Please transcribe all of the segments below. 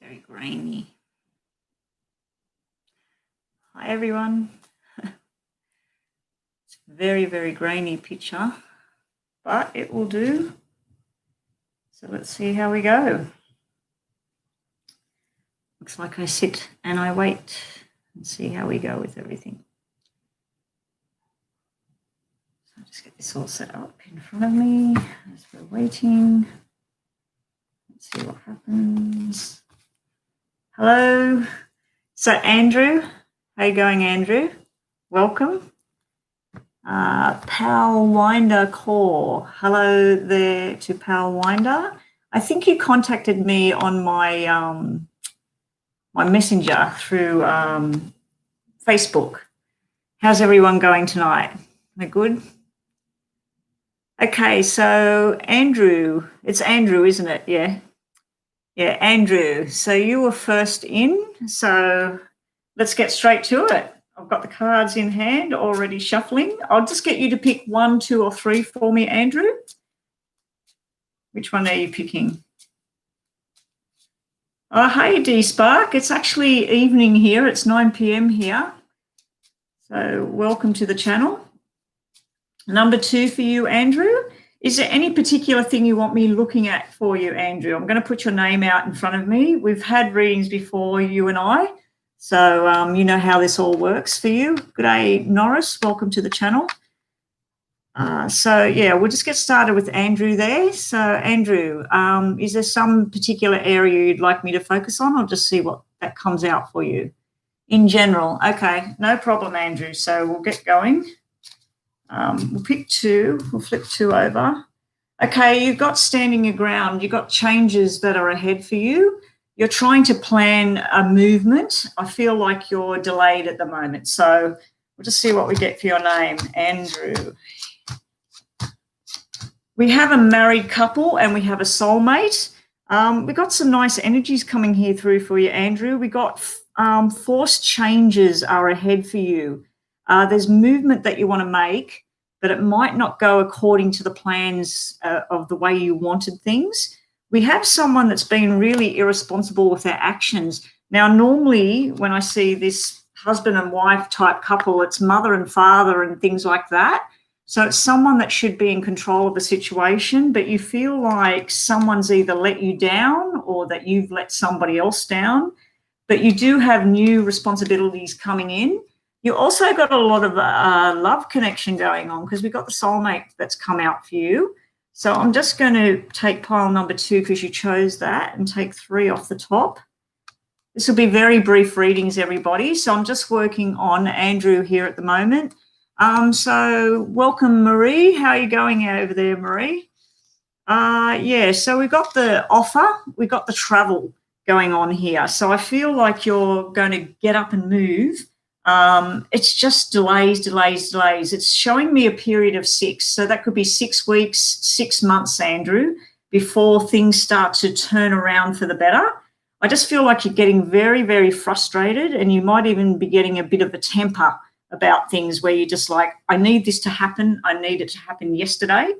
very grainy. Hi, everyone. It's a very, very grainy picture, but it will do. So let's see how we go. Looks like I sit and I wait and see how we go with everything. So I'll just get this all set up in front of me as we're waiting. Let's see what happens. Hello. So Andrew, how are you going, Andrew? Welcome. Pal Winder Core. Hello there to Pal Winder. I think you contacted me on my my messenger through Facebook. How's everyone going tonight? Are they good? Okay, so Andrew, it's Andrew, isn't it? Yeah. Yeah, Andrew. So you were first in, so let's get straight to it. I've got the cards in hand, already shuffling. I'll just get you to pick 1, 2, or 3 for me, Andrew. Which one are you picking? Oh, hey, D-Spark. It's actually evening here. It's 9 p.m. here. So welcome to the channel. Number 2 for you, Andrew. Is there any particular thing you want me looking at for you, Andrew? I'm going to put your name out in front of me. We've had readings before, you and I. So you know how this all works for you. Good day, Norris. Welcome to the channel. So, yeah, we'll just get started with Andrew there. So, Andrew, is there some particular area you'd like me to focus on, or just see what that comes out for you? In general. Okay, no problem, Andrew. So we'll get going. We'll pick 2. We'll flip 2 over. Okay, you've got standing your ground. You've got changes that are ahead for you. You're trying to plan a movement. I feel like you're delayed at the moment. So we'll just see what we get for your name, Andrew. We have a married couple and we have a soulmate. We've got some nice energies coming here through for you, Andrew. We got forced changes are ahead for you. There's movement that you want to make, but it might not go according to the plans of the way you wanted things. We have someone that's been really irresponsible with their actions. Now, normally when I see this husband and wife type couple, it's mother and father and things like that. So it's someone that should be in control of the situation, but you feel like someone's either let you down or that you've let somebody else down, but you do have new responsibilities coming in. You also got a lot of love connection going on because we've got the soulmate that's come out for you. So I'm just going to take pile number 2 because you chose that and take 3 off the top. This will be very brief readings, everybody. So I'm just working on Andrew here at the moment. So welcome, Marie. How are you going over there, Marie? Yeah, so we've got the offer. We've got the travel going on here. So I feel like you're going to get up and move. It's just delays. It's showing me a period of 6. So that could be 6 weeks, 6 months, Andrew, before things start to turn around for the better. I just feel like you're getting very, very frustrated, and you might even be getting a bit of a temper about things where you're just like, I need this to happen. I need it to happen yesterday.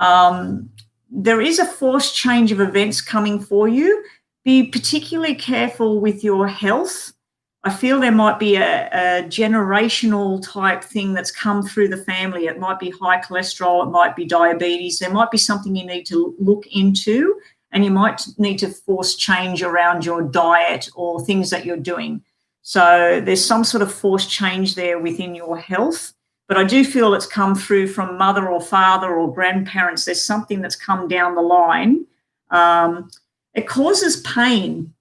There is a forced change of events coming for you. Be particularly careful with your health. I feel there might be a generational type thing that's come through the family. It might be high cholesterol. It might be diabetes. There might be something you need to look into, and you might need to force change around your diet or things that you're doing. So there's some sort of forced change there within your health, but I do feel it's come through from mother or father or grandparents. There's something that's come down the line. It causes pain.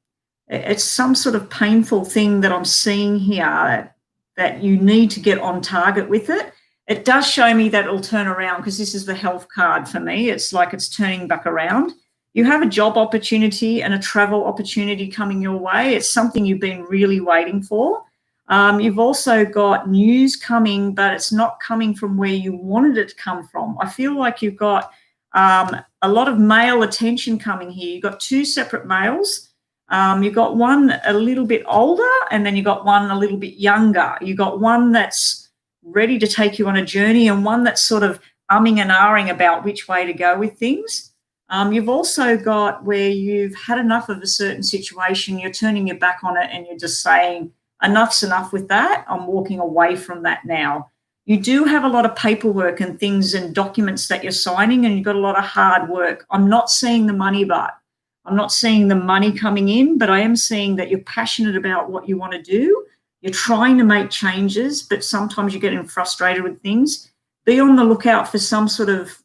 It's some sort of painful thing that I'm seeing here that you need to get on target with it. It does show me that it'll turn around because this is the health card for me. It's like it's turning back around. You have a job opportunity and a travel opportunity coming your way. It's something you've been really waiting for. You've also got news coming, but it's not coming from where you wanted it to come from. I feel like you've got a lot of male attention coming here. You've got 2 separate males. You've got one a little bit older, and then you've got one a little bit younger. You've got one that's ready to take you on a journey and one that's sort of umming and ahhing about which way to go with things. You've also got where you've had enough of a certain situation, you're turning your back on it and you're just saying, enough's enough with that. I'm walking away from that now. You do have a lot of paperwork and things and documents that you're signing, and you've got a lot of hard work. I'm not seeing the money, but I'm not seeing the money coming in, but I am seeing that you're passionate about what you want to do. You're trying to make changes, but sometimes you're getting frustrated with things. Be on the lookout for some sort of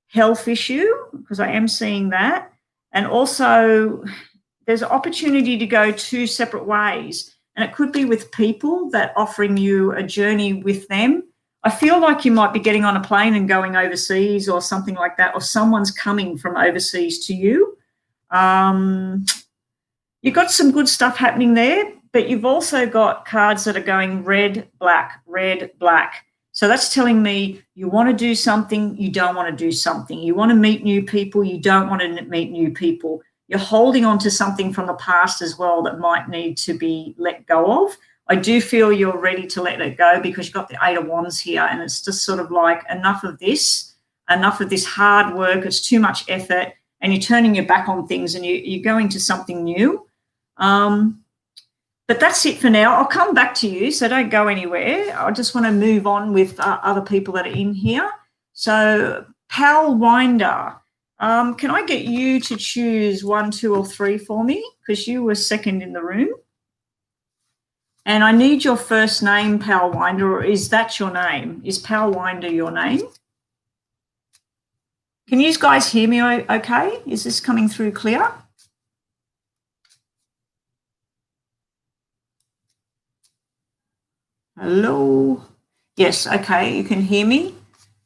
health issue, because I am seeing that. And also there's an opportunity to go two separate ways. And it could be with people that offering you a journey with them. I feel like you might be getting on a plane and going overseas or something like that, or someone's coming from overseas to you. You've got some good stuff happening there, but you've also got cards that are going red, black, red, black. So that's telling me you want to do something, you don't want to do something. You want to meet new people, you don't want to meet new people. You're holding on to something from the past as well that might need to be let go of. I do feel you're ready to let it go because you've got the Eight of Wands here, and it's just sort of like enough of this hard work. It's too much effort, and you're turning your back on things and you're going to something new. But that's it for now. I'll come back to you, so don't go anywhere. I just want to move on with other people that are in here. So, Pal Winder, can I get you to choose 1, 2, or 3 for me? Because you were second in the room. And I need your first name, Pal Winder, or is that your name? Is Pal Winder your name? Can you guys hear me okay? Is this coming through clear? Hello? Yes, okay, you can hear me.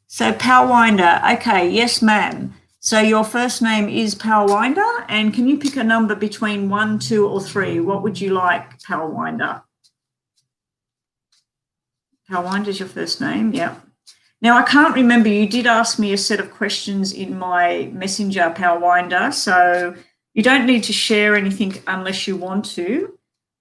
So Pal Winder, okay, yes, ma'am. So your first name is Pal Winder, and can you pick a number between 1, 2, or 3? What would you like, Pal Winder? Pal Winder is your first name, yeah. Now, I can't remember, you did ask me a set of questions in my messenger, Pal Winder, so you don't need to share anything unless you want to,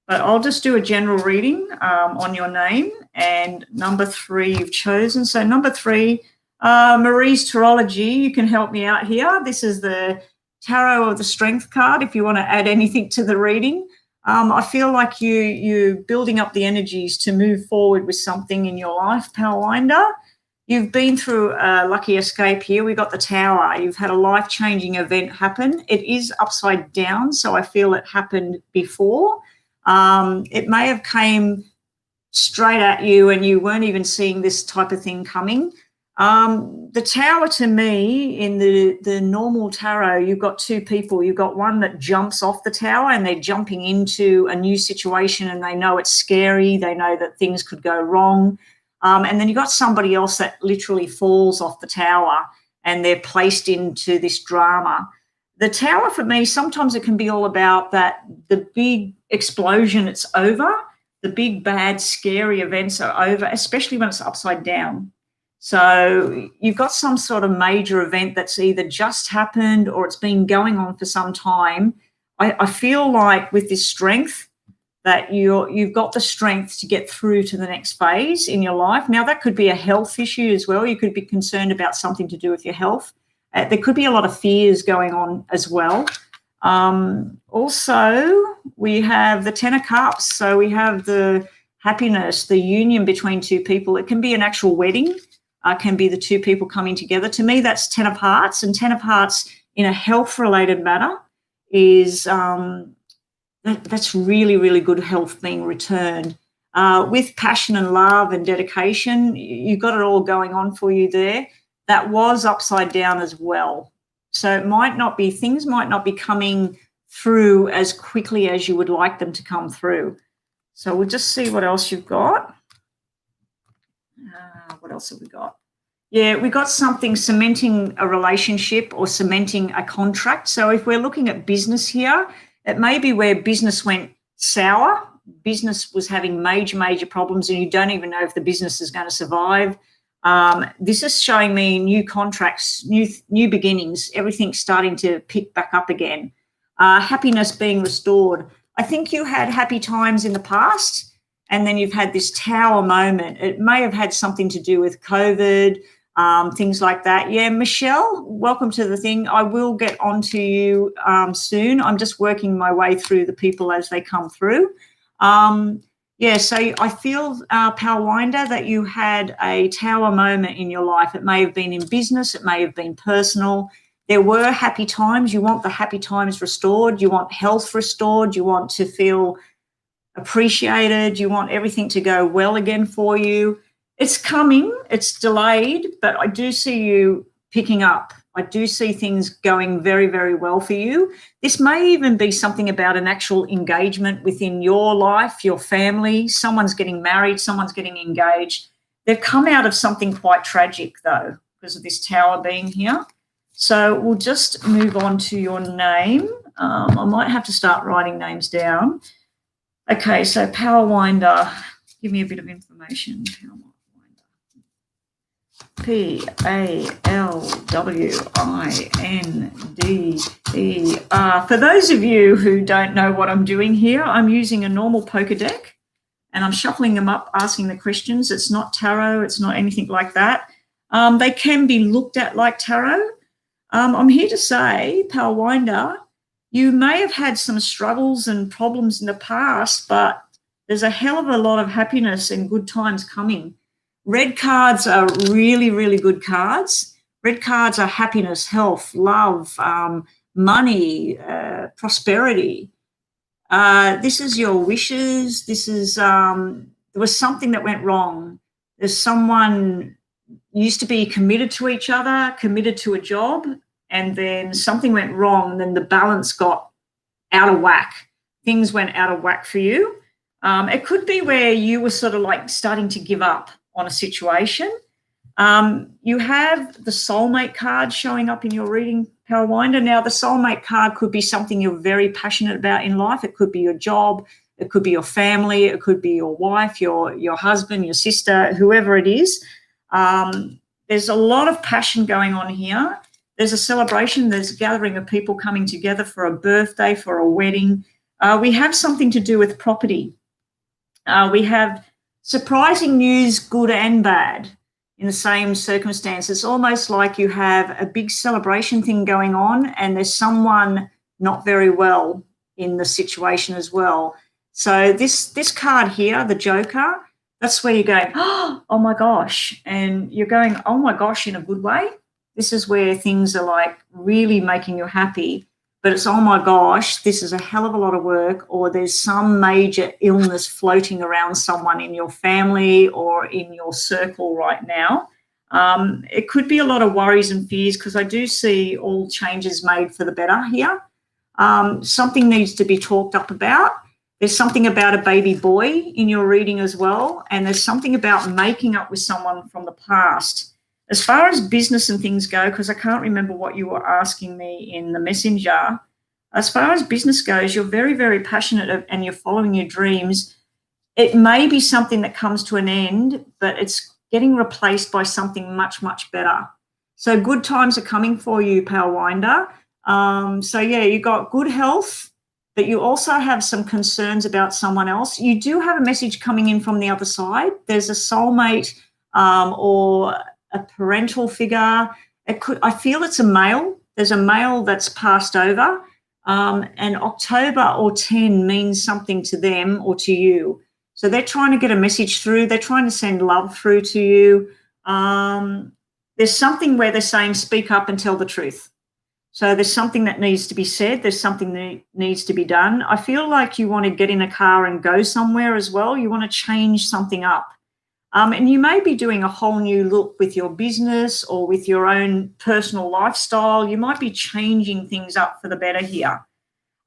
but I'll just do a general reading on your name, and number 3 you've chosen. So number 3, Marie's Tarology, you can help me out here. This is the Tarot of the Strength card if you want to add anything to the reading. I feel like you're building up the energies to move forward with something in your life, Pal Winder. You've been through a lucky escape here. We got the Tower. You've had a life-changing event happen. It is upside down, so I feel it happened before. It may have came straight at you and you weren't even seeing this type of thing coming. The Tower, to me, in the normal tarot, you've got 2 people. You've got one that jumps off the tower and they're jumping into a new situation and they know it's scary. They know that things could go wrong. And then you've got somebody else that literally falls off the tower and they're placed into this drama. The Tower, for me, sometimes it can be all about that the big explosion, it's over. The big, bad, scary events are over, especially when it's upside down. So you've got some sort of major event that's either just happened or it's been going on for some time. I feel like with this strength that you've got the strength to get through to the next phase in your life. Now, that could be a health issue as well. You could be concerned about something to do with your health. There could be a lot of fears going on as well. Also, we have the Ten of Cups. So we have the happiness, the union between 2 people. It can be an actual wedding. Can be the 2 people coming together. To me, that's 10 of Hearts, and 10 of Hearts in a health-related matter is that's really, really good health being returned. With passion and love and dedication, you've got it all going on for you there. That was upside down as well. So it might not be, things might not be coming through as quickly as you would like them to come through. So we'll just see what else you've got. What else have we got? Yeah, we got something cementing a relationship or cementing a contract. So if we're looking at business here, it may be where business went sour. Business was having major, major problems and you don't even know if the business is going to survive. This is showing me new contracts, new beginnings, everything's starting to pick back up again. Happiness being restored. I think you had happy times in the past and then you've had this Tower moment. It may have had something to do with COVID. things like that. Yeah, Michelle, welcome to the thing. I will get onto you soon. I'm just working my way through the people as they come through. Yeah, so I feel, Palwinder, that you had a tower moment in your life. It may have been in business, it may have been personal. There were happy times. You want the happy times restored. You want health restored. You want to feel appreciated. You want everything to go well again for you. It's coming. It's delayed, but I do see you picking up. I do see things going very, very well for you. This may even be something about an actual engagement within your life, your family. Someone's getting married, someone's getting engaged. They've come out of something quite tragic, though, because of this tower being here. So we'll just move on to your name. I might have to start writing names down. Okay, so Palwinder, give me a bit of information. Palwindr. For those of you who don't know what I'm doing here, I'm using a normal poker deck and I'm shuffling them up, asking the questions. It's not tarot. It's not anything like that. They can be looked at like tarot. I'm here to say, Palwinder, you may have had some struggles and problems in the past, but there's a hell of a lot of happiness and good times coming. Red cards are really, really good cards. Red cards are happiness, health, love, money, prosperity. This is your wishes. This is, there was something that went wrong. There's someone used to be committed to each other, committed to a job, and then something went wrong, and then the balance got out of whack. Things went out of whack for you. It could be where you were sort of like starting to give up on a situation. You have the soulmate card showing up in your reading, Palwinder. Now, the soulmate card could be something you're very passionate about in life. It could be your job. It could be your family. It could be your wife, your husband, your sister, whoever it is. There's a lot of passion going on here. There's a celebration. There's a gathering of people coming together for a birthday, for a wedding. We have something to do with property. We have surprising news, good and bad, in the same circumstance. It's almost like you have a big celebration thing going on and there's someone not very well in the situation as well. So this card here, the Joker, that's where you're going, oh my gosh. And you're going, oh my gosh, in a good way. This is where things are like really making you happy. But it's, oh my gosh, this is a hell of a lot of work, or there's some major illness floating around someone in your family or in your circle right now. It could be a lot of worries and fears, because I do see all changes made for the better here. Something needs to be talked up about. There's something about a baby boy in your reading as well, and there's something about making up with someone from the past. As far as business and things go, because I can't remember what you were asking me in the messenger, as far as business goes, you're very, very passionate and you're following your dreams. It may be something that comes to an end, but it's getting replaced by something much, much better. So good times are coming for you, Palwinder. So, yeah, you got good health, but you also have some concerns about someone else. You do have a message coming in from the other side. There's a soulmate or a parental figure. I feel it's a male. There's a male that's passed over, and October or 10 means something to them or to you. So they're trying to get a message through. They're trying to send love through to you. There's something where they're saying, speak up and tell the truth. So there's something that needs to be said. There's something that needs to be done. I feel like you want to get in a car and go somewhere as well. You want to change something up. And you may be doing a whole new look with your business or with your own personal lifestyle. You might be changing things up for the better here.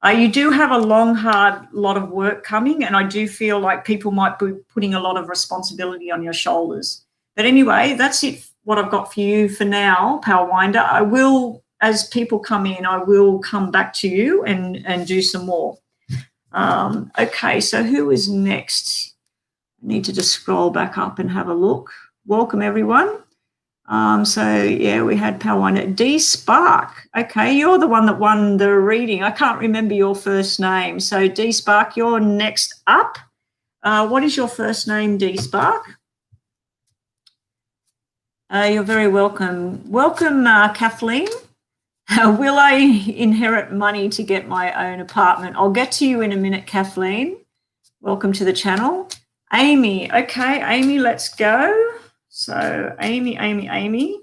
You do have a long, hard lot of work coming, and I do feel like people might be putting a lot of responsibility on your shoulders. But anyway, that's it, what I've got for you for now, Palwinder. I will, as people come in, I will come back to you and do some more. Okay, so who is next? I need to just scroll back up and have a look. Welcome, everyone. So, yeah, we had Palwinder. D Spark. Okay, you're the one that won the reading. I can't remember your first name. So, D Spark, you're next up. What is your first name, D Spark? You're very welcome. Welcome, Kathleen. Will I inherit money to get my own apartment? I'll get to you in a minute, Kathleen. Welcome to the channel. Amy. Okay, Amy, let's go. So Amy. And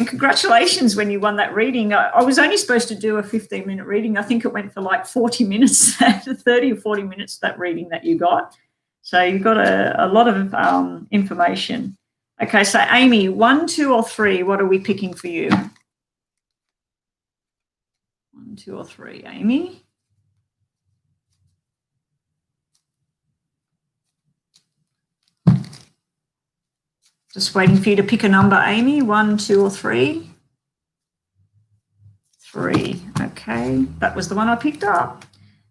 congratulations when you won that reading. I was only supposed to do a 15-minute reading. I think it went for like 40 minutes, 30 or 40 minutes, that reading that you got. So you got a lot of information. Okay, so Amy, 1, 2, or 3, what are we picking for you? 1, 2, or 3, Amy? Just waiting for you to pick a number, Amy. 1, 2, or 3? 3. Okay, that was the one I picked up.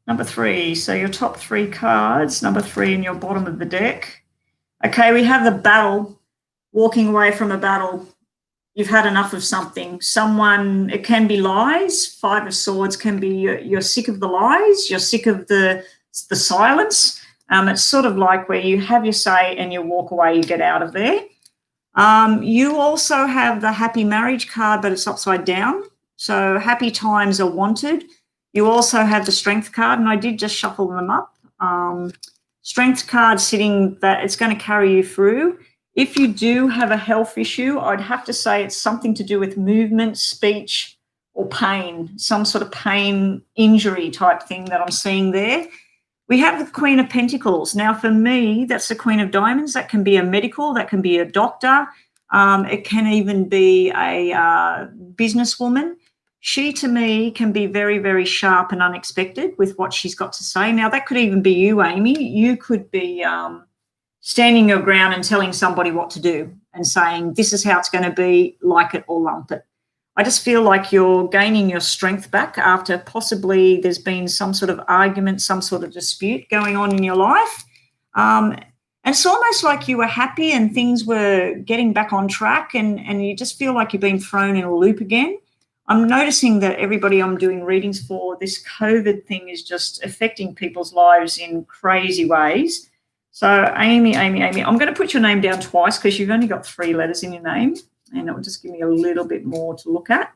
Number 3. So your top 3 cards, number 3 in your bottom of the deck. Okay, we have the battle, walking away from a battle. You've had enough of something. Someone, it can be lies. 5 of Swords can be you're sick of the lies. You're sick of the silence. It's sort of like where you have your say and you walk away, you get out of there. You also have the happy marriage card, but it's upside down. So happy times are wanted. You also have the strength card, and I did just shuffle them up. Strength card sitting that it's going to carry you through. If you do have a health issue, I'd have to say it's something to do with movement, speech, or pain, some sort of pain, injury type thing that I'm seeing there. We have the Queen of Pentacles. Now, for me, that's the Queen of Diamonds. That can be a medical, that can be a doctor. It can even be a businesswoman. She, to me, can be very, very sharp and unexpected with what she's got to say. Now, that could even be you, Amy. You could be standing your ground and telling somebody what to do and saying, this is how it's going to be, like it or lump it. I just feel like you're gaining your strength back after possibly there's been some sort of argument, some sort of dispute going on in your life. And it's almost like you were happy and things were getting back on track and you just feel like you've been thrown in a loop again. I'm noticing that everybody I'm doing readings for, this COVID thing is just affecting people's lives in crazy ways. So Amy, I'm going to put your name down twice because you've only got 3 letters in your name, and it will just give me a little bit more to look at.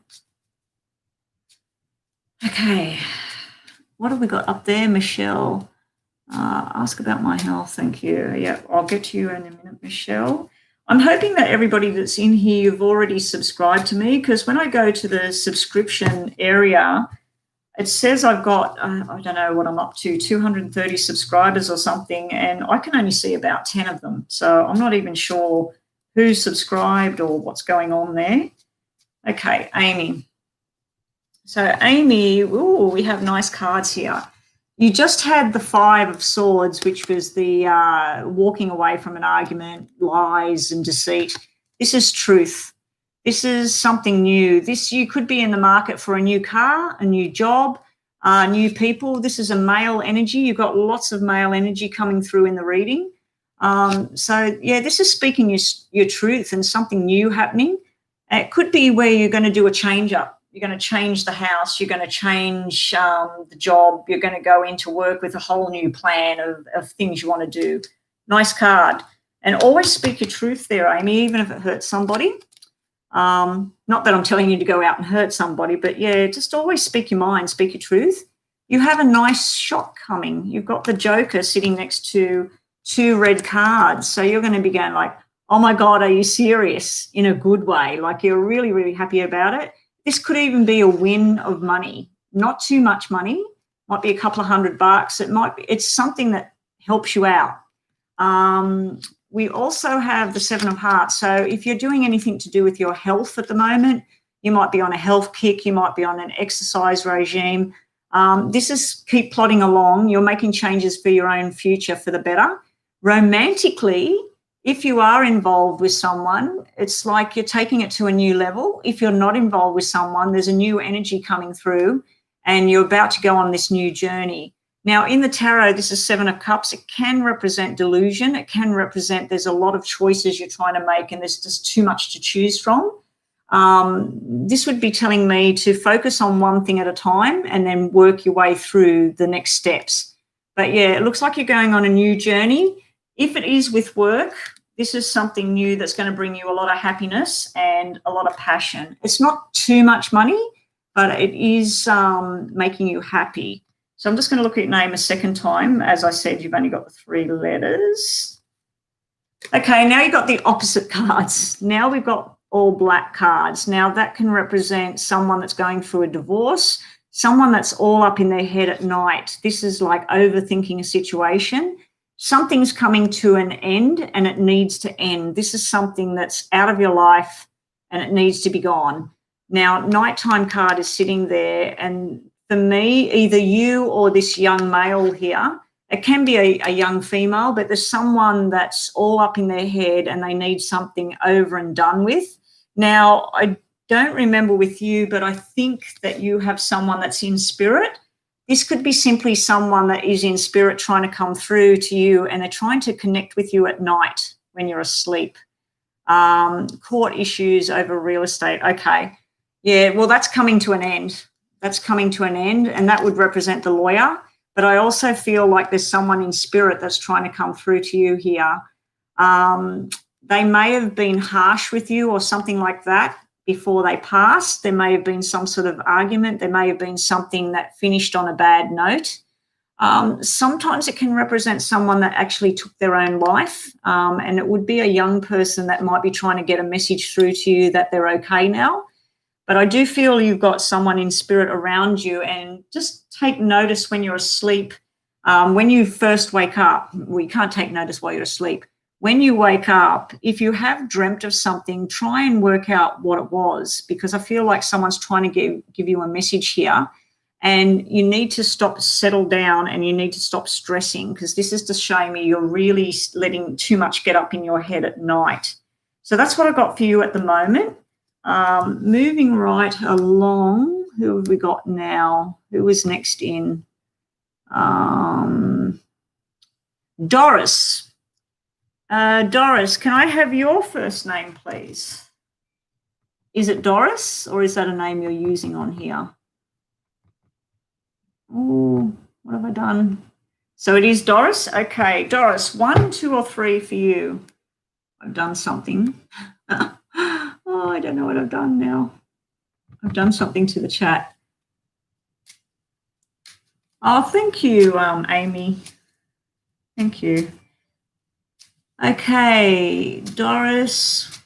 Okay, what have we got up there, Michelle? Ask about my health, thank you. Yeah, I'll get to you in a minute, Michelle. I'm hoping that everybody that's in here, you've already subscribed to me, because when I go to the subscription area, it says I've got, I don't know what I'm up to, 230 subscribers or something, and I can only see about 10 of them. So I'm not even sure who's subscribed or what's going on there. Okay, Amy. So Amy, ooh, we have nice cards here. You just had the 5 of Swords, which was the walking away from an argument, lies and deceit. This is truth. This is something new. This, you could be in the market for a new car, a new job, new people. This is a male energy. You've got lots of male energy coming through in the reading. So, yeah, this is speaking your truth and something new happening. It could be where you're going to do a change up. You're going to change the house. You're going to change the job. You're going to go into work with a whole new plan of things you want to do. Nice card. And always speak your truth there, Amy, even if it hurts somebody. Not that I'm telling you to go out and hurt somebody, but, yeah, just always speak your mind, speak your truth. You have a nice shot coming. You've got the Joker sitting next to 2 red cards. So you're going to be going like, oh, my God, are you serious, in a good way? Like you're really, really happy about it. This could even be a win of money, not too much money, might be a couple of $100. It might be, it's something that helps you out. We also have the 7 of Hearts. So if you're doing anything to do with your health at the moment, you might be on a health kick, you might be on an exercise regime. This is keep plodding along. You're making changes for your own future for the better. Romantically, if you are involved with someone, it's like you're taking it to a new level. If you're not involved with someone, there's a new energy coming through and you're about to go on this new journey. Now, in the tarot, this is 7 of Cups. It can represent delusion. It can represent there's a lot of choices you're trying to make and there's just too much to choose from. This would be telling me to focus on one thing at a time and then work your way through the next steps. But, yeah, it looks like you're going on a new journey. If it is with work, This is something new that's going to bring you a lot of happiness and a lot of passion. It's not too much money, but it is making you happy. So I'm just going to look at your name a second time. As I said, you've only got the 3 letters. Okay, now you've got the opposite cards. Now we've got all black cards. Now that can represent someone that's going through a divorce, someone that's all up in their head at night. This is like overthinking a situation. Something's coming to an end and it needs to end. This is something that's out of your life and it needs to be gone. Now, nighttime card is sitting there, and for me, either you or this young male here, it can be a young female, but there's someone that's all up in their head and they need something over and done with. Now, I don't remember with you, but I think that you have someone that's in spirit. This could be simply someone that is in spirit trying to come through to you, and they're trying to connect with you at night when you're asleep. Court issues over real estate. Okay. Yeah, well, that's coming to an end. That's coming to an end, and that would represent the lawyer. But I also feel like there's someone in spirit that's trying to come through to you here. They may have been harsh with you or something like that before they passed. There may have been some sort of argument. There may have been something that finished on a bad note. Sometimes it can represent someone that actually took their own life, and it would be a young person that might be trying to get a message through to you that they're okay now. But I do feel you've got someone in spirit around you, and just take notice when you're asleep. When you first wake up, we can't take notice while you're asleep. When you wake up, if you have dreamt of something, try and work out what it was, because I feel like someone's trying to give you a message here, and you need to settle down, and you need to stop stressing, because this is to show me you're really letting too much get up in your head at night. So that's what I've got for you at the moment. Moving right along, who have we got now? Who is next in? Doris. Doris, can I have your first name, please? Is it Doris, or is that a name you're using on here? Oh, what have I done? So it is Doris. Okay, Doris, 1, 2, or 3 for you. I've done something. Oh, I don't know what I've done now. I've done something to the chat. Oh, thank you, Amy. Thank you. Okay, Doris,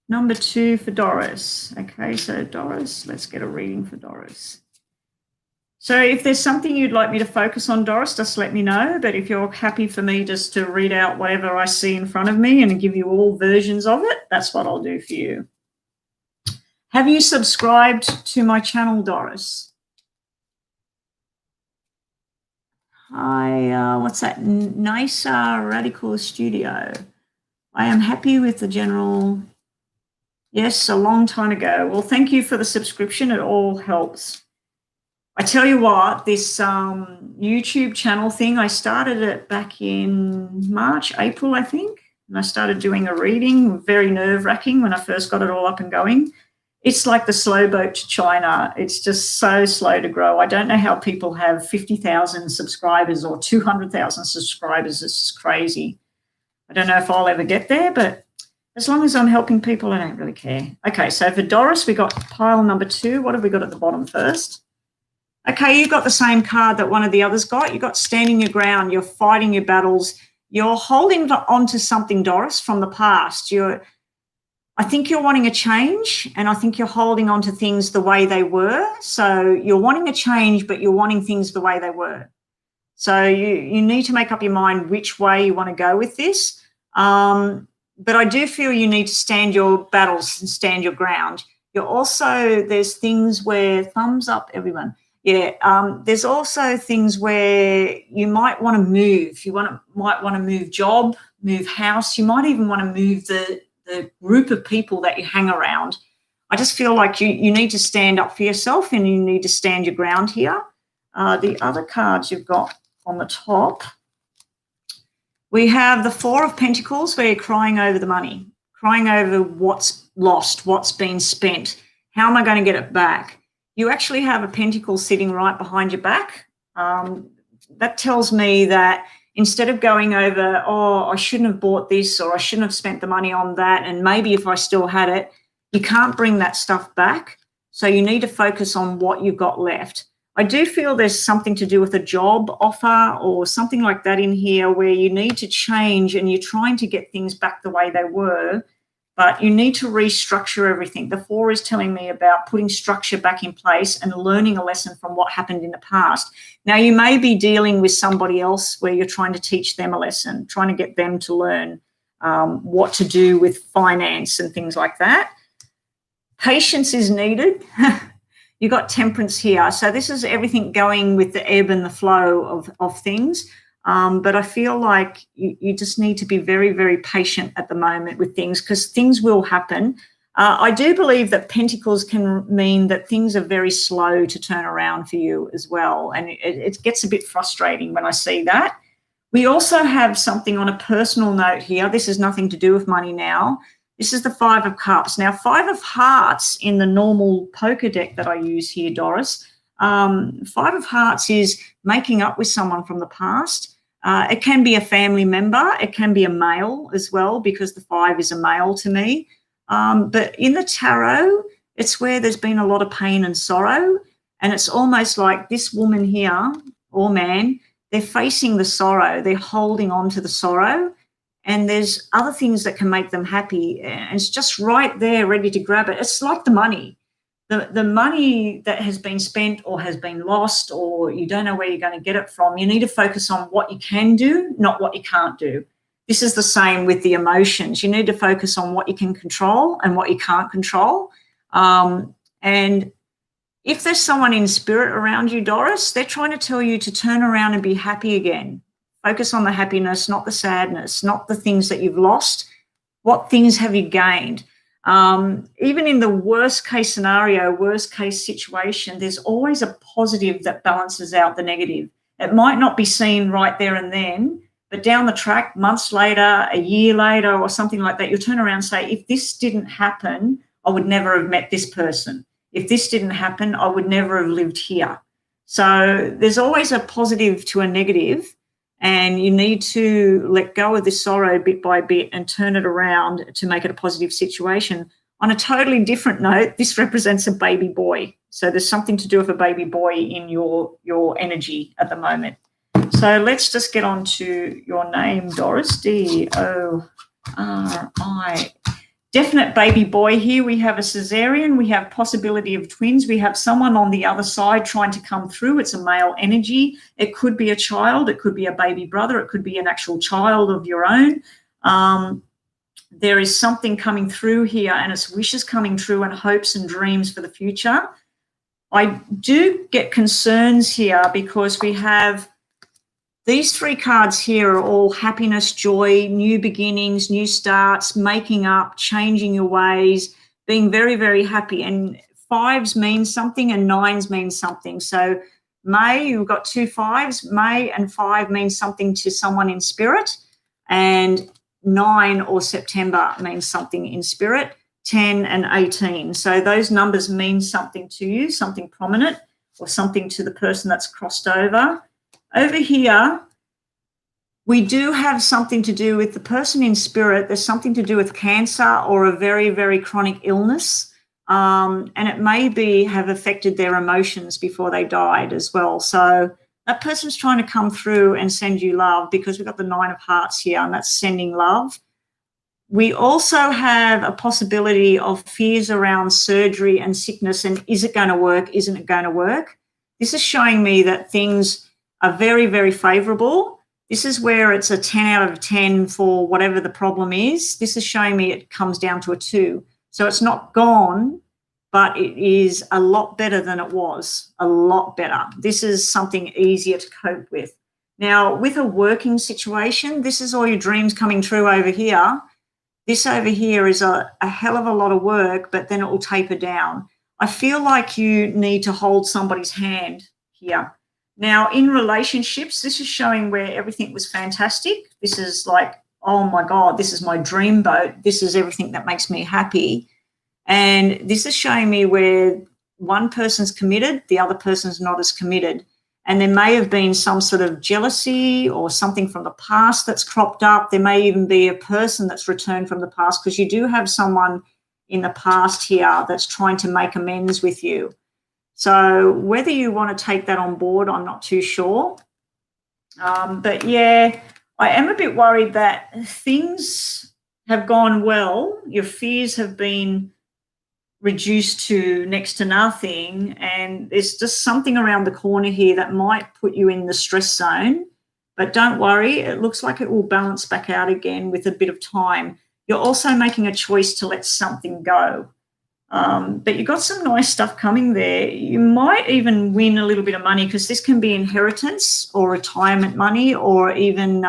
number 2 for Doris. Okay, so Doris, let's get a reading for Doris. So if there's something you'd like me to focus on, Doris, just let me know. But if you're happy for me just to read out whatever I see in front of me and give you all versions of it, that's what I'll do for you. Have you subscribed to my channel, Doris? Hi, what's that? Nicer Radical Studio. I am happy with the general. Yes, a long time ago. Well, thank you for the subscription. It all helps. I tell you what, this YouTube channel thing, I started it back in March, April, I think. And I started doing a reading, very nerve-wracking when I first got it all up and going. It's like the slow boat to China. It's just so slow to grow. I don't know how people have 50,000 subscribers or 200,000 subscribers. It's just crazy. I don't know if I'll ever get there, but as long as I'm helping people, I don't really care. Okay, so for Doris, we got pile number 2. What have we got at the bottom first? Okay, you got the same card that one of the others got. You got standing your ground. You're fighting your battles. You're holding on to something, Doris, from the past. I think you're wanting a change, and I think you're holding on to things the way they were. So you're wanting a change, but you're wanting things the way they were. So you need to make up your mind which way you want to go with this. But I do feel you need to stand your battles and stand your ground. You're also, there's things where, thumbs up, everyone. Yeah, there's also things where you might want to move. You might want to move job, move house. You might even want to move the group of people that you hang around. I just feel like you need to stand up for yourself, and you need to stand your ground here. The other cards you've got on the top, we have the 4 of Pentacles, where you're crying over the money, crying over what's lost, what's been spent. How am I going to get it back? You actually have a pentacle sitting right behind your back. That tells me that instead of going over, oh, I shouldn't have bought this, or I shouldn't have spent the money on that, and maybe if I still had it, you can't bring that stuff back. So you need to focus on what you've got left. I do feel there's something to do with a job offer or something like that in here where you need to change and you're trying to get things back the way they were, but you need to restructure everything. The 4 is telling me about putting structure back in place and learning a lesson from what happened in the past. Now, you may be dealing with somebody else where you're trying to teach them a lesson, trying to get them to learn what to do with finance and things like that. Patience is needed. You've got temperance here. So this is everything going with the ebb and the flow of things. But I feel like you just need to be very, very patient at the moment with things, because things will happen. I do believe that Pentacles can mean that things are very slow to turn around for you as well. And it gets a bit frustrating when I see that. We also have something on a personal note here. This has nothing to do with money now. This is the 5 of Cups. Now, 5 of Hearts in the normal poker deck that I use here, Doris. 5 of Hearts is making up with someone from the past. It can be a family member. It can be a male as well, because the 5 is a male to me. But in the tarot, it's where there's been a lot of pain and sorrow. And it's almost like this woman here, or man, they're facing the sorrow. They're holding on to the sorrow. And there's other things that can make them happy. And it's just right there, ready to grab it. It's like the money. The money that has been spent or has been lost, or you don't know where you're going to get it from, you need to focus on what you can do, not what you can't do. This is the same with the emotions. You need to focus on what you can control and what you can't control. And if there's someone in spirit around you, Doris, they're trying to tell you to turn around and be happy again. Focus on the happiness, not the sadness, not the things that you've lost. What things have you gained? Even in the worst case scenario, worst case situation, there's always a positive that balances out the negative. It might not be seen right there and then, but down the track, months later, a year later, or something like that, you'll turn around and say, if this didn't happen, I would never have met this person. If this didn't happen, I would never have lived here. So there's always a positive to a negative. And you need to let go of the sorrow bit by bit and turn it around to make it a positive situation. On a totally different note, this represents a baby boy. So there's something to do with a baby boy in your energy at the moment. So let's just get on to your name, Doris, Dori. Definite baby boy here. We have a cesarean. We have possibility of twins. We have someone on the other side trying to come through. It's a male energy. It could be a child. It could be a baby brother. It could be an actual child of your own. There is something coming through here, and it's wishes coming true and hopes and dreams for the future. I do get concerns here because we have these 3 cards here are all happiness, joy, new beginnings, new starts, making up, changing your ways, being very, very happy. And 5s mean something and 9s mean something. So May, you've got 2 5s. May and 5 means something to someone in spirit. And 9 or September means something in spirit. 10 and 18. So those numbers mean something to you, something prominent, or something to the person that's crossed over. Over here, we do have something to do with the person in spirit. There's something to do with cancer or a very, very chronic illness. And it may have affected their emotions before they died as well. So that person's trying to come through and send you love, because we've got the 9 of Hearts here, and that's sending love. We also have a possibility of fears around surgery and sickness, and is it going to work? Isn't it going to work? This is showing me that things are very, very favourable. This is where it's a 10 out of 10 for whatever the problem is. This is showing me it comes down to a 2. So it's not gone, but it is a lot better than it was, a lot better. This is something easier to cope with. Now, with a working situation, this is all your dreams coming true over here. This over here is a hell of a lot of work, but then it will taper down. I feel like you need to hold somebody's hand here. Now, in relationships, this is showing where everything was fantastic. This is like, oh my God, this is my dream boat. This is everything that makes me happy. And this is showing me where one person's committed, the other person's not as committed. And there may have been some sort of jealousy or something from the past that's cropped up. There may even be a person that's returned from the past, because you do have someone in the past here that's trying to make amends with you. So whether you want to take that on board, I'm not too sure. But yeah, I am a bit worried that things have gone well. Your fears have been reduced to next to nothing, and there's just something around the corner here that might put you in the stress zone. But don't worry, it looks like it will balance back out again with a bit of time. You're also making a choice to let something go. But you've got some nice stuff coming there. You might even win a little bit of money, because this can be inheritance or retirement money, or even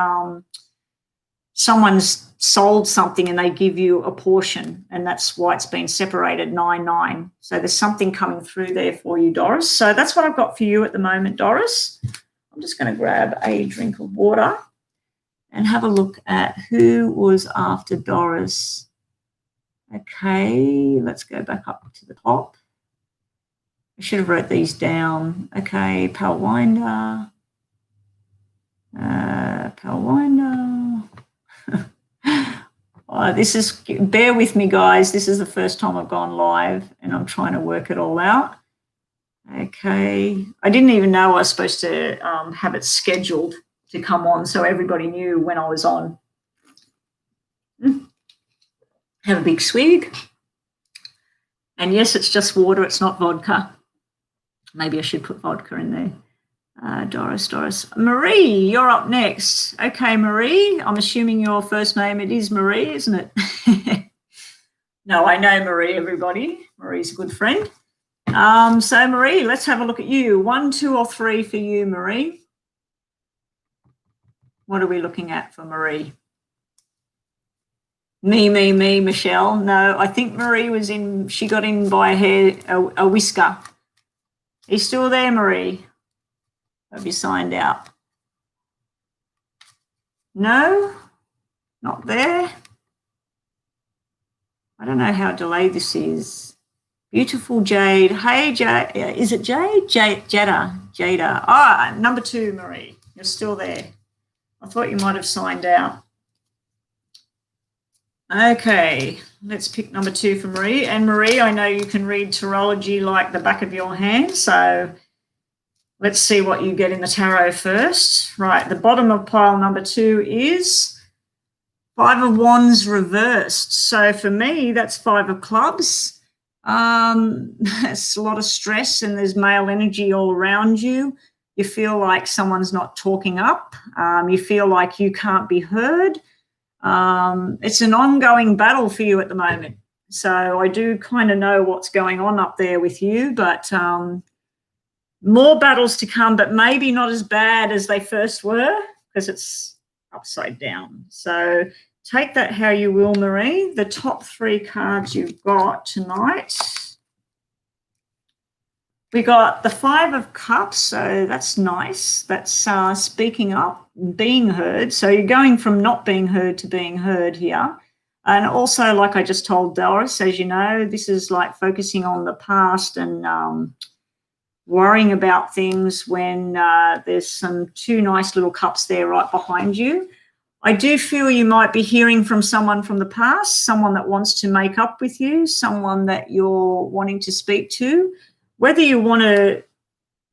someone's sold something and they give you a portion, and that's why it's been separated 9-9. So there's something coming through there for you, Doris. So that's what I've got for you at the moment, Doris. I'm just going to grab a drink of water and have a look at who was after Doris. Okay, let's go back up to the top. I should have wrote these down. Okay, Palwinder. Palwinder. This is, bear with me, guys. This is the first time I've gone live and I'm trying to work it all out. Okay. I didn't even know I was supposed to have it scheduled to come on so everybody knew when I was on. Have a big swig. And yes, it's just water. It's not vodka. Maybe I should put vodka in there. Doris. Marie, you're up next. Okay, Marie, I'm assuming your first name, it is Marie, isn't it? No, I know Marie, everybody. Marie's a good friend. So, Marie, let's have a look at you. 1, 2, or 3 for you, Marie. What are we looking at for Marie? Me, Michelle. No, I think Marie was in, she got in by a whisker. Are you still there, Marie? Have you signed out? No, not there. I don't know how delayed this is. Beautiful Jade. Hey, Jade. Is it Jade? Jada. Ah, number 2, Marie. You're still there. I thought you might have signed out. Okay, let's pick number 2 for Marie. And Marie, I know you can read tarology like the back of your hand, so let's see what you get in the tarot first. Right, the bottom of pile number 2 is 5 of Wands reversed. So for me, that's 5 of Clubs. It's a lot of stress and there's male energy all around you. You feel like someone's not talking up. You feel like you can't be heard. It's an ongoing battle for you at the moment. So I do kind of know what's going on up there with you, but more battles to come, but maybe not as bad as they first were, because it's upside down. So take that how you will, Marie. The top 3 cards you've got tonight. We got the 5 of Cups, so that's nice. That's speaking up, being heard. So you're going from not being heard to being heard here. And also, like I just told Doris, as you know, this is like focusing on the past and worrying about things when there's some 2 nice little cups there right behind you. I do feel you might be hearing from someone from the past, someone that wants to make up with you, someone that you're wanting to speak to. Whether you want to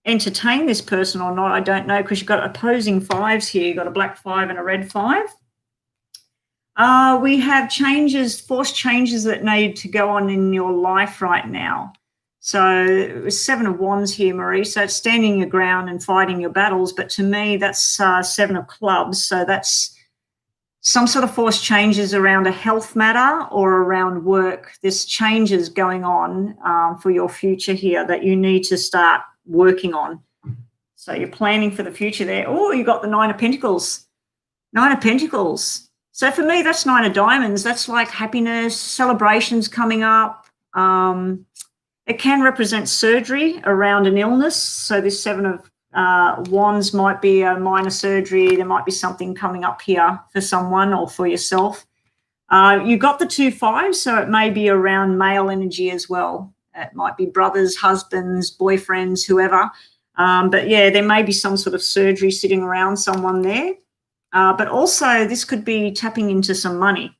entertain this person or not, I don't know, because you've got opposing 5s here. You've got a black 5 and a red 5. We have changes, forced changes that need to go on in your life right now. So it was 7 of Wands here, Marie. So it's standing your ground and fighting your battles. But to me, that's 7 of Clubs. So that's some sort of forced changes around a health matter or around work. There's changes going on for your future here that you need to start working on. So you're planning for the future there. Oh, you got the 9 of Pentacles. 9 of Pentacles. So for me, that's 9 of Diamonds. That's like happiness, celebrations coming up. It can represent surgery around an illness. So this 7 of Wands might be a minor surgery. There might be something coming up here for someone or for yourself. You got the 2 5s, so it may be around male energy as well. It might be brothers, husbands, boyfriends, whoever. But yeah, there may be some sort of surgery sitting around someone there. But also this could be tapping into some money.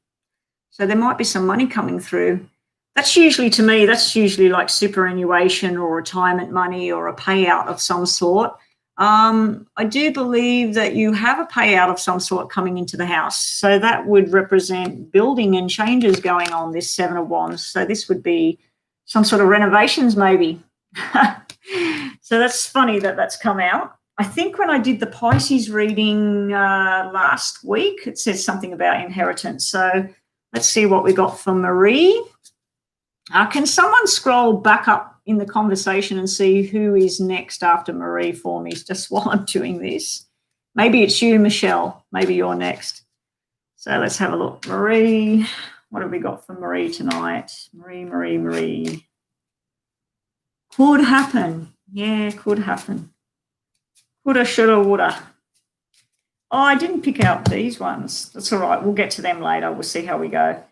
So there might be some money coming through. That's usually, to me, that's usually like superannuation or retirement money or a payout of some sort. I do believe that you have a payout of some sort coming into the house. So that would represent building and changes going on, this Seven of Wands. So this would be some sort of renovations maybe. So that's funny that that's come out. I think when I did the Pisces reading last week, it says something about inheritance. So let's see what we got from Marie. Can someone scroll back up in the conversation and see who is next after Marie for me, just while I'm doing this? Maybe it's you, Michelle. Maybe you're next. So let's have a look. Marie, what have we got from Marie tonight? Marie. Could happen. Yeah, could happen. Coulda, shoulda, woulda. Oh, I didn't pick out these ones. That's all right. We'll get to them later. We'll see how we go.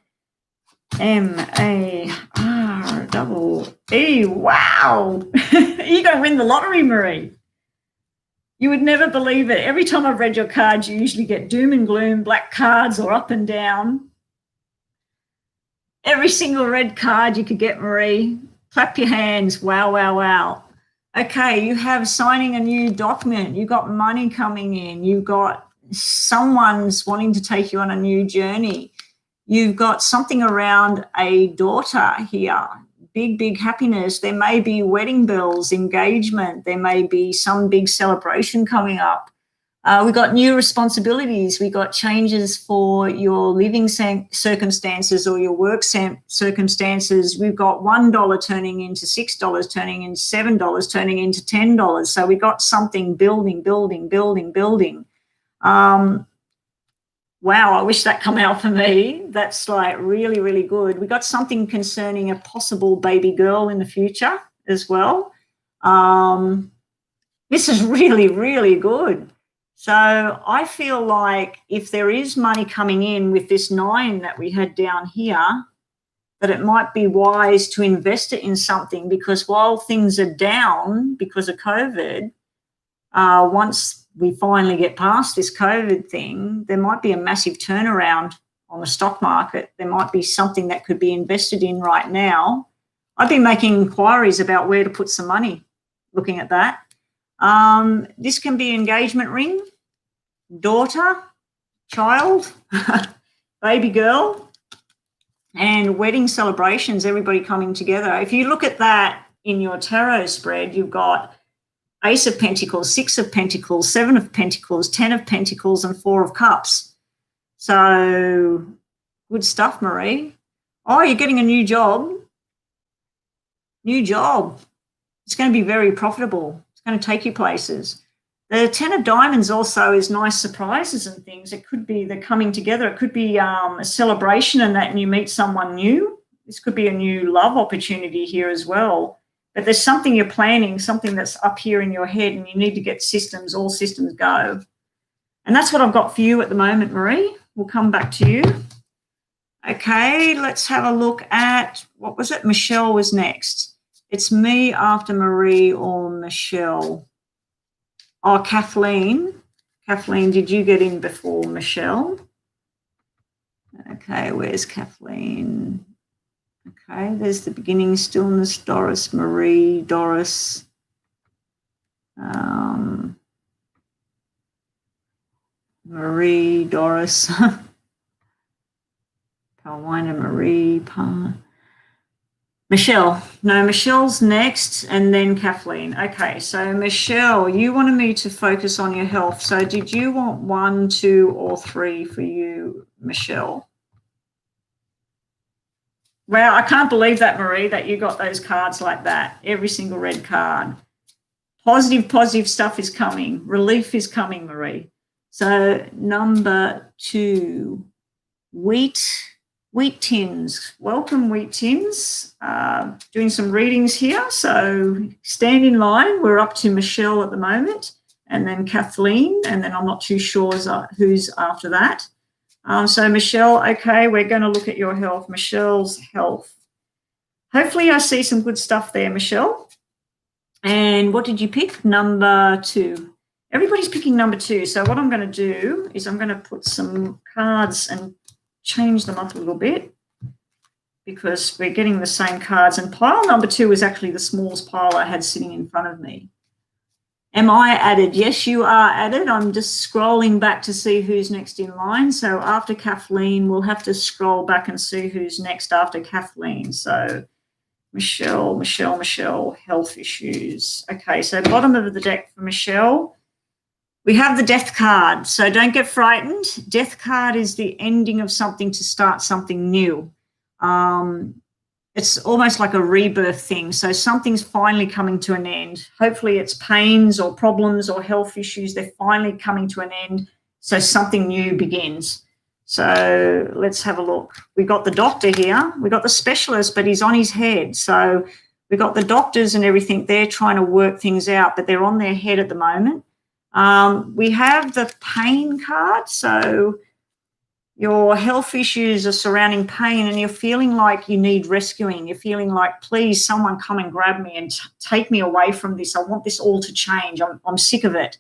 MAREE. Wow. You're going to win the lottery, Marie. You would never believe it. Every time I've read your cards, you usually get doom and gloom, black cards, or up and down. Every single red card you could get, Marie. Clap your hands. Wow. Okay, you have signing a new document. You've got money coming in. You've got someone's wanting to take you on a new journey. You've got something around a daughter here. Big happiness. There may be wedding bells, engagement. There may be some big celebration coming up. We've got new responsibilities. We've got changes for your living circumstances or your work circumstances. We've got $1 turning into $6, turning into $7, turning into $10. So we've got something building. Wow, I wish that come out for me. That's like really good. We got something concerning a possible baby girl in the future as well. This is really good. So I feel like if there is money coming in with this 9 that we had down here, that it might be wise to invest it in something, because while things are down because of COVID, once we finally get past this COVID thing, there might be a massive turnaround on the stock market. There might be something that could be invested in right now. I've been making inquiries about where to put some money, looking at that. This can be engagement ring, daughter, child, baby girl, and wedding celebrations, everybody coming together. If you look at that in your tarot spread, you've got Ace of Pentacles, 6 of Pentacles, 7 of Pentacles, 10 of Pentacles, and 4 of Cups. So good stuff, Marie. Oh, you're getting a new job. It's going to be very profitable. It's going to take you places. The 10 of Diamonds also is nice surprises and things. It could be they're coming together. It could be a celebration and that, and you meet someone new. This could be a new love opportunity here as well. But there's something you're planning, something that's up here in your head, and you need to get all systems go. And that's what I've got for you at the moment, Marie. We'll come back to you. Okay, let's have a look at, what was it? Michelle was next. It's me after Marie or Michelle. Oh, Kathleen. Kathleen, did you get in before Michelle? Okay, where's Kathleen? Okay, there's the beginning, stillness, Doris, Marie, Doris. Marie, Doris. Paulina, Marie, Michelle. No, Michelle's next, and then Kathleen. Okay, so Michelle, you wanted me to focus on your health. So did you want 1, 2, or 3 for you, Michelle? Wow, I can't believe that, Marie, that you got those cards like that. Every single red card. Positive stuff is coming. Relief is coming, Marie. So number 2, wheat tins. Welcome, wheat tins. Doing some readings here. So stand in line. We're up to Michelle at the moment, and then Kathleen, and then I'm not too sure who's after that. So Michelle, okay, we're going to look at your health. Michelle's health. Hopefully I see some good stuff there, Michelle. And what did you pick? Number 2. Everybody's picking number 2. So what I'm going to do is I'm going to put some cards and change them up a little bit, because we're getting the same cards. And pile number 2 is actually the smallest pile I had sitting in front of me. Am I added? Yes, you are added. I'm just scrolling back to see who's next in line. So after Kathleen, we'll have to scroll back and see who's next after Kathleen. So Michelle, health issues. Okay, so bottom of the deck for Michelle, we have the death card. So don't get frightened. Death card is the ending of something to start something new. It's almost like a rebirth thing. So something's finally coming to an end. Hopefully it's pains or problems or health issues. They're finally coming to an end. So something new begins. So let's have a look. We got the doctor here. We got the specialist, but he's on his head. So we got the doctors and everything. They're trying to work things out, but they're on their head at the moment. We have the pain card. So your health issues are surrounding pain and you're feeling like you need rescuing. You're feeling like, please, someone come and grab me and take me away from this. I want this all to change. I'm sick of it.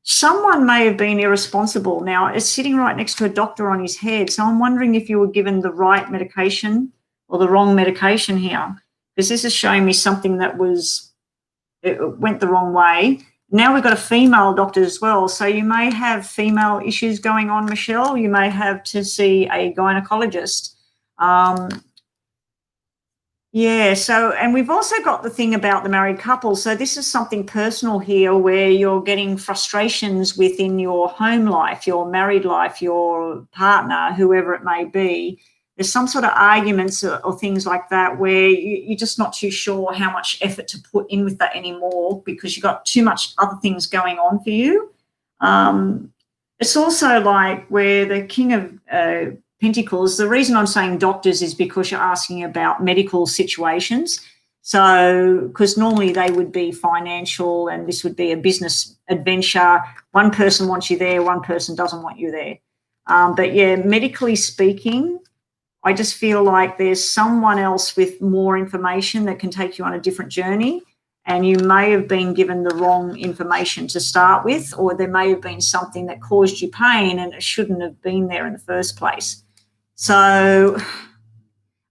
Someone may have been irresponsible. Now, it's sitting right next to a doctor on his head. So I'm wondering if you were given the right medication or the wrong medication here, because this is showing me something that it went the wrong way. Now we've got a female doctor as well. So you may have female issues going on, Michelle. You may have to see a gynecologist. And we've also got the thing about the married couple. So this is something personal here where you're getting frustrations within your home life, your married life, your partner, whoever it may be. There's some sort of arguments or things like that where you're just not too sure how much effort to put in with that anymore because you've got too much other things going on for you. It's also like where the King of Pentacles, the reason I'm saying doctors is because you're asking about medical situations. So, because normally they would be financial and this would be a business adventure. One person wants you there, one person doesn't want you there. But yeah, medically speaking, I just feel like there's someone else with more information that can take you on a different journey, and you may have been given the wrong information to start with, or there may have been something that caused you pain and it shouldn't have been there in the first place. So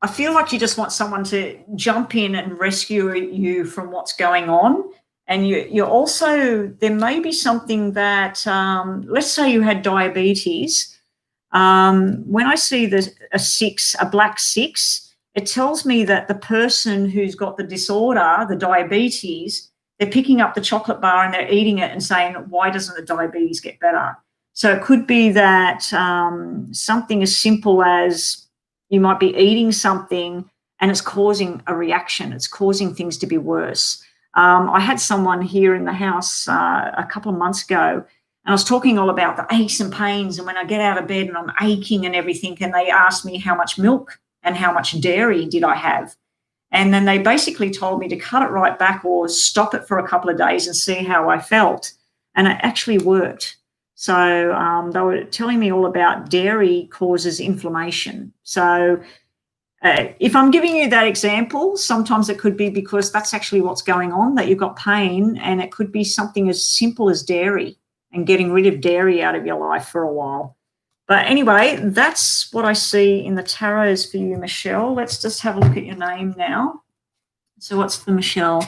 I feel like you just want someone to jump in and rescue you from what's going on. And you're also, there may be something that, let's say you had diabetes. When I see a black 6, it tells me that the person who's got the disorder, the diabetes, they're picking up the chocolate bar and they're eating it and saying, why doesn't the diabetes get better? So it could be that something as simple as you might be eating something and it's causing a reaction. It's causing things to be worse. I had someone here in the house a couple of months ago, and I was talking all about the aches and pains and when I get out of bed and I'm aching and everything, and they asked me how much milk and how much dairy did I have. And then they basically told me to cut it right back or stop it for a couple of days and see how I felt. And it actually worked. So they were telling me all about dairy causes inflammation. So if I'm giving you that example, sometimes it could be because that's actually what's going on, that you've got pain, and it could be something as simple as dairy and getting rid of dairy out of your life for a while. But anyway, that's what I see in the tarots for you, Michelle. Let's just have a look at your name now. So what's for Michelle?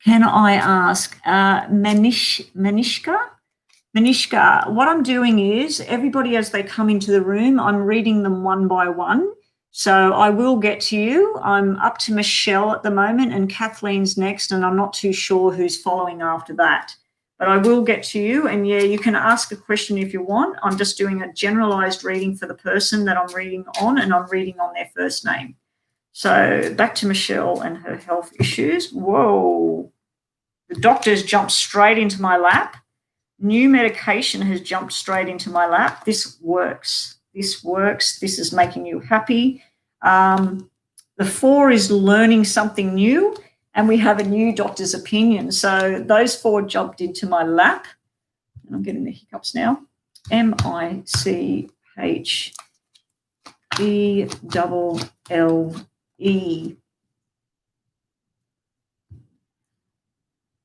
Can I ask Manishka? Manishka, what I'm doing is everybody as they come into the room, I'm reading them one by one. So I will get to you. I'm up to Michelle at the moment and Kathleen's next, and I'm not too sure who's following after that. But I will get to you, and yeah, you can ask a question if you want. I'm just doing a generalized reading for the person that I'm reading on, and I'm reading on their first name. So back to Michelle and her health issues. Whoa, the doctor's jumped straight into my lap. New medication has jumped straight into my lap. This works. This works. This is making you happy. The 4 is learning something new. And we have a new doctor's opinion. So those 4 jumped into my lap. And I'm getting the hiccups now. MICHELLE.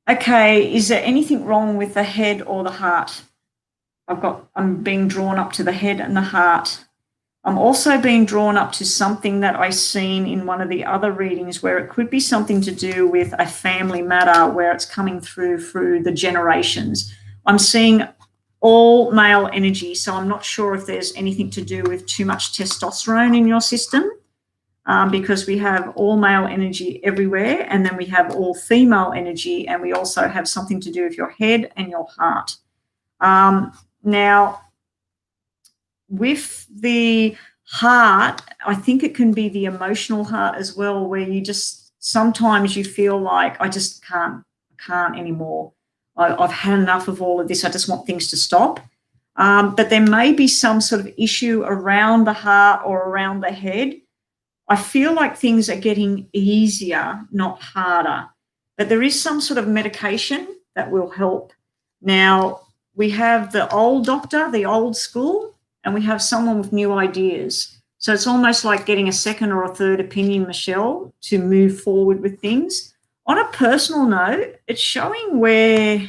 Okay, is there anything wrong with the head or the heart? I'm being drawn up to the head and the heart. I'm also being drawn up to something that I seen in one of the other readings where it could be something to do with a family matter where it's coming through the generations. I'm seeing all male energy, so I'm not sure if there's anything to do with too much testosterone in your system, because we have all male energy everywhere, and then we have all female energy, and we also have something to do with your head and your heart. Now, with the heart, I think it can be the emotional heart as well, where you just sometimes you feel like I just can't anymore. I've had enough of all of this. I just want things to stop. But there may be some sort of issue around the heart or around the head. I feel like things are getting easier, not harder. But there is some sort of medication that will help. Now, we have the old doctor, the old school, and we have someone with new ideas. So it's almost like getting a second or a third opinion, Michelle, to move forward with things. On a personal note, it's showing where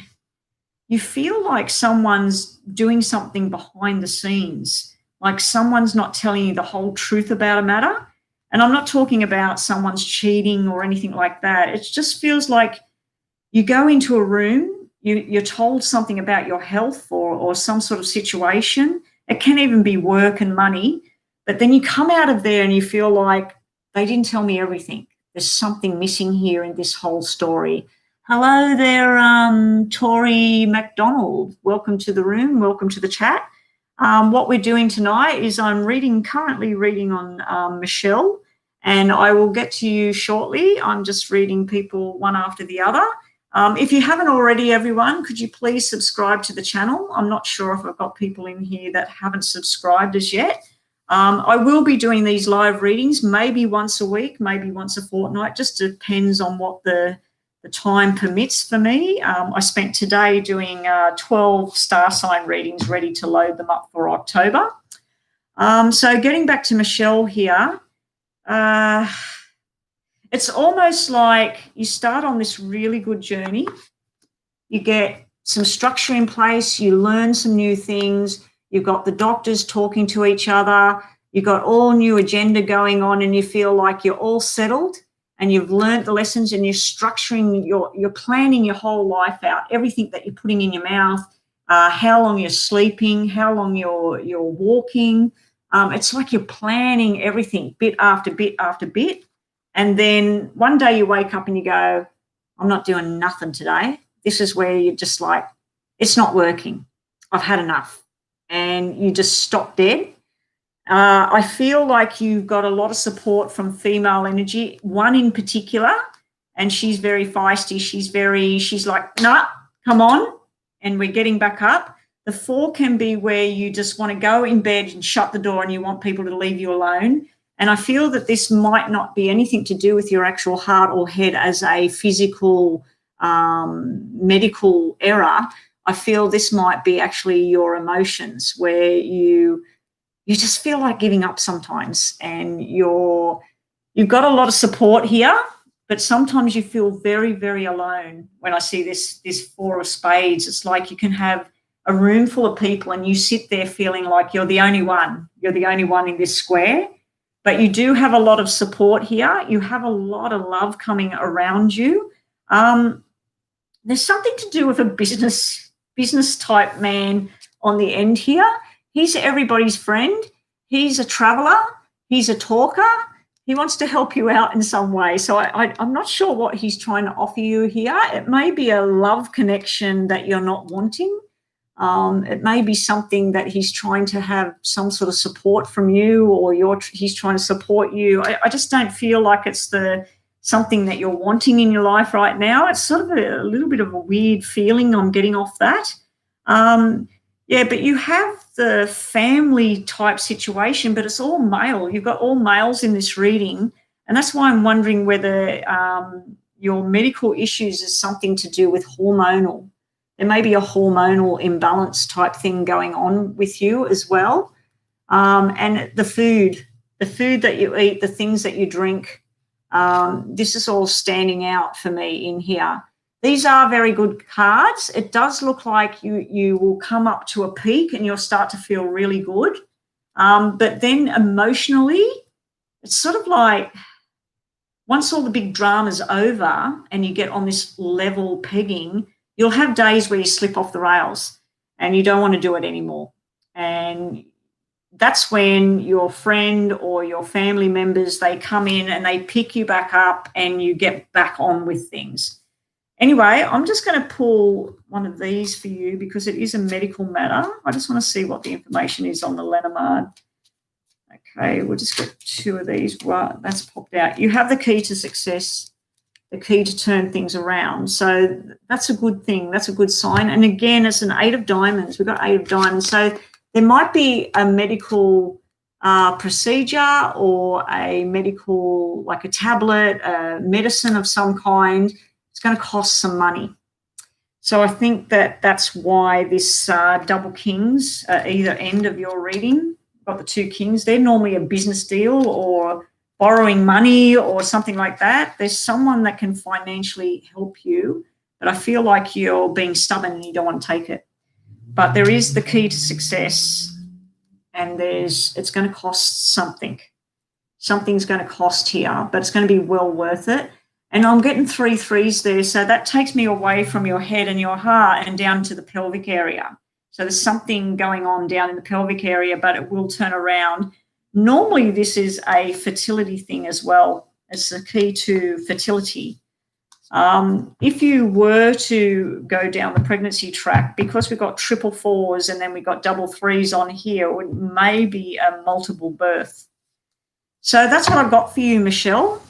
you feel like someone's doing something behind the scenes, like someone's not telling you the whole truth about a matter. And I'm not talking about someone's cheating or anything like that. It just feels like you go into a room, you're told something about your health or some sort of situation. It can even be work and money. But then you come out of there and you feel like they didn't tell me everything. There's something missing here in this whole story. Hello there, Tori MacDonald. Welcome to the room. Welcome to the chat. What we're doing tonight is I'm currently reading on Michelle, and I will get to you shortly. I'm just reading people one after the other. If you haven't already, everyone, could you please subscribe to the channel? I'm not sure if I've got people in here that haven't subscribed as yet. I will be doing these live readings maybe once a week, maybe once a fortnight, just depends on what the time permits for me. I spent today doing 12 star sign readings ready to load them up for October. So getting back to Michelle here, it's almost like you start on this really good journey. You get some structure in place, you learn some new things, you've got the doctors talking to each other, you've got all new agenda going on, and you feel like you're all settled and you've learned the lessons, and you're structuring, you're planning your whole life out, everything that you're putting in your mouth, how long you're sleeping, how long you're walking. It's like you're planning everything bit after bit after bit. And then one day you wake up and you go, I'm not doing nothing today. This is where you're just like, it's not working. I've had enough. And you just stop dead. I feel like you've got a lot of support from female energy, one in particular, and she's very feisty. She's like, nah, come on. And we're getting back up. The 4 can be where you just want to go in bed and shut the door and you want people to leave you alone. And I feel that this might not be anything to do with your actual heart or head as a physical medical error. I feel this might be actually your emotions, where you just feel like giving up sometimes, and you've got a lot of support here, but sometimes you feel very, very alone. When I see this 4 of spades, it's like you can have a room full of people and you sit there feeling like you're the only one. You're the only one in this square. But you do have a lot of support here. You have a lot of love coming around you. There's something to do with a business type man on the end here. He's everybody's friend. He's a traveler. He's a talker. He wants to help you out in some way. So I'm not sure what he's trying to offer you here. It may be a love connection that you're not wanting. It may be something that he's trying to have some sort of support from you, or he's trying to support you. I just don't feel like it's something that you're wanting in your life right now. It's sort of a little bit of a weird feeling I'm getting off that. Yeah, but you have the family type situation, but it's all male. You've got all males in this reading. And that's why I'm wondering whether your medical issues is something to do with hormonal. There may be a hormonal imbalance type thing going on with you as well. And the food that you eat, the things that you drink, this is all standing out for me in here. These are very good cards. It does look like you will come up to a peak and you'll start to feel really good. But then emotionally, it's sort of like once all the big drama's over and you get on this level pegging, you'll have days where you slip off the rails and you don't want to do it anymore. And that's when your friend or your family members, they come in and they pick you back up and you get back on with things. Anyway, I'm just going to pull one of these for you because it is a medical matter. I just want to see what the information is on the Lenormand. Okay, we'll just get 2 of these. Well, that's popped out. You have the key to success, the key to turn things around. So that's a good thing. That's a good sign. And again, it's an 8 of diamonds. We've got 8 of diamonds. So there might be a medical procedure or a medical, like a tablet, a medicine of some kind. It's going to cost some money. So I think that's why this double kings at either end of your reading, got the 2 kings. They're normally a business deal or borrowing money or something like that. There's someone that can financially help you, but I feel like you're being stubborn and you don't want to take it. But there is the key to success, and it's going to cost something. Something's going to cost here, but it's going to be well worth it. And I'm getting 3 threes there, so that takes me away from your head and your heart and down to the pelvic area. So there's something going on down in the pelvic area, but it will turn around. Normally, this is a fertility thing as well. It's the key to fertility. If you were to go down the pregnancy track, because we've got 444s and then we've got 3s on here, it may be a multiple birth. So that's what I've got for you, Michelle.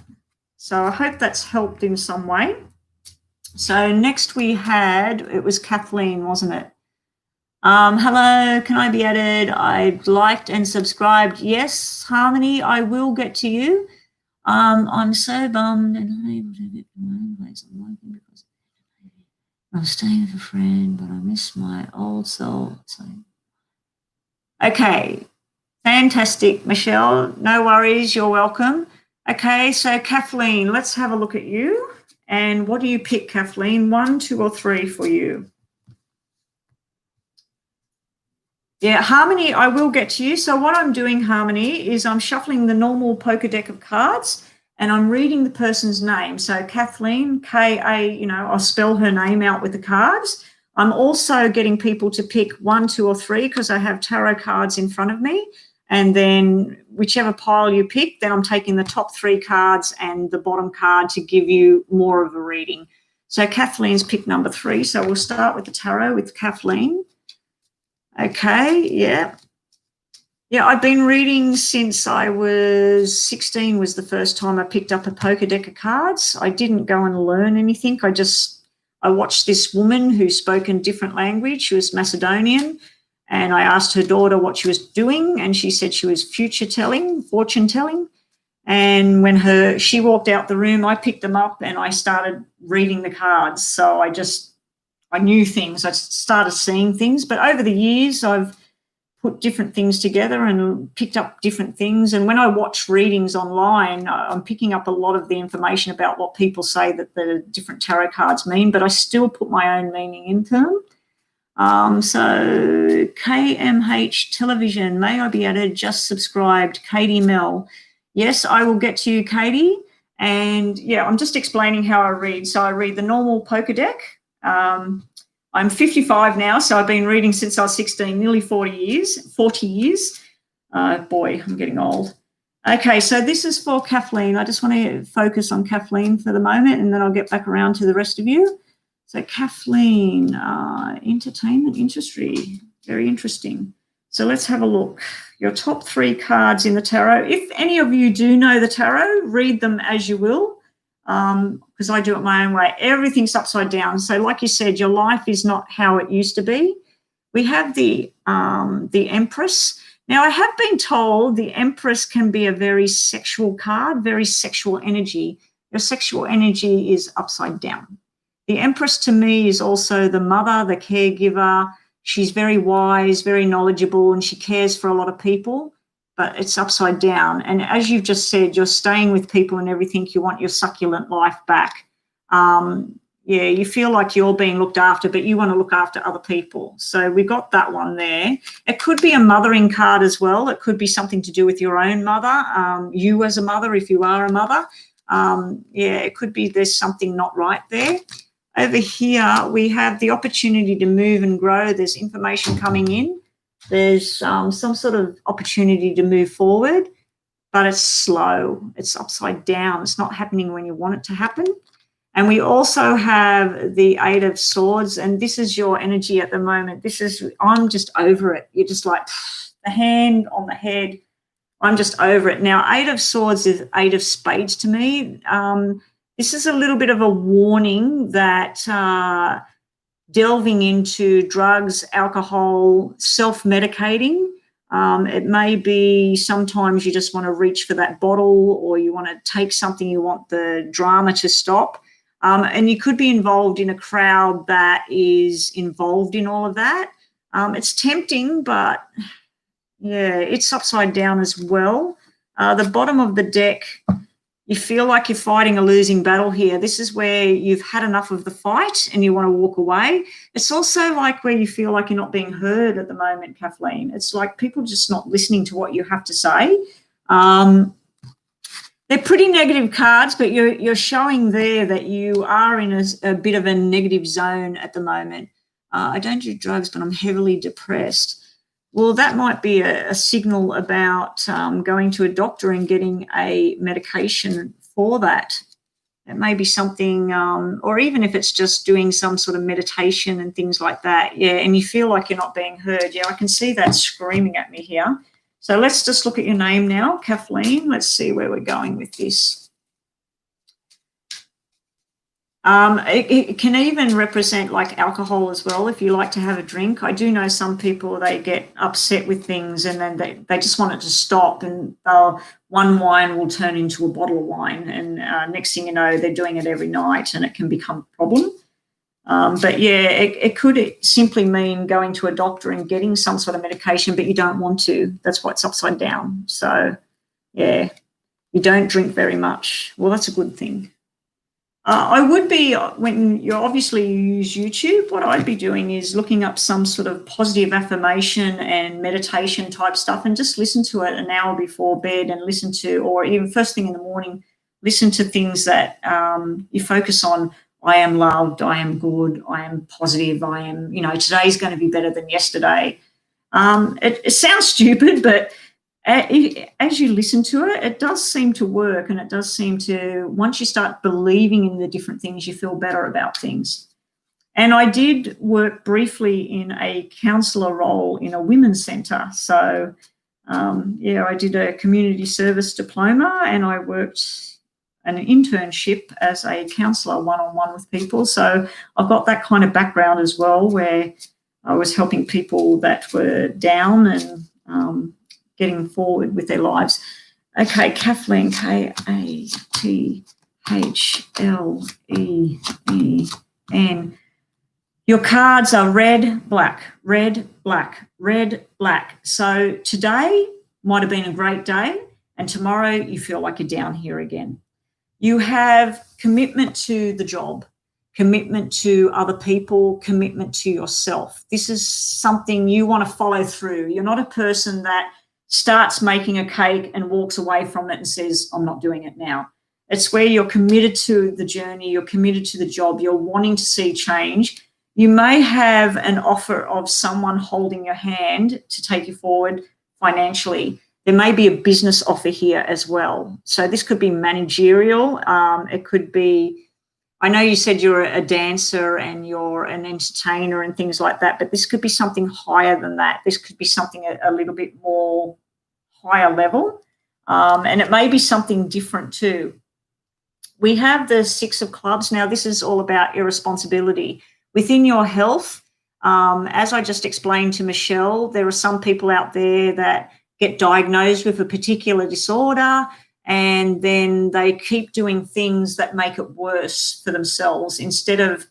So I hope that's helped in some way. So next it was Kathleen, wasn't it? Hello, can I be added? I've liked and subscribed. Yes, Harmony, I will get to you. I'm so bummed and unable to get to my own place. I'm working because I'm staying with a friend, but I miss my old soul. So, okay, fantastic, Michelle. No worries, you're welcome. Okay, so Kathleen, let's have a look at you. And what do you pick, Kathleen? 1, 2, or 3 for you? Yeah, Harmony, I will get to you. So what I'm doing, Harmony, is I'm shuffling the normal poker deck of cards and I'm reading the person's name. So Kathleen, K-A, I'll spell her name out with the cards. I'm also getting people to pick 1, 2, or 3 because I have tarot cards in front of me. And then whichever pile you pick, then I'm taking the top 3 cards and the bottom card to give you more of a reading. So Kathleen's pick number 3. So we'll start with the tarot with Kathleen. Okay, yeah. Yeah, I've been reading since I was 16 was the first time I picked up a poker deck of cards. I didn't go and learn anything. I watched this woman who spoke a different language. She was Macedonian, and I asked her daughter what she was doing, and she said she was fortune telling. And when she walked out the room, I picked them up and I started reading the cards. So I knew things. I started seeing things. But over the years, I've put different things together and picked up different things. And when I watch readings online, I'm picking up a lot of the information about what people say that the different tarot cards mean, but I still put my own meaning into them. So KMH Television, may I be added? Just subscribed. Katie Mel. Yes, I will get to you, Katie. And, yeah, I'm just explaining how I read. So I read the normal poker deck. I'm 55 now, so I've been reading since I was 16, nearly 40 years. Boy, I'm getting old. Okay, so this is for Kathleen. I just want to focus on Kathleen for the moment, and then I'll get back around to the rest of you. So Kathleen, entertainment industry, very interesting. So let's have a look. Your top 3 cards in the tarot. If any of you do know the tarot, read them as you will. Because I do it my own way. Everything's upside down. So like you said, your life is not how it used to be. We have the Empress. Now, I have been told the Empress can be a very sexual card, very sexual energy. Your sexual energy is upside down. The Empress to me is also the mother, the caregiver. She's very wise, very knowledgeable, and she cares for a lot of people. But it's upside down. And as you've just said, you're staying with people and everything. You want your succulent life back. yeah, you feel like you're being looked after, but you want to look after other people. So we got that one there. It could be a mothering card as well. It could be something to do with your own mother, you as a mother, if you are a mother. Yeah, it could be there's something not right there. Over here, we have the opportunity to move and grow. There's information coming in. There's some sort of opportunity to move forward, but it's slow. It's upside down. It's not happening when you want it to happen. And we also have the Eight of Swords, and this is your energy at the moment. This is, I'm just over it. You're just like the hand on the head. I'm just over it. Now, Eight of Swords is Eight of Spades to me. This is a little bit of a warning that delving into drugs, alcohol, self-medicating, it may be sometimes you just want to reach for that bottle, or you want to take something, you want the drama to stop. And you could be involved in a crowd that is involved in all of that. It's tempting, but yeah, it's upside down as well. The bottom of the deck, you feel like you're fighting a losing battle here. This is where you've had enough of the fight and you want to walk away. It's also like where you feel like you're not being heard at the moment, Kathleen. It's like people just not listening to what you have to say. They're pretty negative cards, but you're showing there that you are in a bit of a negative zone at the moment. I don't do drugs, but I'm heavily depressed. Well, that might be a signal about going to a doctor and getting a medication for that. It may be something, or even if it's just doing some sort of meditation and things like that. Yeah, and you feel like you're not being heard. Yeah, I can see that screaming at me here. So let's just look at your name now, Kathleen. Let's see where we're going with this. It can even represent like alcohol as well, if you like to have a drink. I do know some people, they get upset with things and then they just want it to stop, and one wine will turn into a bottle of wine, and next thing you know, they're doing it every night and it can become a problem. But yeah, it could simply mean going to a doctor and getting some sort of medication, but you don't want to. That's why it's upside down. So yeah, you don't drink very much. Well, that's a good thing. I would be, when you obviously use YouTube, what I'd be doing is looking up some sort of positive affirmation and meditation type stuff and just listen to it an hour before bed, and listen to, or even first thing in the morning, listen to things that you focus on. I am loved, I am good, I am positive, I am, today's going to be better than yesterday. It sounds stupid, but as you listen to it, it does seem to work, and it does seem to, once you start believing in the different things, you feel better about things. And I did work briefly in a counsellor role in a women's centre. So, yeah, I did a community service diploma, and I worked an internship as a counsellor one-on-one with people. So I've got that kind of background as well, where I was helping people that were down and getting forward with their lives. Okay, Kathleen, Kathleen. Your cards are red, black, red, black, red, black. So today might have been a great day, and tomorrow you feel like you're down here again. You have commitment to the job, commitment to other people, commitment to yourself. This is something you want to follow through. You're not a person that starts making a cake and walks away from it and says, I'm not doing it now. It's where you're committed to the journey, you're committed to the job, you're wanting to see change. You may have an offer of someone holding your hand to take you forward financially. There may be a business offer here as well. So this could be managerial. It could be, I know you said you're a dancer and you're an entertainer and things like that, but this could be something higher than that. This could be something a little bit more higher level, and it may be something different too. We have the Six of Clubs. Now, this is all about irresponsibility. Within your health, as I just explained to Michelle, there are some people out there that get diagnosed with a particular disorder, and then they keep doing things that make it worse for themselves instead of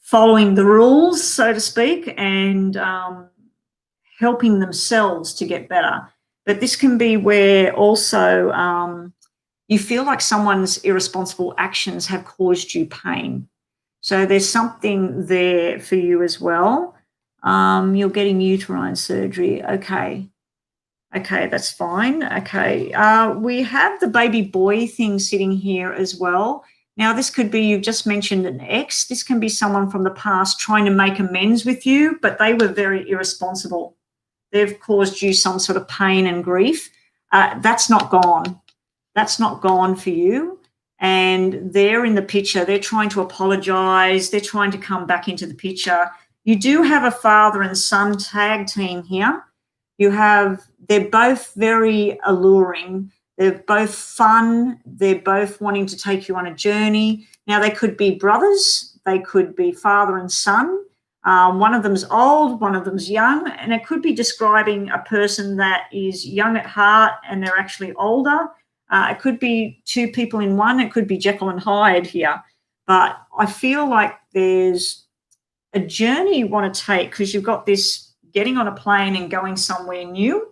following the rules, so to speak, and helping themselves to get better. But this can be where also you feel like someone's irresponsible actions have caused you pain. So there's something there for you as well. You're getting uterine surgery. Okay. Okay, that's fine. Okay. We have the baby boy thing sitting here as well. Now, this could be, you've just mentioned an ex. This can be someone from the past trying to make amends with you, but they were very irresponsible. They've caused you some sort of pain and grief. That's not gone. That's not gone for you. And they're in the picture. They're trying to apologize. They're trying to come back into the picture. You do have a father and son tag team here. They're both very alluring. They're both fun. They're both wanting to take you on a journey. Now, they could be brothers. They could be father and son. One of them's old, one of them's young, and it could be describing a person that is young at heart and they're actually older. It could be two people in one. It could be Jekyll and Hyde here. But I feel like there's a journey you want to take because you've got this getting on a plane and going somewhere new.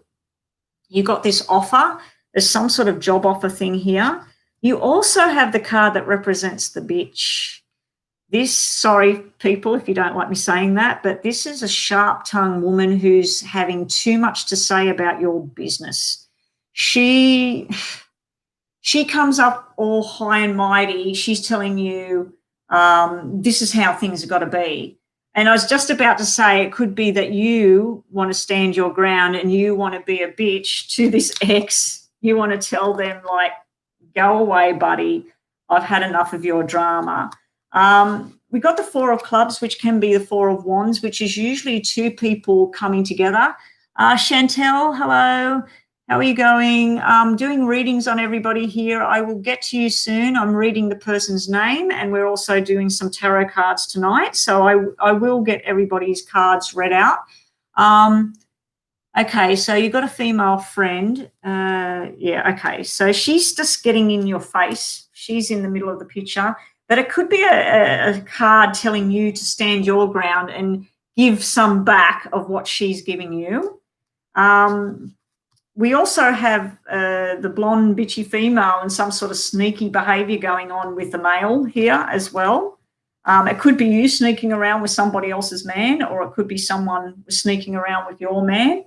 You got this offer. There's some sort of job offer thing here. You also have the card that represents the bitch. This, sorry, people, if you don't like me saying that, but this is a sharp-tongued woman who's having too much to say about your business. She comes up all high and mighty. She's telling you this is how things have got to be. And I was just about to say it could be that you want to stand your ground and you want to be a bitch to this ex. You want to tell them, like, go away, buddy. I've had enough of your drama. We got the Four of Clubs, which can be the Four of Wands, which is usually two people coming together. Chantel, hello. How are you going? Doing readings on everybody here. I will get to you soon. I'm reading the person's name, and we're also doing some tarot cards tonight. So I will get everybody's cards read out. Okay, so you've got a female friend. Yeah, okay. So she's just getting in your face. She's in the middle of the picture. But it could be a card telling you to stand your ground and give some back of what she's giving you. We also have the blonde, bitchy female and some sort of sneaky behaviour going on with the male here as well. It could be you sneaking around with somebody else's man, or it could be someone sneaking around with your man.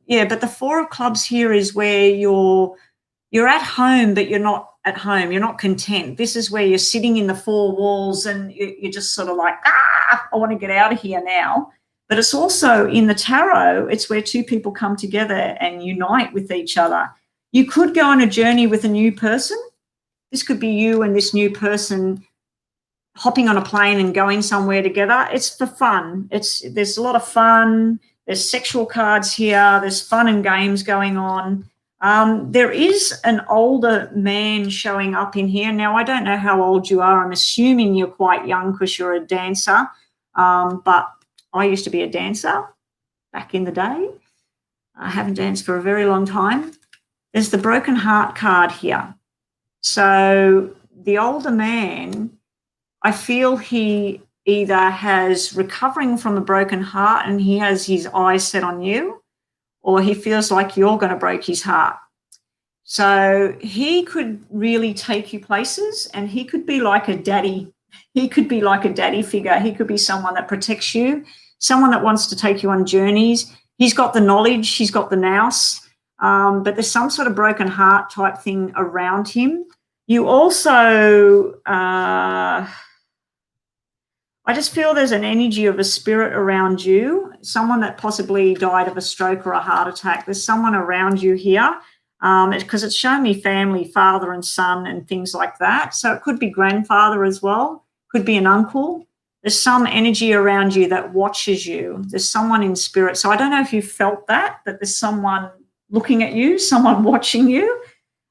Yeah, but the Four of Clubs here is where you're at home, but you're not at home. You're not content. This is where you're sitting in the four walls and you're just sort of like, I want to get out of here now. But it's also in the tarot, it's where two people come together and unite with each other. You could go on a journey with a new person. This could be you and this new person hopping on a plane and going somewhere together. It's for fun. There's a lot of fun. There's sexual cards here. There's fun and games going on. There is an older man showing up in here. Now, I don't know how old you are. I'm assuming you're quite young because you're a dancer. But I used to be a dancer back in the day. I haven't danced for a very long time. There's the broken heart card here. So the older man, I feel he either has recovering from a broken heart and he has his eyes set on you, or he feels like you're going to break his heart. So he could really take you places, and he could be like a daddy. He could be like a daddy figure. He could be someone that protects you, someone that wants to take you on journeys. He's got the knowledge. He's got the nous. But there's some sort of broken heart type thing around him. You also, I just feel there's an energy of a spirit around you, someone that possibly died of a stroke or a heart attack. There's someone around you here because it's showing me family, father and son and things like that. So it could be grandfather as well, could be an uncle. There's some energy around you that watches you. There's someone in spirit. So I don't know if you felt that there's someone looking at you, someone watching you.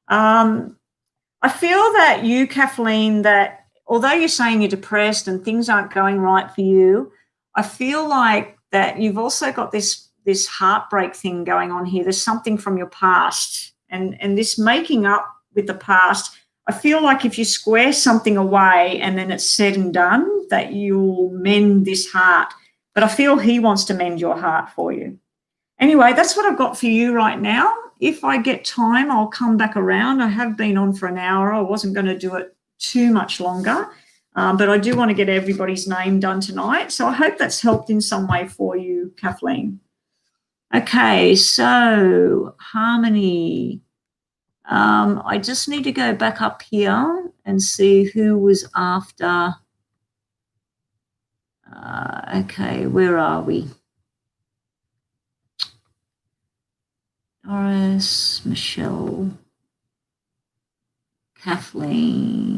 I feel that you, Kathleen, that although you're saying you're depressed and things aren't going right for you, I feel like that you've also got this heartbreak thing going on here. There's something from your past and this making up with the past. I feel like if you square something away and then it's said and done, that you'll mend this heart. But I feel he wants to mend your heart for you. Anyway, that's what I've got for you right now. If I get time, I'll come back around. I have been on for an hour. I wasn't going to do it too much longer. But I do want to get everybody's name done tonight. So I hope that's helped in some way for you, Kathleen. Okay, so Harmony. I just need to go back up here and see who was after. Okay, where are we? Doris, Michelle, Kathleen,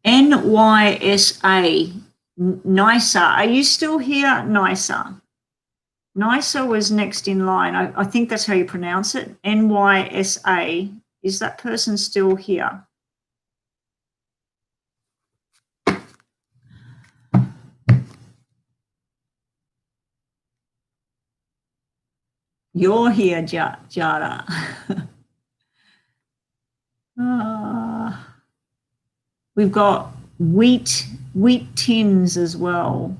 NYSA, NISA. Are you still here, NISA? NISA was next in line. I think that's how you pronounce it. NYSA. Is that person still here? You're here, Jada. We've got wheat tins as well.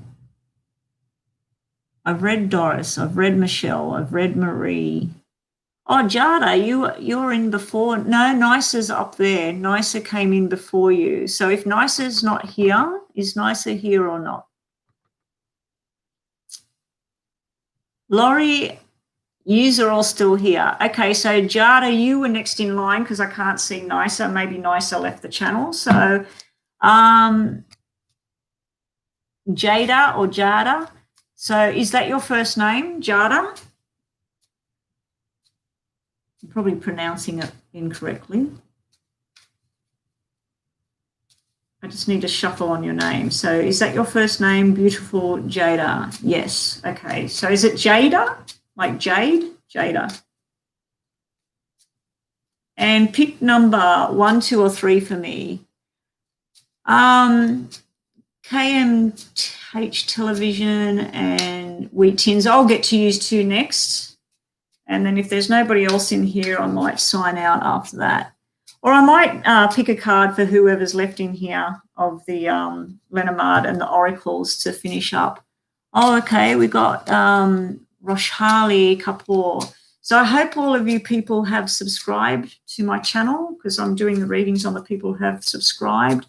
I've read Doris, I've read Michelle, I've read Marie. Oh, Jada, you're in before. No, NISA's up there. NISA came in before you. So if NISA's not here, is NISA here or not? Laurie, yous are all still here. Okay, so Jada, you were next in line because I can't see NISA. Maybe NISA left the channel. So Jada or Jada. So is that your first name, Jada? I'm probably pronouncing it incorrectly. I just need to shuffle on your name. So is that your first name, beautiful Jada? Yes. Okay. So is it Jada? Like Jade? Jada. And pick number 1, 2, or 3 for me. KMH Television and Wheat Tins. I'll get to use 2 next. And then if there's nobody else in here, I might sign out after that. Or I might pick a card for whoever's left in here of the Lenormand and the Oracles to finish up. Oh, okay. We got Roshali Kapoor. So I hope all of you people have subscribed to my channel because I'm doing the readings on the people who have subscribed.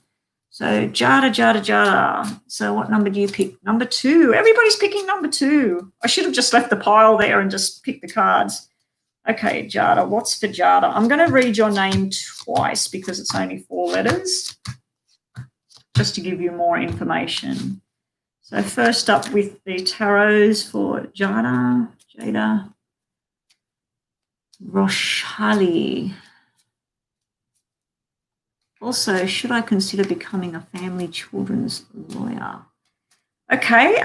So Jada. So what number do you pick? Number 2. Everybody's picking number 2. I should have just left the pile there and just picked the cards. Okay, Jada, what's for Jada? I'm going to read your name twice because it's only 4 letters, just to give you more information. So first up with the tarots for Jada Roshali. Also, should I consider becoming a family children's lawyer? Okay,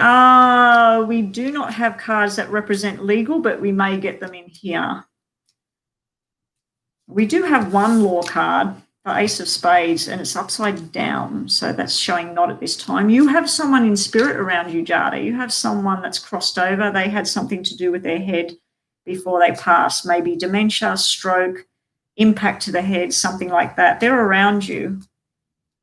we do not have cards that represent legal, but we may get them in here. We do have one law card, the Ace of Spades, and it's upside down, so that's showing not at this time. You have someone in spirit around you, Jada. You have someone that's crossed over. They had something to do with their head before they passed, maybe dementia, stroke, impact to the head, something like that. They're around you.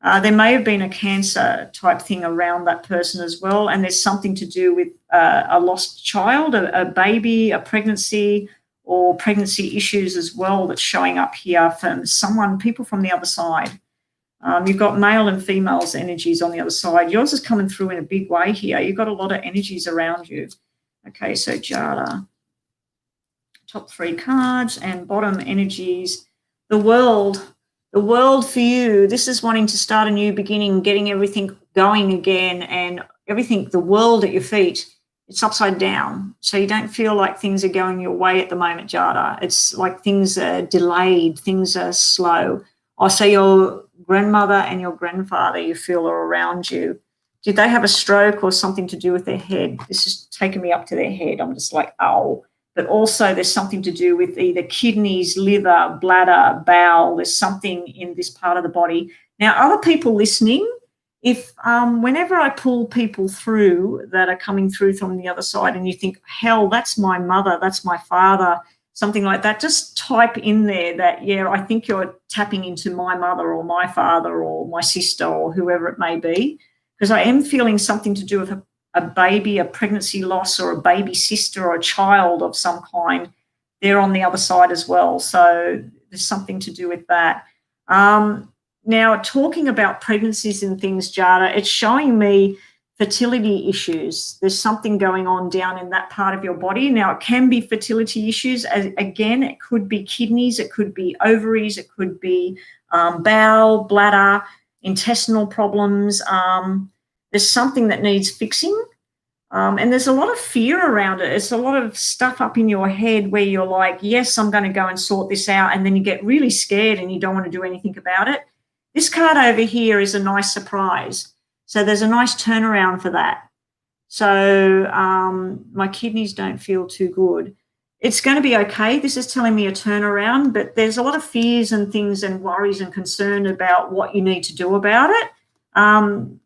There may have been a cancer type thing around that person as well, and there's something to do with a lost child, a baby, a pregnancy, or pregnancy issues as well that's showing up here from people from the other side. You've got male and female's energies on the other side. Yours is coming through in a big way here. You've got a lot of energies around you. Okay, so Jada. Top 3 cards and bottom energies. The world for you. This is wanting to start a new beginning, getting everything going again, and everything, the world at your feet. It's upside down, so you don't feel like things are going your way at the moment, Jada. It's like things are delayed, things are slow. Also, your grandmother and your grandfather, you feel, are around you. Did they have a stroke or something to do with their head? This is taking me up to their head. I'm just like, oh. But also there's something to do with either kidneys, liver, bladder, bowel. There's something in this part of the body. Now, other people listening, if whenever I pull people through that are coming through from the other side and you think, hell, that's my mother, that's my father, something like that, just type in there that, yeah, I think you're tapping into my mother or my father or my sister or whoever it may be, because I am feeling something to do with a baby, a pregnancy loss, or a baby sister or a child of some kind. They're on the other side as well. So there's something to do with that. Now, talking about pregnancies and things, Jada, it's showing me fertility issues. There's something going on down in that part of your body. Now, it can be fertility issues. Again, it could be kidneys, it could be ovaries, it could be bowel, bladder, intestinal problems. There's something that needs fixing. And there's a lot of fear around it. It's a lot of stuff up in your head where you're like, yes, I'm going to go and sort this out. And then you get really scared and you don't want to do anything about it. This card over here is a nice surprise. So there's a nice turnaround for that. So my kidneys don't feel too good. It's going to be okay. This is telling me a turnaround, but there's a lot of fears and things and worries and concern about what you need to do about it.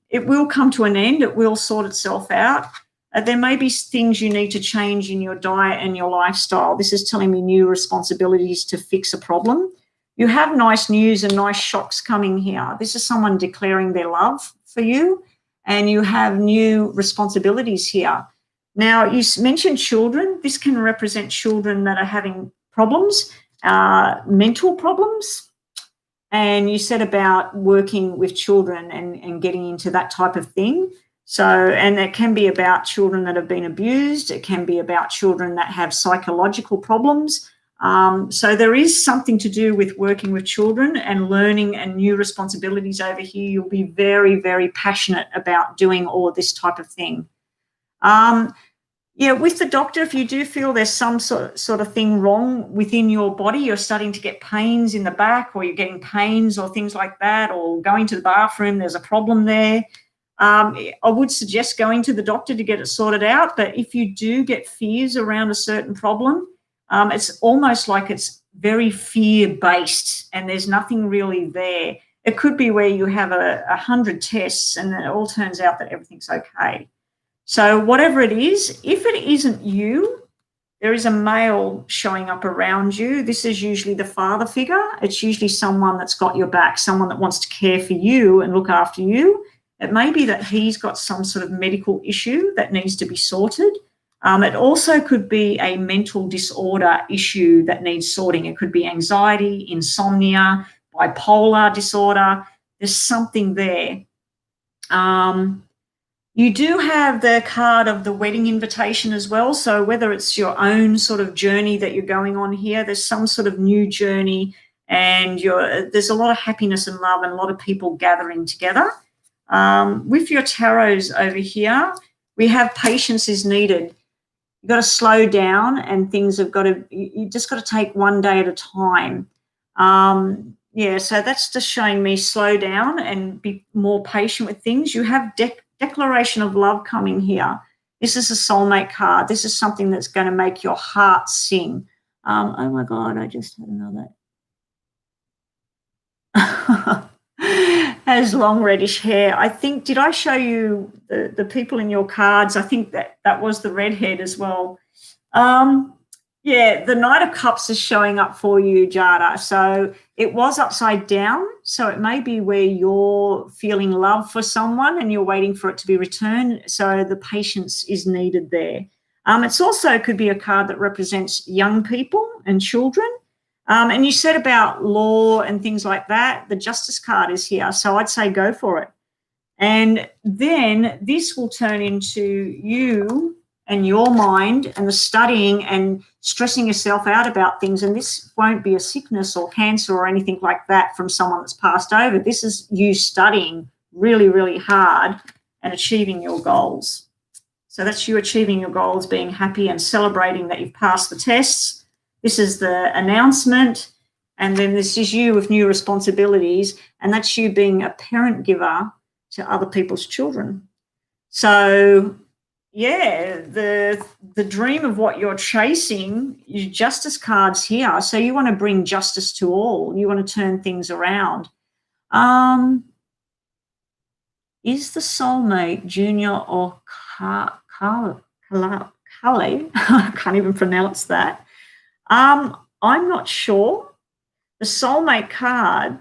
It will come to an end. It will sort itself out. There may be things you need to change in your diet and your lifestyle. This is telling me new responsibilities to fix a problem. You have nice news and nice shocks coming here. This is someone declaring their love for you, and you have new responsibilities here. Now, you mentioned children. This can represent children that are having problems, mental problems. And you said about working with children and getting into that type of thing. So, and it can be about children that have been abused. It can be about children that have psychological problems. So there is something to do with working with children and learning and new responsibilities over here. You'll be very, very passionate about doing all of this type of thing. Yeah, with the doctor, if you do feel there's some sort of thing wrong within your body, you're starting to get pains in the back, or you're getting pains or things like that, or going to the bathroom, there's a problem there. I would suggest going to the doctor to get it sorted out. But if you do get fears around a certain problem, it's almost like it's very fear-based and there's nothing really there. It could be where you have 100 tests and then it all turns out that everything's okay. So whatever it is, if it isn't you, there is a male showing up around you. This is usually the father figure. It's usually someone that's got your back, someone that wants to care for you and look after you. It may be that he's got some sort of medical issue that needs to be sorted. It also could be a mental disorder issue that needs sorting. It could be anxiety, insomnia, bipolar disorder. There's something there. You do have the card of the wedding invitation as well. So whether it's your own sort of journey that you're going on here, there's some sort of new journey and there's a lot of happiness and love and a lot of people gathering together. With your tarots over here, we have patience is needed. You've got to slow down and things have got to, you just got to take one day at a time. Yeah, so that's just showing me slow down and be more patient with things. You have declaration of love coming here. This is a soulmate card. This is something that's going to make your heart sing. Oh my God, I just had another. Has long reddish hair. I think, did I show you the people in your cards? I think that was the redhead as well. Yeah, the Knight of Cups is showing up for you, Jada. So it was upside down. So it may be where you're feeling love for someone and you're waiting for it to be returned. So the patience is needed there. It's also could be a card that represents young people and children. And you said about law and things like that. The Justice card is here. So I'd say go for it. And then this will turn into you and your mind and the studying and stressing yourself out about things. And this won't be a sickness or cancer or anything like that from someone that's passed over. This is you studying really, really hard and achieving your goals. So that's you achieving your goals, being happy and celebrating that you've passed the tests. This is the announcement. And then this is you with new responsibilities. And that's you being a parent giver to other people's children. So yeah, the dream of what you're chasing, your justice cards here. So you want to bring justice to all. You want to turn things around. Is the soulmate Junior or Kale? I can't even pronounce that. I'm not sure. The soulmate card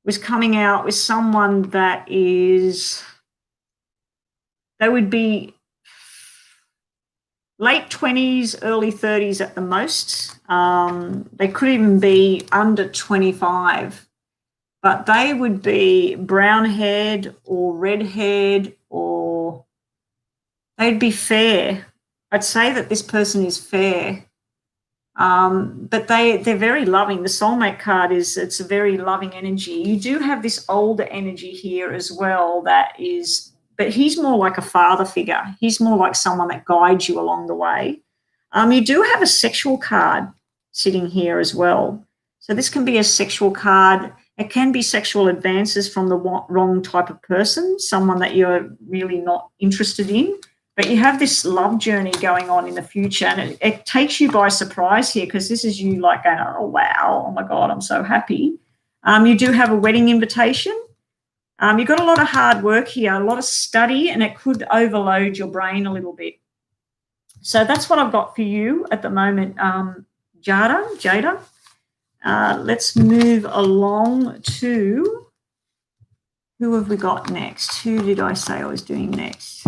was coming out with someone that is, they would be late 20s, early 30s at the most. They could even be under 25. but they would be brown-haired or red-haired, or they'd be fair. I'd say that this person is fair. But they're very loving. The soulmate card it's a very loving energy. You do have this older energy here as well but he's more like a father figure. He's more like someone that guides you along the way. You do have a sexual card sitting here as well. So this can be a sexual card. It can be sexual advances from the wrong type of person, someone that you're really not interested in. But you have this love journey going on in the future, and it takes you by surprise here, because this is you like going, oh, wow, oh, my God, I'm so happy. You do have a wedding invitation. You've got a lot of hard work here, a lot of study, and it could overload your brain a little bit. So that's what I've got for you at the moment, Jada. Let's move along to, who have we got next? Who did I say I was doing next?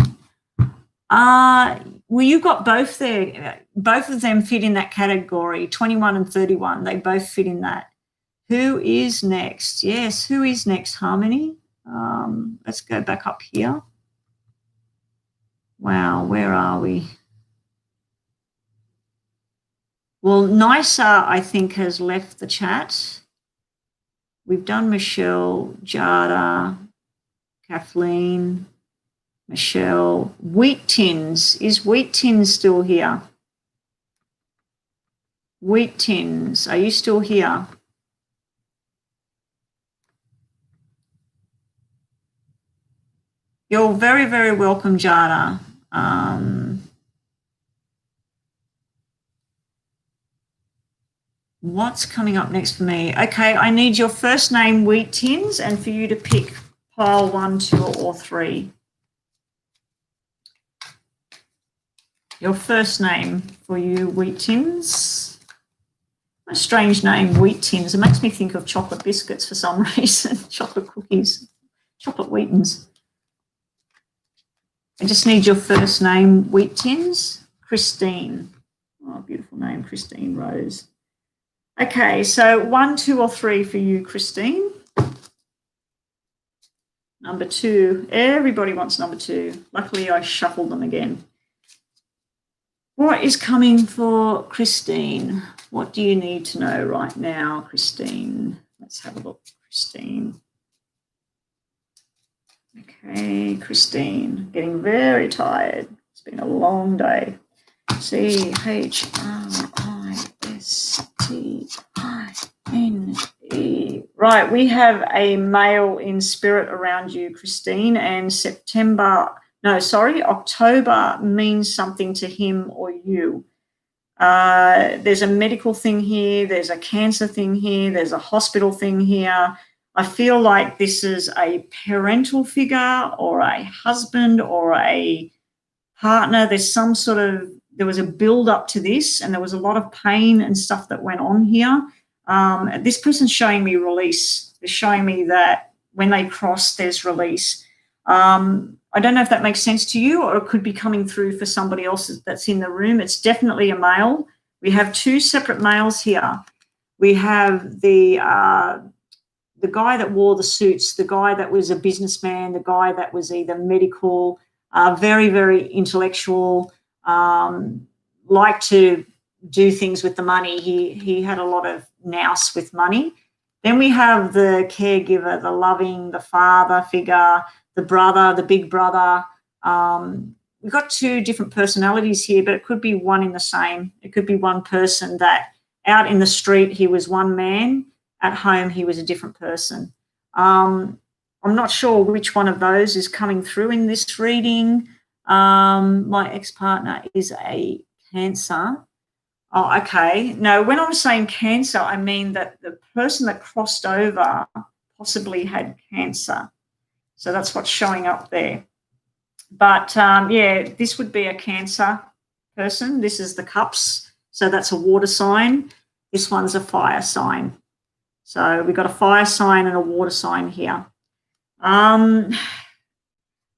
Well, you've got both there. Both of them fit in that category, 21 and 31. They both fit in that. Who is next? Yes, who is next, Harmony? Let's go back up here. Wow, where are we? Well, Nisa, I think, has left the chat. We've done Michelle, Jada, Kathleen, Michelle. Wheat Tins. Is Wheat Tins still here? Wheat Tins, are you still here? You're very, very welcome, Jada. What's coming up next for me? Okay, I need your first name, Wheat Tins, and for you to pick pile 1, 2, or 3. Your first name for you, Wheat Tins. A strange name, Wheat Tins. It makes me think of chocolate biscuits for some reason. Chocolate cookies, chocolate Wheatons. I just need your first name, Wheat Tins. Christine. Oh, beautiful name, Christine Rose. Okay, so 1, 2, or 3 for you, Christine. Number 2. Everybody wants number 2. Luckily, I shuffled them again. What is coming for Christine? What do you need to know right now, Christine? Let's have a look, Christine. Okay, Christine, getting very tired. It's been a long day. CHRISTINE. Right, we have a male in spirit around you, Christine, and October means something to him or you. There's a medical thing here, there's a cancer thing here, there's a hospital thing here. I feel like this is a parental figure or a husband or a partner. There was a build up to this, and there was a lot of pain and stuff that went on here. This person's showing me release. They're showing me that when they cross, there's release. I don't know if that makes sense to you, or it could be coming through for somebody else that's in the room. It's definitely a male. We have 2 separate males here. We have the guy that wore the suits, the guy that was a businessman, the guy that was either medical, very, very intellectual, liked to do things with the money. He had a lot of nous with money. Then we have the caregiver, the loving, the father figure, the brother, the big brother. We've got 2 different personalities here, but it could be one in the same. It could be one person that out in the street, he was one man. At home, he was a different person. I'm not sure which one of those is coming through in this reading. My ex-partner is a Cancer. Oh, okay. No, when I was saying Cancer, I mean that the person that crossed over possibly had cancer. So that's what's showing up there. But, yeah, this would be a Cancer person. This is the Cups. So that's a water sign. This one's a fire sign. So we've got a fire sign and a water sign here.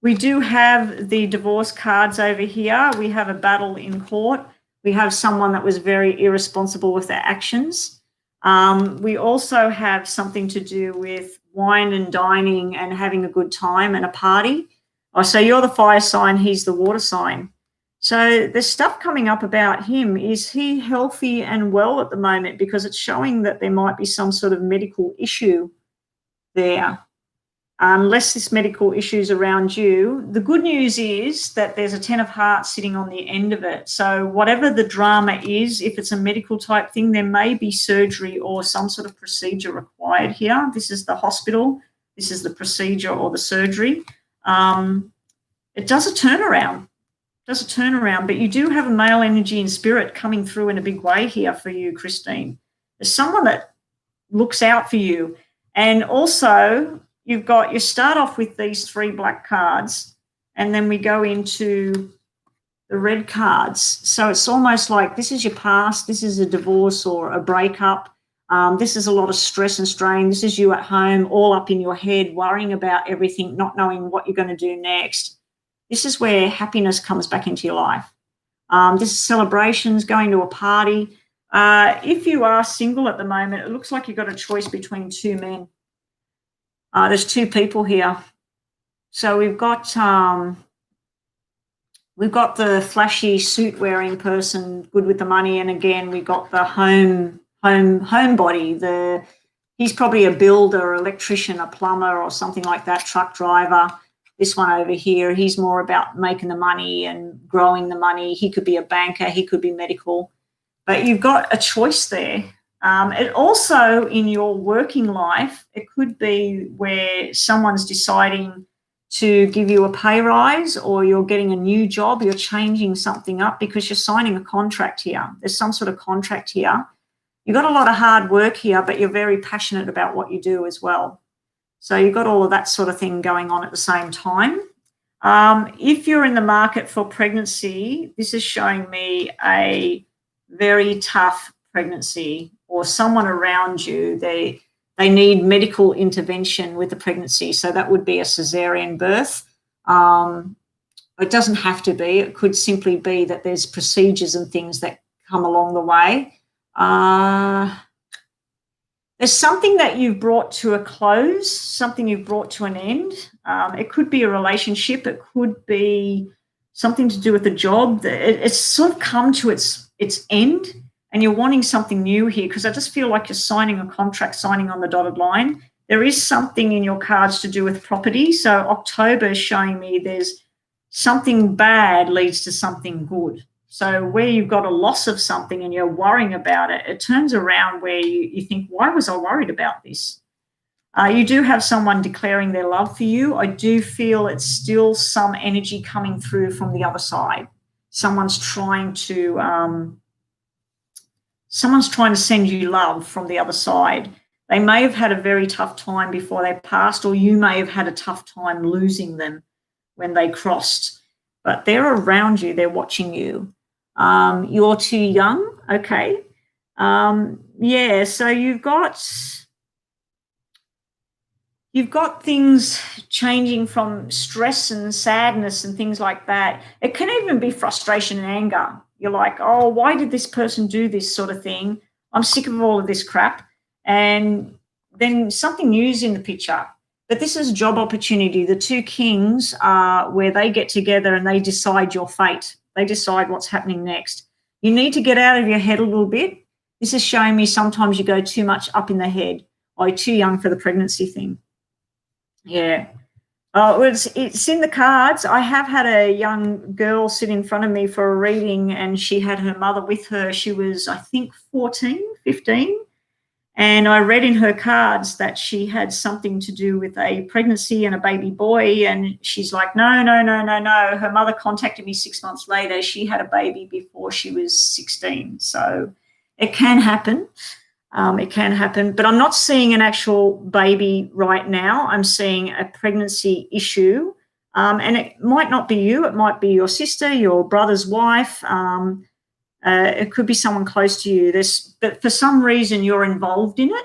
We do have the divorce cards over here. We have a battle in court. We have someone that was very irresponsible with their actions. We also have something to do with wine and dining and having a good time and a party. Oh, so you're the fire sign, he's the water sign. So there's stuff coming up about him. Is he healthy and well at the moment? Because it's showing that there might be some sort of medical issue there. Unless this medical issue is around you. The good news is that there's a 10 of hearts sitting on the end of it. So whatever the drama is, if it's a medical type thing, there may be surgery or some sort of procedure required here. This is the hospital. This is the procedure or the surgery. It does a turnaround. But you do have a male energy and spirit coming through in a big way here for you, Christine. There's someone that looks out for you. And also, you start off with these 3 black cards, and then we go into the red cards. So it's almost like this is your past, this is a divorce or a breakup. This is a lot of stress and strain. This is you at home, all up in your head, worrying about everything, not knowing what you're going to do next. This is where happiness comes back into your life. This is celebrations, going to a party. If you are single at the moment, it looks like you've got a choice between 2 men. There's 2 people here. So we've got the flashy suit wearing person, good with the money, and again we got the homebody. He's probably a builder, electrician, a plumber, or something like that, truck driver. This one over here, he's more about making the money and growing the money. He could be a banker, he could be medical, but you've got a choice there. It also, in your working life, it could be where someone's deciding to give you a pay rise, or you're getting a new job, you're changing something up because you're signing a contract here. There's some sort of contract here. You've got a lot of hard work here, but you're very passionate about what you do as well. So you've got all of that sort of thing going on at the same time. If you're in the market for pregnancy, this is showing me a very tough pregnancy, or someone around you, they need medical intervention with the pregnancy. So that would be a cesarean birth. It doesn't have to be. It could simply be that there's procedures and things that come along the way. There's something that you've brought to a close, something you've brought to an end. It could be a relationship. It could be something to do with a job. It's sort of come to its end, and you're wanting something new here, because I just feel like you're signing a contract, signing on the dotted line. There is something in your cards to do with property. So October is showing me there's something bad leads to something good. So where you've got a loss of something and you're worrying about it, it turns around where you think, why was I worried about this? You do have someone declaring their love for you. I do feel it's still some energy coming through from the other side. Someone's trying to send you love from the other side. They may have had a very tough time before they passed, or you may have had a tough time losing them when they crossed. But they're around you. They're watching you. You're too young. Okay. Yeah, so you've got things changing from stress and sadness and things like that. It can even be frustration and anger. You're like, oh, why did this person do this sort of thing? I'm sick of all of this crap. And then something new's in the picture. But this is a job opportunity. The 2 kings are where they get together and they decide your fate. They decide what's happening next. You need to get out of your head a little bit. This is showing me sometimes you go too much up in the head. Oh, you're too young for the pregnancy thing. Yeah. It's in the cards. I have had a young girl sit in front of me for a reading, and she had her mother with her. She was, I think, 14, 15. And I read in her cards that she had something to do with a pregnancy and a baby boy. And she's like, no. Her mother contacted me 6 months later. She had a baby before she was 16. So it can happen. It can happen. But I'm not seeing an actual baby right now. I'm seeing a pregnancy issue. And it might not be you. It might be your sister, your brother's wife. It could be someone close to you. But for some reason, you're involved in it.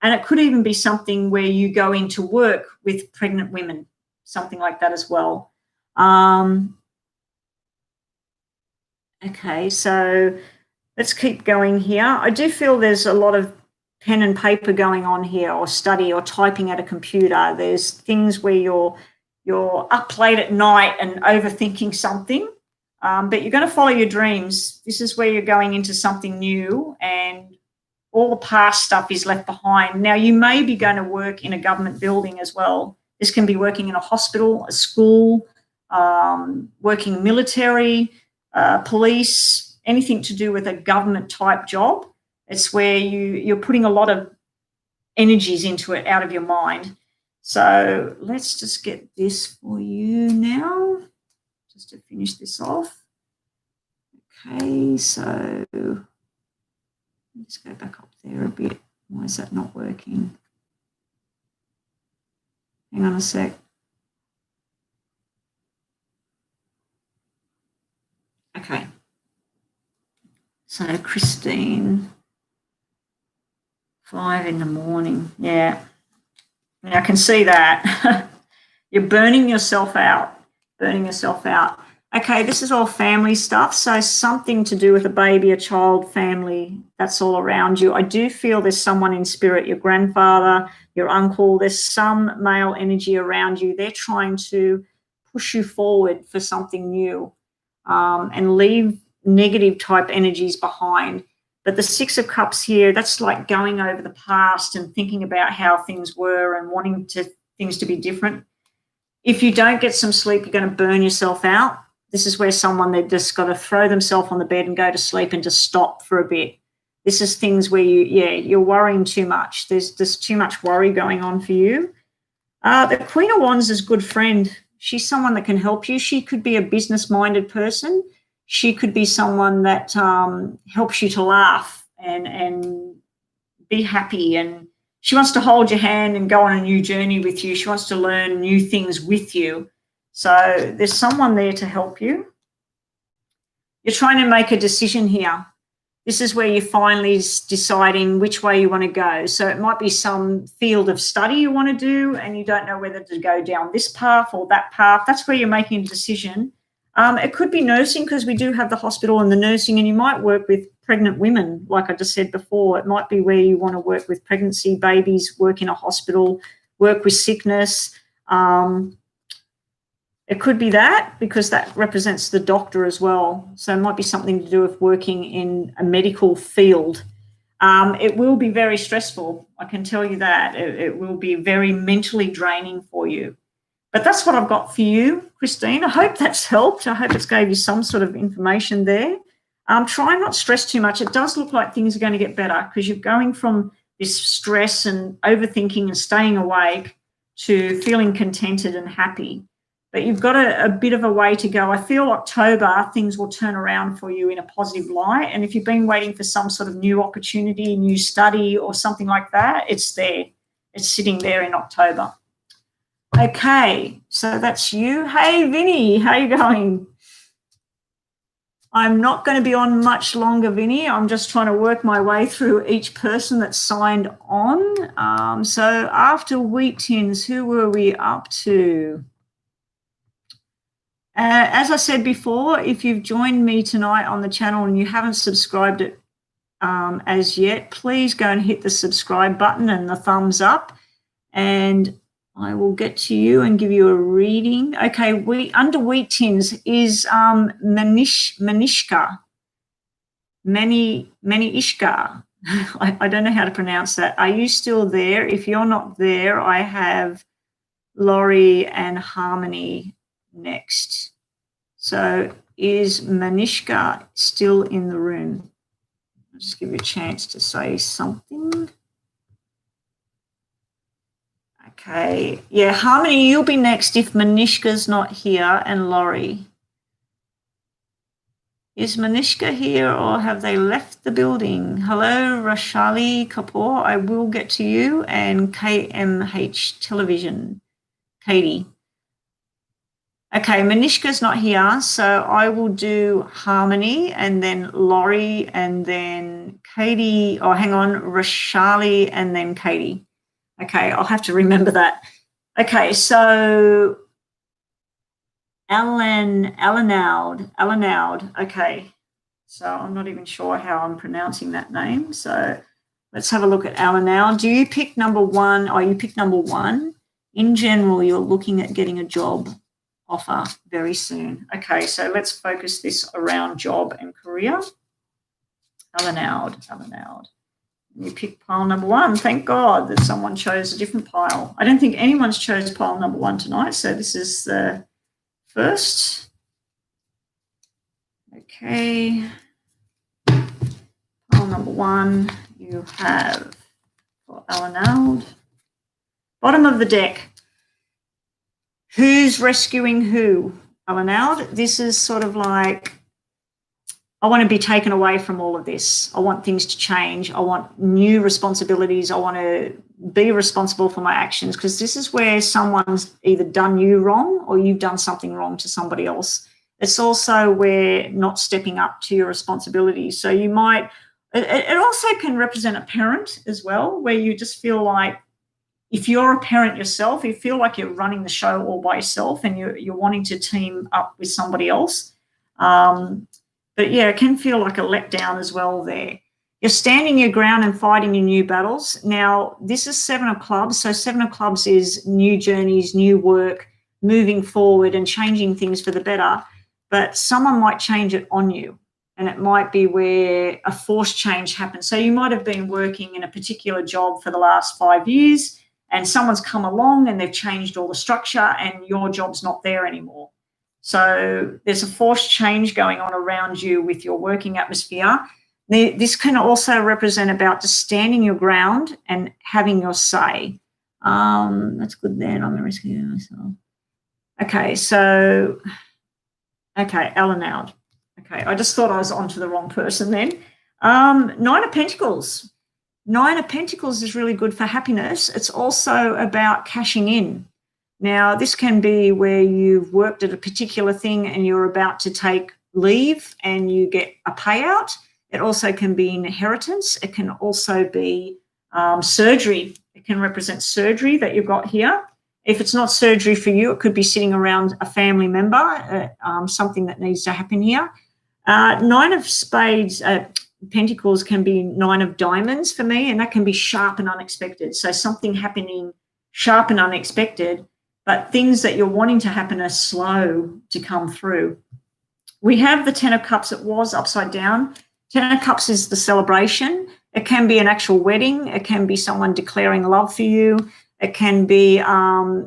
And it could even be something where you go into work with pregnant women, something like that as well. Okay, so let's keep going here. I do feel there's a lot of pen and paper going on here, or study or typing at a computer. There's things where you're up late at night and overthinking something, but you're going to follow your dreams. This is where you're going into something new, and all the past stuff is left behind. Now, you may be going to work in a government building as well. This can be working in a hospital, a school, working military, police, anything to do with a government type job. It's where you're putting a lot of energies into it out of your mind. So let's just get this for you now, just to finish this off. Okay, so let's go back up there a bit. Why is that not working? Hang on a sec. Okay. So Christine, 5 in the morning. Yeah. I can see that. You're burning yourself out. Okay, this is all family stuff. So something to do with a baby, a child, family, that's all around you. I do feel there's someone in spirit, your grandfather, your uncle, there's some male energy around you. They're trying to push you forward for something new, and leave negative type energies behind. But the Six of Cups here, that's like going over the past and thinking about how things were and wanting things to be different. If you don't get some sleep, you're going to burn yourself out. This is where they've just got to throw themselves on the bed and go to sleep and just stop for a bit. This is things where you're worrying too much. There's just too much worry going on for you. The Queen of Wands is a good friend. She's someone that can help you. She could be a business-minded person. She could be someone that helps you to laugh and be happy, and she wants to hold your hand and go on a new journey with you. She wants to learn new things with you. So there's someone there to help you. You're trying to make a decision here. This is where you're finally deciding which way you want to go. So it might be some field of study you want to do and you don't know whether to go down this path or that path. That's where you're making a decision. It could be nursing, because we do have the hospital and the nursing, and you might work with pregnant women, like I just said before. It might be where you want to work with pregnancy, babies, work in a hospital, work with sickness. It could be that, because that represents the doctor as well. So it might be something to do with working in a medical field. It will be very stressful, I can tell you that. It will be very mentally draining for you. But that's what I've got for you, Christine. I hope that's helped. I hope it's gave you some sort of information there. Try and not stress too much. It does look like things are going to get better, because you're going from this stress and overthinking and staying awake to feeling contented and happy. But you've got a bit of a way to go. I feel October, things will turn around for you in a positive light. And if you've been waiting for some sort of new opportunity, new study or something like that, it's there. It's sitting there in October. Okay, so that's you. Hey, Vinny, how you going? I'm not going to be on much longer, Vinny. I'm just trying to work my way through each person that's signed on. So after Wheat Tins, who were we up to? As I said before, if you've joined me tonight on the channel and you haven't subscribed it as yet, please go and hit the subscribe button and the thumbs up, and I will get to you and give you a reading. Okay, under Wheat Tins is Manishka. Ishka. I don't know how to pronounce that. Are you still there? If you're not there, I have Laurie and Harmony next. So is Manishka still in the room? I'll just give you a chance to say something. Okay, yeah, Harmony, you'll be next if Manishka's not here, and Laurie. Is Manishka here, or have they left the building? Hello, Rashali Kapoor, I will get to you, and KMH Television, Katie. Okay, Manishka's not here, so I will do Harmony and then Laurie and then Katie. Oh, hang on, Rashali and then Katie. Okay, I'll have to remember that. Okay, so Alanaud. Okay, so I'm not even sure how I'm pronouncing that name. So Let's have a look at Alan now. Do you pick number one? Oh, you pick number one. In general, you're looking at getting a job offer very soon. Okay, so let's focus this around job and career. Alan. You pick pile number one. Thank God that someone chose a different pile. I don't think anyone's chose pile number one tonight, so this is the first. Okay. Pile number one, you have for Alan. Bottom of the deck. Who's rescuing who? Alan, this is sort of like, I want to be taken away from all of this. I want things to change. I want new responsibilities. I want to be responsible for my actions, because this is where someone's either done you wrong or you've done something wrong to somebody else. It's also where not stepping up to your responsibilities. So you might, it also can represent a parent as well, where you just feel like, if you're a parent yourself, you feel like you're running the show all by yourself and you're wanting to team up with somebody else. But yeah, it can feel like a letdown as well there. You're standing your ground and fighting your new battles. Now, this is 7 of clubs. So 7 of clubs is new journeys, new work, moving forward and changing things for the better. But someone might change it on you. And it might be where a forced change happens. So you might have been working in a particular job for the last 5 years, and someone's come along and they've changed all the structure and your job's not there anymore. So there's a forced change going on around you with your working atmosphere. This can also represent about just standing your ground and having your say. That's good then. I'm rescuing myself. Okay, so, okay, Alan out. Okay, I just thought I was on to the wrong person then. 9 of Pentacles. 9 of Pentacles is really good for happiness. It's also about cashing in. Now, this can be where you've worked at a particular thing and you're about to take leave and you get a payout. It also can be inheritance. It can also be surgery. It can represent surgery that you've got here. If it's not surgery for you, it could be sitting around a family member, something that needs to happen here. 9 of Spades, Pentacles can be 9 of Diamonds for me, and that can be sharp and unexpected. So something happening sharp and unexpected, but things that you're wanting to happen are slow to come through. We have the 10 of Cups. It was upside down. 10 of Cups is the celebration. It can be an actual wedding. It can be someone declaring love for you. It can be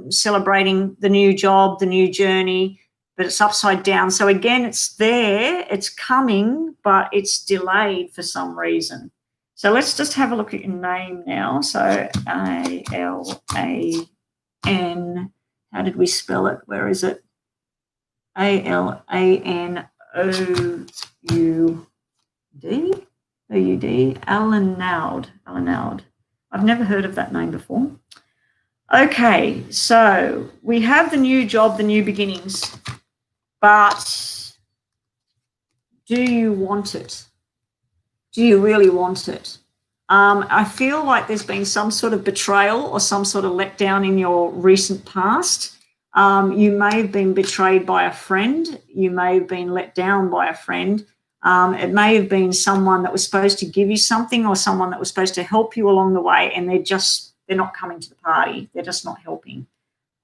celebrating the new job, the new journey, but it's upside down. So again, it's there, it's coming, but it's delayed for some reason. So let's just have a look at your name now. So A-L-A-N, how did we spell it? Where is it? A-L-A-N-O-U-D, O-U-D, Alan. I've never heard of that name before. Okay, so we have the new job, the new beginnings, but do you want it? Do you really want it? I feel like there's been some sort of betrayal or some sort of letdown in your recent past. You may have been betrayed by a friend. You may have been let down by a friend. It may have been someone that was supposed to give you something or someone that was supposed to help you along the way, and they're not coming to the party. They're just not helping.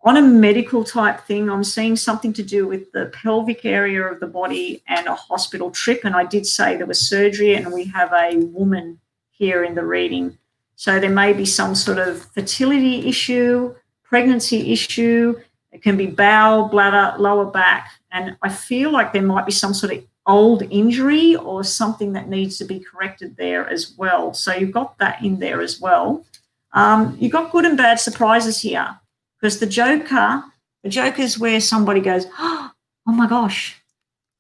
On a medical type thing, I'm seeing something to do with the pelvic area of the body and a hospital trip. And I did say there was surgery, and we have a woman here in the reading. So there may be some sort of fertility issue, pregnancy issue. It can be bowel, bladder, lower back. And I feel like there might be some sort of old injury or something that needs to be corrected there as well. So you've got that in there as well. You've got good and bad surprises here, because the Joker is where somebody goes, oh my gosh,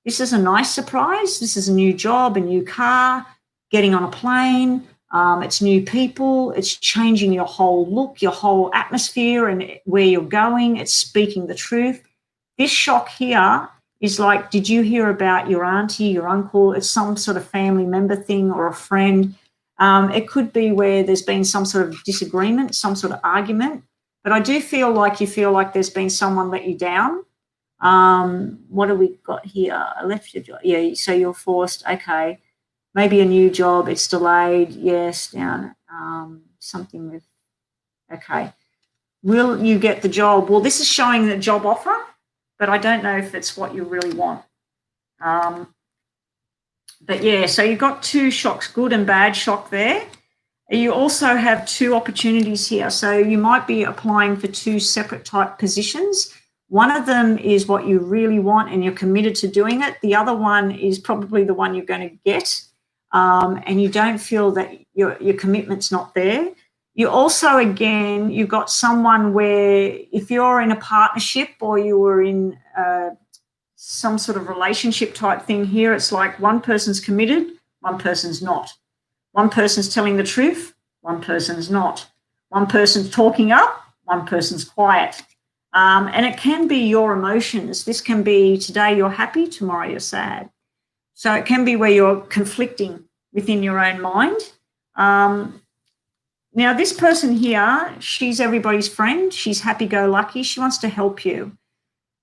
this is a nice surprise. This is a new job, a new car, getting on a plane. It's new people. It's changing your whole look, your whole atmosphere and where you're going. It's speaking the truth. This shock here is like, did you hear about your auntie, your uncle? It's some sort of family member thing or a friend. It could be where there's been some sort of disagreement, some sort of argument. But I do feel like you feel like there's been someone let you down. What have we got here? I left your job. Yeah, so you're forced. Okay. Maybe a new job. It's delayed. Yes, down. Something with, okay. Will you get the job? Well, this is showing the job offer, but I don't know if it's what you really want. But yeah, so you've got two shocks, good and bad shock there. You also have two opportunities here. So you might be applying for two separate type positions. One of them is what you really want and you're committed to doing it. The other one is probably the one you're going to get, and you don't feel that your commitment's not there. You also, again, you've got someone where if you're in a partnership or you were in some sort of relationship type thing here, it's like one person's committed, one person's not. One person's telling the truth, one person's not. One person's talking up, one person's quiet. And it can be your emotions. This can be today you're happy, tomorrow you're sad. So it can be where you're conflicting within your own mind. Now, this person here, she's everybody's friend. She's happy-go-lucky. She wants to help you.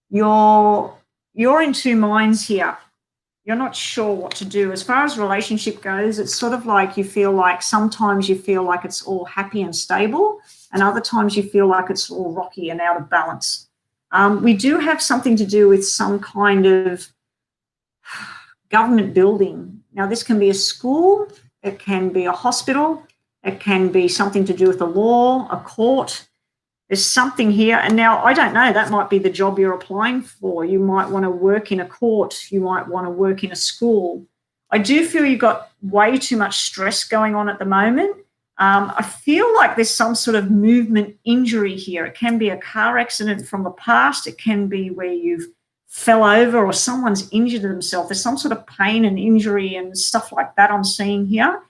You're in two minds here. You're not sure what to do. As far as relationship goes, it's sort of like you feel like sometimes you feel like it's all happy and stable, and other times you feel like it's all rocky and out of balance. We do have something to do with some kind of government building. Now, this can be a school, it can be a hospital, it can be something to do with the law, a court. There's something here. And now, I don't know, that might be the job you're applying for. You might want to work in a court. You might want to work in a school. I do feel you've got way too much stress going on at the moment. I feel like there's some sort of movement injury here. It can be a car accident from the past. It can be where you've fell over or someone's injured themselves. There's some sort of pain and injury and stuff like that I'm seeing here.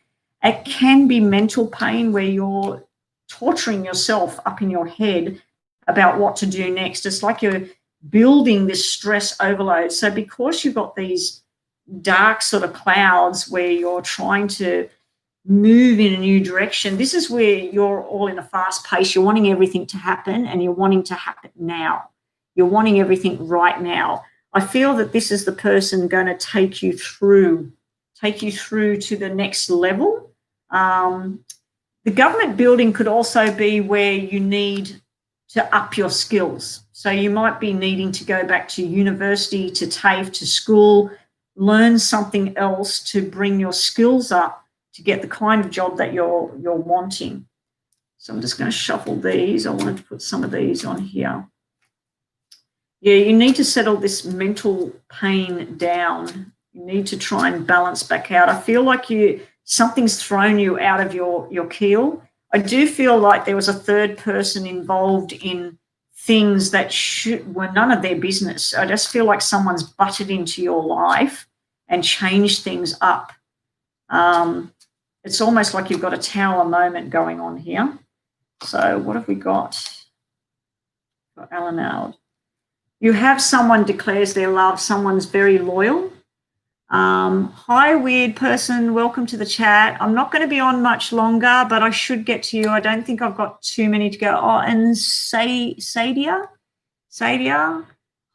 It can be mental pain where you're torturing yourself up in your head about what to do next. It's like you're building this stress overload. So because you've got these dark sort of clouds where you're trying to move in a new direction, this is where you're all in a fast pace. You're wanting everything to happen and you're wanting to happen now. You're wanting everything right now. I feel that this is the person going to take you through to the next level. The government building could also be where you need to up your skills. So you might be needing to go back to university, to TAFE, to school, learn something else to bring your skills up to get the kind of job that you're wanting. So I'm just going to shuffle these. I wanted to put some of these on here. Yeah, you need to settle this mental pain down. You need to try and balance back out. I feel like something's thrown you out of your keel. I do feel like there was a third person involved in things that were none of their business. I just feel like someone's butted into your life and changed things up. It's almost like you've got a tower moment going on here. So what have we got? For Alanald. You have someone declares their love. Someone's very loyal. Hi, weird person. Welcome to the chat. I'm not going to be on much longer, but I should get to you. I don't think I've got too many to go. Oh, and Sadia,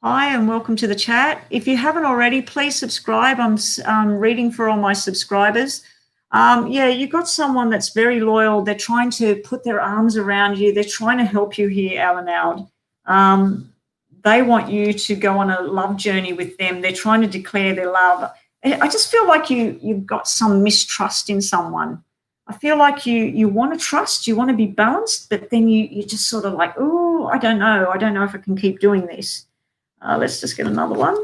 hi, and welcome to the chat. If you haven't already, please subscribe. I'm reading for all my subscribers. Yeah, you've got someone that's very loyal. They're trying to put their arms around you. They're trying to help you here, Alanald. They want you to go on a love journey with them. They're trying to declare their love. I just feel like you've got some mistrust in someone. I feel like you want to trust, you want to be balanced, but then you just sort of like, oh, I don't know if I can keep doing this. Let's just get another one.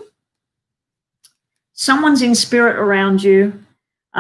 Someone's in spirit around you.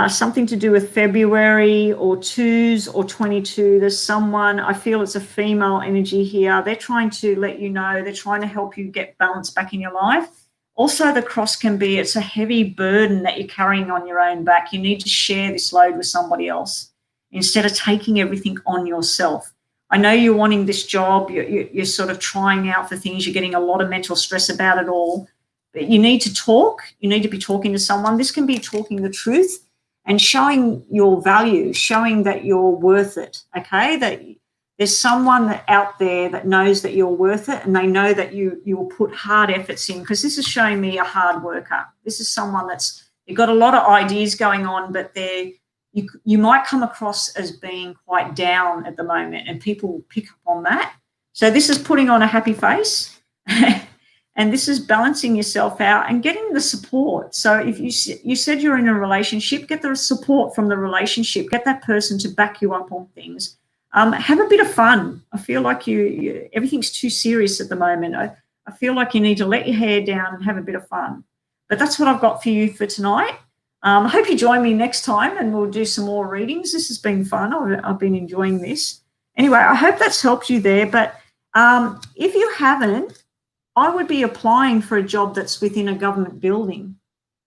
Something to do with February or 2s or 22. There's someone, I feel it's a female energy here. They're trying to let you know, they're trying to help you get balance back in your life. Also, the cross can be, it's a heavy burden that you're carrying on your own back. You need to share this load with somebody else instead of taking everything on yourself. I know you're wanting this job. You're sort of trying out for things. You're getting a lot of mental stress about it all. But you need to talk. You need to be talking to someone. This can be talking the truth and showing your value, showing that you're worth it, okay? That there's someone out there that knows that you're worth it and they know that you will put hard efforts in, because this is showing me a hard worker. This is someone you've got a lot of ideas going on, but they're you might come across as being quite down at the moment, and people pick up on that. So this is putting on a happy face and this is balancing yourself out and getting the support. So if you said you're in a relationship, get the support from the relationship, get that person to back you up on things. Have a bit of fun. I feel like everything's too serious at the moment. I feel like you need to let your hair down and have a bit of fun. But that's what I've got for you for tonight. I hope you join me next time and we'll do some more readings. This has been fun. I've been enjoying this. Anyway, I hope that's helped you there. But if you haven't, I would be applying for a job that's within a government building,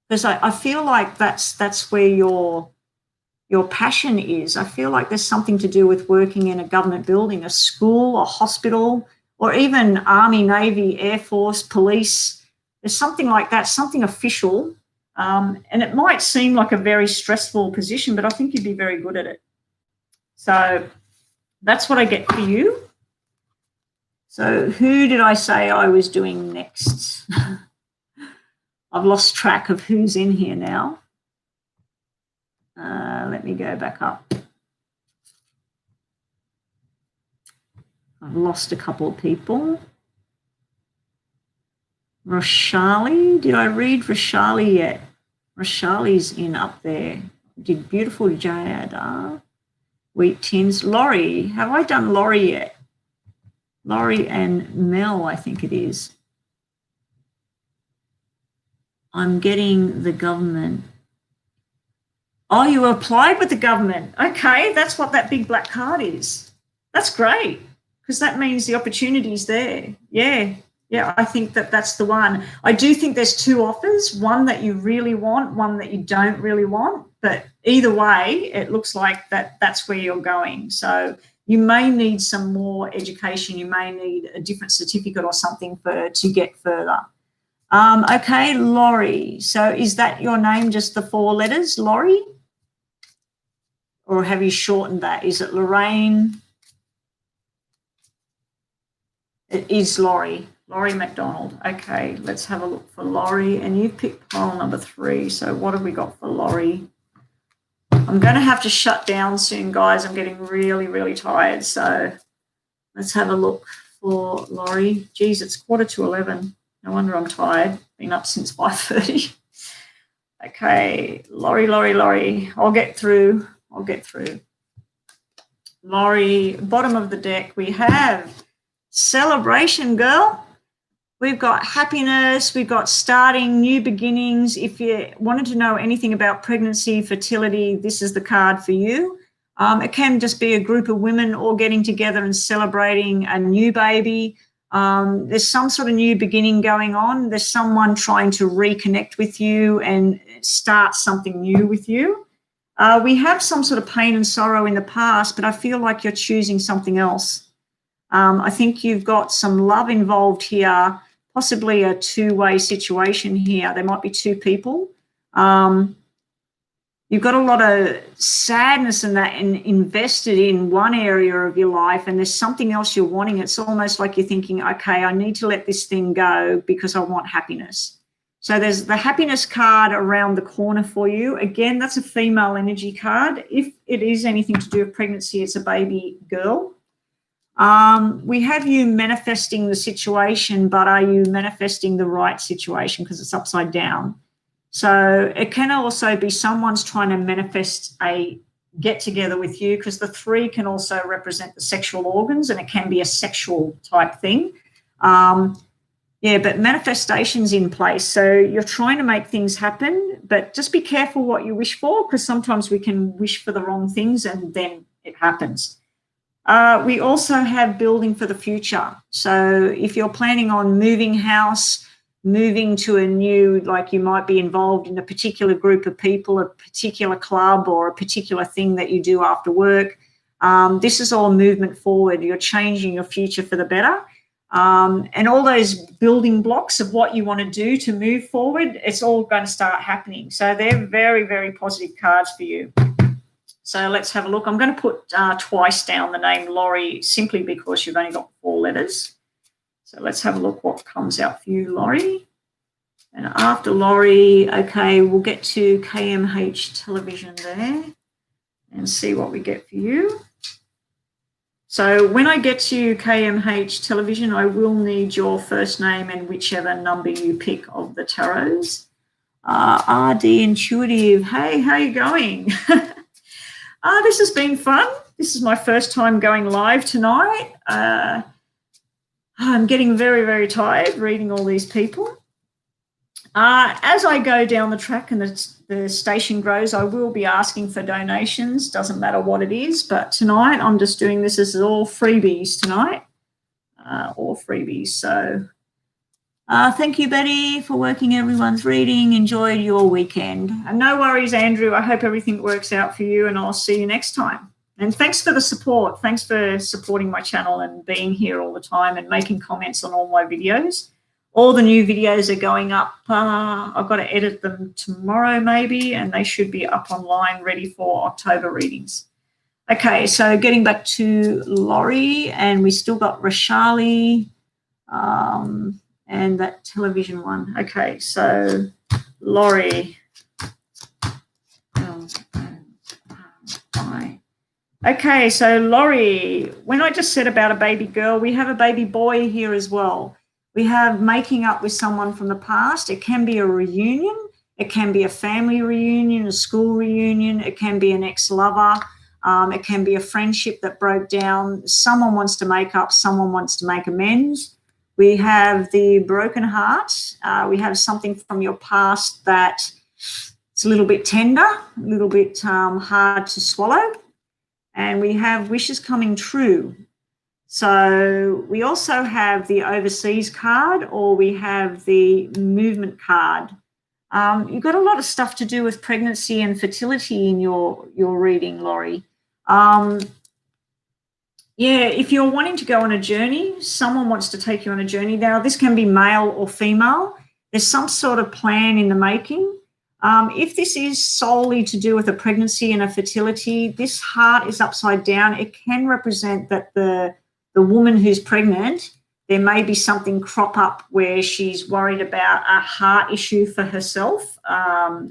because I feel like that's where your passion is. I feel like there's something to do with working in a government building, a school, a hospital, or even Army, Navy, Air Force, police. There's something like that, something official. And it might seem like a very stressful position, but I think you'd be very good at it. So that's what I get for you. So who did I say I was doing next? I've lost track of who's in here now. Let me go back up. I've lost a couple of people. Roshali, did I read Roshali yet? Roshali's in up there. Did beautiful Jada. Wheat Tins. Laurie, have I done Laurie yet? Laurie and Mel, I think it is. I'm getting the government. Oh, you applied with the government. Okay, that's what that big black card is. That's great, because that means the opportunity's there. Yeah, I think that's the one. I do think there's two offers, one that you really want, one that you don't really want. But either way, it looks like that's where you're going. So you may need some more education. You may need a different certificate or something to get further. Okay, Laurie. So is that your name, just the 4 letters, Laurie? Or have you shortened that? Is it Lorraine? It is Laurie. Laurie McDonald. Okay, let's have a look for Laurie. And you picked pile number 3. So what have we got for Laurie? I'm going to have to shut down soon, guys. I'm getting really, really tired. So let's have a look for Laurie. Geez, it's 11:15. No wonder I'm tired. Been up since 5:30. Okay, Laurie. I'll get through. Laurie, bottom of the deck, we have celebration, girl. We've got happiness, we've got starting, new beginnings. If you wanted to know anything about pregnancy, fertility, this is the card for you. It can just be a group of women all getting together and celebrating a new baby. There's some sort of new beginning going on. There's someone trying to reconnect with you and start something new with you. We have some sort of pain and sorrow in the past, but I feel like you're choosing something else. I think you've got some love involved here, possibly a two-way situation here. There might be 2 people. You've got a lot of sadness in that and invested in one area of your life, and there's something else you're wanting. It's almost like you're thinking, okay, I need to let this thing go because I want happiness. So there's the happiness card around the corner for you. Again, that's a female energy card. If it is anything to do with pregnancy, it's a baby girl. We have you manifesting the situation, but are you manifesting the right situation because it's upside down? So it can also be someone's trying to manifest a get together with you, because the 3 can also represent the sexual organs, and it can be a sexual type thing. But manifestation's in place. So you're trying to make things happen, but just be careful what you wish for, because sometimes we can wish for the wrong things and then it happens. We also have building for the future. So if you're planning on moving house, moving to a new, like you might be involved in a particular group of people, a particular club, or a particular thing that you do after work, this is all movement forward. You're changing your future for the better. And all those building blocks of what you want to do to move forward, it's all going to start happening. So they're very, very positive cards for you. So let's have a look. I'm going to put twice down the name Laurie, simply because you've only got 4 letters. So let's have a look what comes out for you, Laurie. And after Laurie, okay, we'll get to KMH television there. and see what we get for you. So when I get to KMH Television, I will need your first name and whichever number you pick of the tarots. RD Intuitive, hey, how you going? This has been fun. This is my first time going live tonight. I'm getting very, very tired reading all these people. As I go down the track and the station grows, I will be asking for donations. Doesn't matter what it is, but tonight I'm just doing this as all freebies tonight, all freebies. So thank you, Betty, for working everyone's reading. Enjoyed your weekend. And no worries, Andrew. I hope everything works out for you, and I'll see you next time. And thanks for the support. Thanks for supporting my channel and being here all the time and making comments on all my videos. All the new videos are going up. I've got to edit them tomorrow maybe, and they should be up online ready for October readings. Okay, so getting back to Laurie, and we still got Rashali and that television one. Okay, so Laurie. Okay, so Laurie, when I just said about a baby girl, we have a baby boy here as well. We have making up with someone from the past. It can be a reunion. It can be a family reunion, a school reunion. It can be an ex-lover. It can be a friendship that broke down. Someone wants to make up. Someone wants to make amends. We have the broken heart. We have something from your past that it's a little bit tender, a little bit hard to swallow. And we have wishes coming true. So we also have the overseas card, or we have the movement card. You've got a lot of stuff to do with pregnancy and fertility in your reading, Laurie. Yeah, if you're wanting to go on a journey, someone wants to take you on a journey. Now, this can be male or female. There's some sort of plan in the making. If this is solely to do with a pregnancy and a fertility, this heart is upside down. It can represent that the woman who's pregnant, there may be something crop up where she's worried about a heart issue for herself.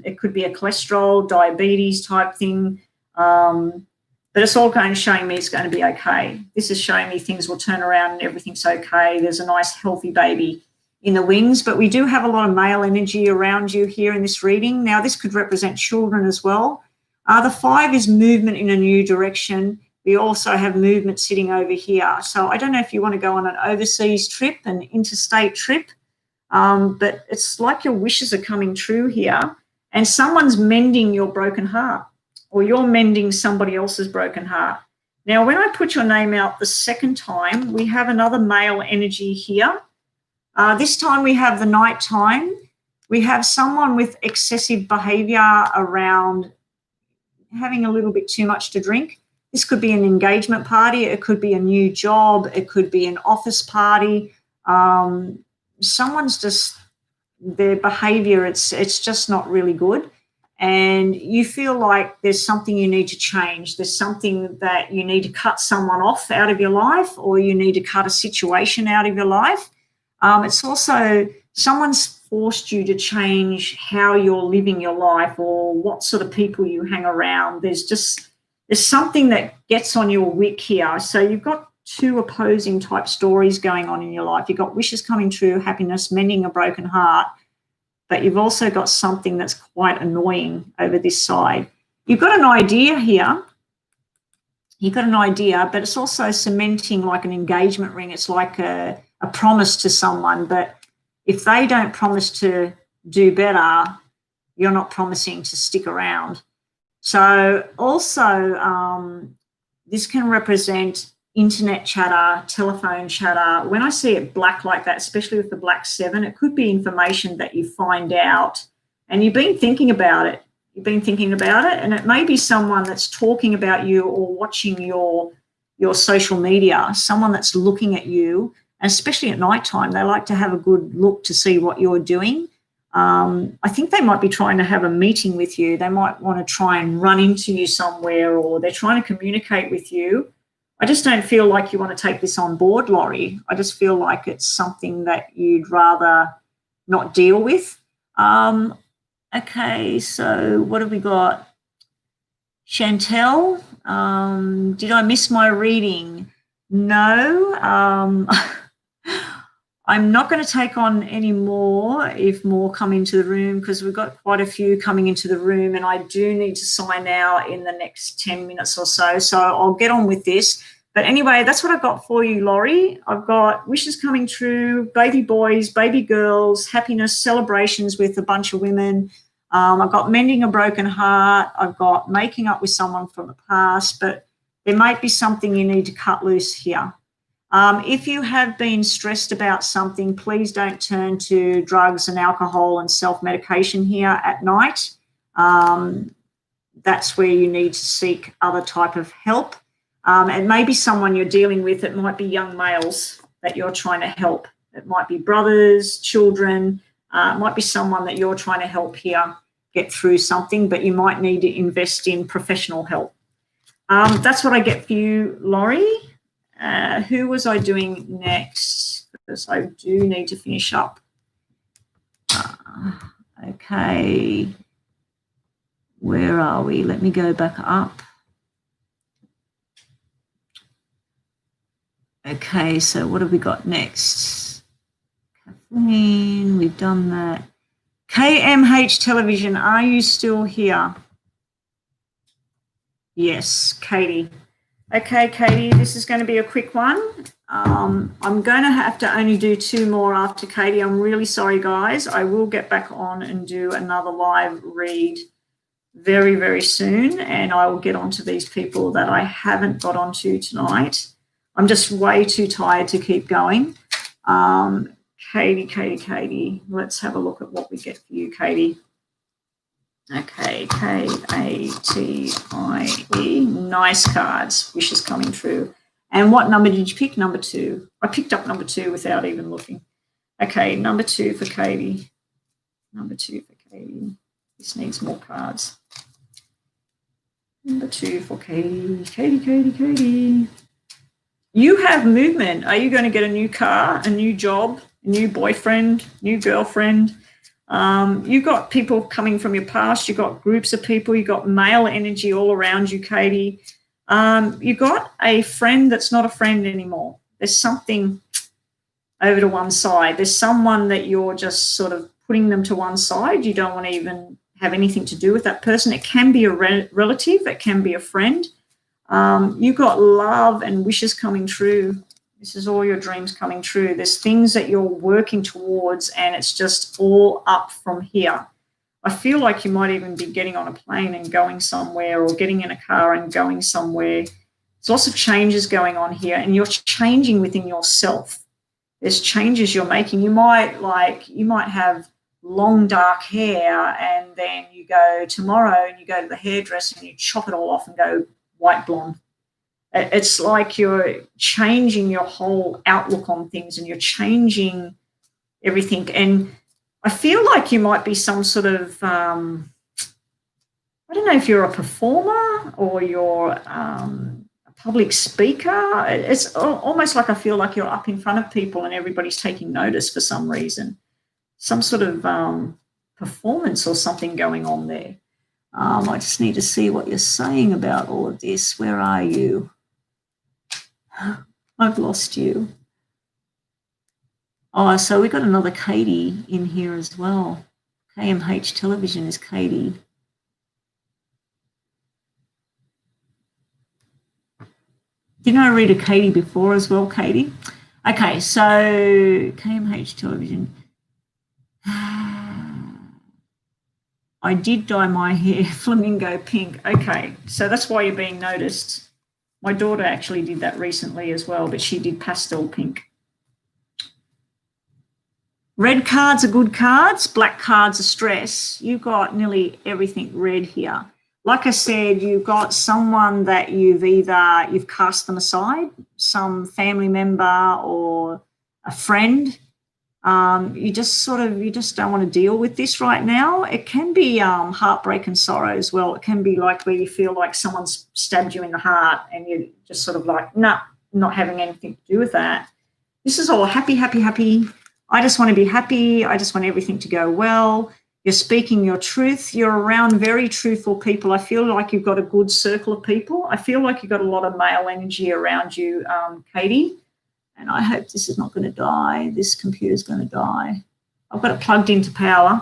It could be a cholesterol, diabetes type thing. But it's all going to showing me it's going to be okay. This is showing me things will turn around and everything's okay. There's a nice healthy baby in the wings, but we do have a lot of male energy around you here in this reading. Now, this could represent children as well. The 5 is movement in a new direction. We also have movement sitting over here. So I don't know if you want to go on an overseas trip, an interstate trip, but it's like your wishes are coming true here, and someone's mending your broken heart, or you're mending somebody else's broken heart. Now, when I put your name out the second time, we have another male energy here. This time we have the night time. We have someone with excessive behavior around having a little bit too much to drink. This could be an engagement party. It could be a new job. It could be an office party. Someone's just, their behavior, it's just not really good. And you feel like there's something you need to change. There's something that you need to cut someone off out of your life, or you need to cut a situation out of your life. It's also someone's forced you to change how you're living your life or what sort of people you hang around. There's something that gets on your wick here. So you've got 2 opposing type stories going on in your life. You've got wishes coming true, happiness, mending a broken heart, but you've also got something that's quite annoying over this side. You've got an idea here. You've got an idea, but it's also cementing like an engagement ring. It's like a promise to someone, but if they don't promise to do better, you're not promising to stick around. So also this can represent internet chatter, telephone chatter. When I see it black like that, especially with the black 7, it could be information that you find out and you've been thinking about it. You've been thinking about it, and it may be someone that's talking about you or watching your social media, someone that's looking at you, and especially at nighttime, they like to have a good look to see what you're doing. I think they might be trying to have a meeting with you. They might want to try and run into you somewhere, or they're trying to communicate with you. I just don't feel like you want to take this on board, Laurie. I just feel like it's something that you'd rather not deal with. Okay, so what have we got? Chantel, did I miss my reading? No. I'm not going to take on any more if more come into the room, because we've got quite a few coming into the room, and I do need to sign out in the next 10 minutes or so. So I'll get on with this. But anyway, that's what I've got for you, Laurie. I've got wishes coming true, baby boys, baby girls, happiness, celebrations with a bunch of women. I've got mending a broken heart. I've got making up with someone from the past, but there might be something you need to cut loose here. If you have been stressed about something, please don't turn to drugs and alcohol and self-medication here at night. That's where you need to seek other type of help. It may be someone you're dealing with. It might be young males that you're trying to help. It might be brothers, children. It might be someone that you're trying to help here get through something, but you might need to invest in professional help. That's what I get for you, Laurie. Who was I doing next? Because I do need to finish up. Okay. Where are we? Let me go back up. Okay, so what have we got next? Kathleen, we've done that. KMH Television, are you still here? Yes, Katie. Okay, Katie, this is going to be a quick one. I'm going to have to only do 2 more after Katie. I'm really sorry, guys. I will get back on and do another live read very, very soon, and I will get onto these people that I haven't got onto tonight. I'm just way too tired to keep going. Katie. Let's have a look at what we get for you, Katie. Okay, Katie. Nice cards. Wishes coming true. And what number did you pick? Number 2. I picked up number 2 without even looking. Okay, number 2 for Katie. Number 2 for Katie. This needs more cards. Number 2 for Katie. Katie. You have movement. Are you going to get a new car, a new job, a new boyfriend, new girlfriend? You've got people coming from your past. You've got groups of people. You've got male energy all around you, Katie. You've got a friend that's not a friend anymore. There's something over to one side. There's someone that you're just sort of putting them to one side. You don't want to even have anything to do with that person. It can be a relative. It can be a friend. You've got love and wishes coming true. This is all your dreams coming true. There's things that you're working towards, and it's just all up from here. I feel like you might even be getting on a plane and going somewhere, or getting in a car and going somewhere. There's lots of changes going on here, and you're changing within yourself. There's changes you're making. You might have long dark hair, and then you go tomorrow and you go to the hairdresser and you chop it all off and go white blonde. It's like you're changing your whole outlook on things, and you're changing everything. And I feel like you might be some sort of, I don't know if you're a performer or you're a public speaker. It's almost like I feel like you're up in front of people and everybody's taking notice for some reason. Some sort of performance or something going on there. I just need to see what you're saying about all of this. Where are you? I've lost you. Oh, so we got another Katie in here as well. KMH Television is Katie. Didn't I read a Katie before as well, Katie? Okay, so KMH Television. I did dye my hair flamingo pink. Okay, so that's why you're being noticed. My daughter actually did that recently as well, but she did pastel pink. Red cards are good cards. Black cards are stress. You've got nearly everything red here. Like I said, you've got someone that you've cast them aside, some family member or a friend. You just don't want to deal with this right now. It can be heartbreak and sorrow as well. It can be like where you feel like someone's stabbed you in the heart and you're just sort of like, nah, not having anything to do with that. This is all happy. I just want to be happy. I just want everything to go well. You're speaking your truth. You're around very truthful people. I feel like you've got a good circle of people. I feel like you've got a lot of male energy around you, Katie. And I hope this is not going to die. This computer's going to die. I've got it plugged into power.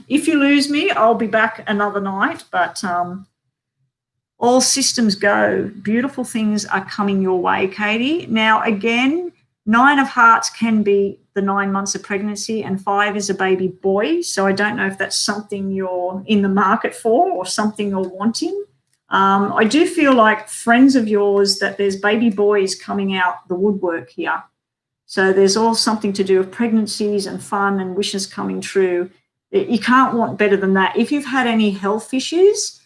If you lose me, I'll be back another night. But all systems go. Beautiful things are coming your way, Katie. Now, again, 9 of hearts can be the 9 months of pregnancy, and 5 is a baby boy. So I don't know if that's something you're in the market for or something you're wanting. I do feel like friends of yours that there's baby boys coming out the woodwork here. So there's all something to do with pregnancies and fun and wishes coming true. You can't want better than that. If you've had any health issues,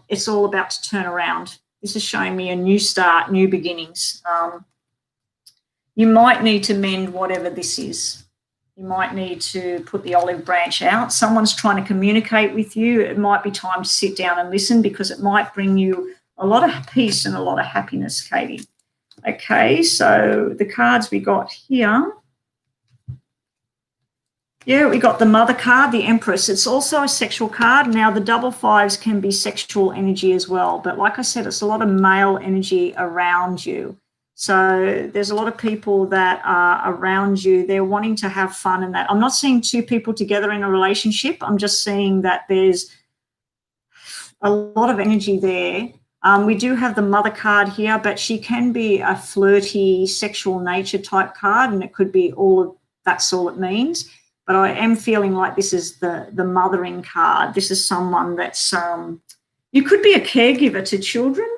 it's all about to turn around. This is showing me a new start, new beginnings. You might need to mend whatever this is. You might need to put the olive branch out. Someone's trying to communicate with you. It might be time to sit down and listen, because it might bring you a lot of peace and a lot of happiness, Katie. Okay, so the cards we got here. Yeah, we got the Mother card, the Empress. It's also a sexual card. Now, the double fives can be sexual energy as well. But like I said, it's a lot of male energy around you. So there's a lot of people that are around you. They're wanting to have fun and that. I'm not seeing 2 people together in a relationship. I'm just seeing that there's a lot of energy there. We do have the Mother card here, but she can be a flirty, sexual nature type card, and it could be that's all it means. But I am feeling like this is the mothering card. This is someone that's, you could be a caregiver to children.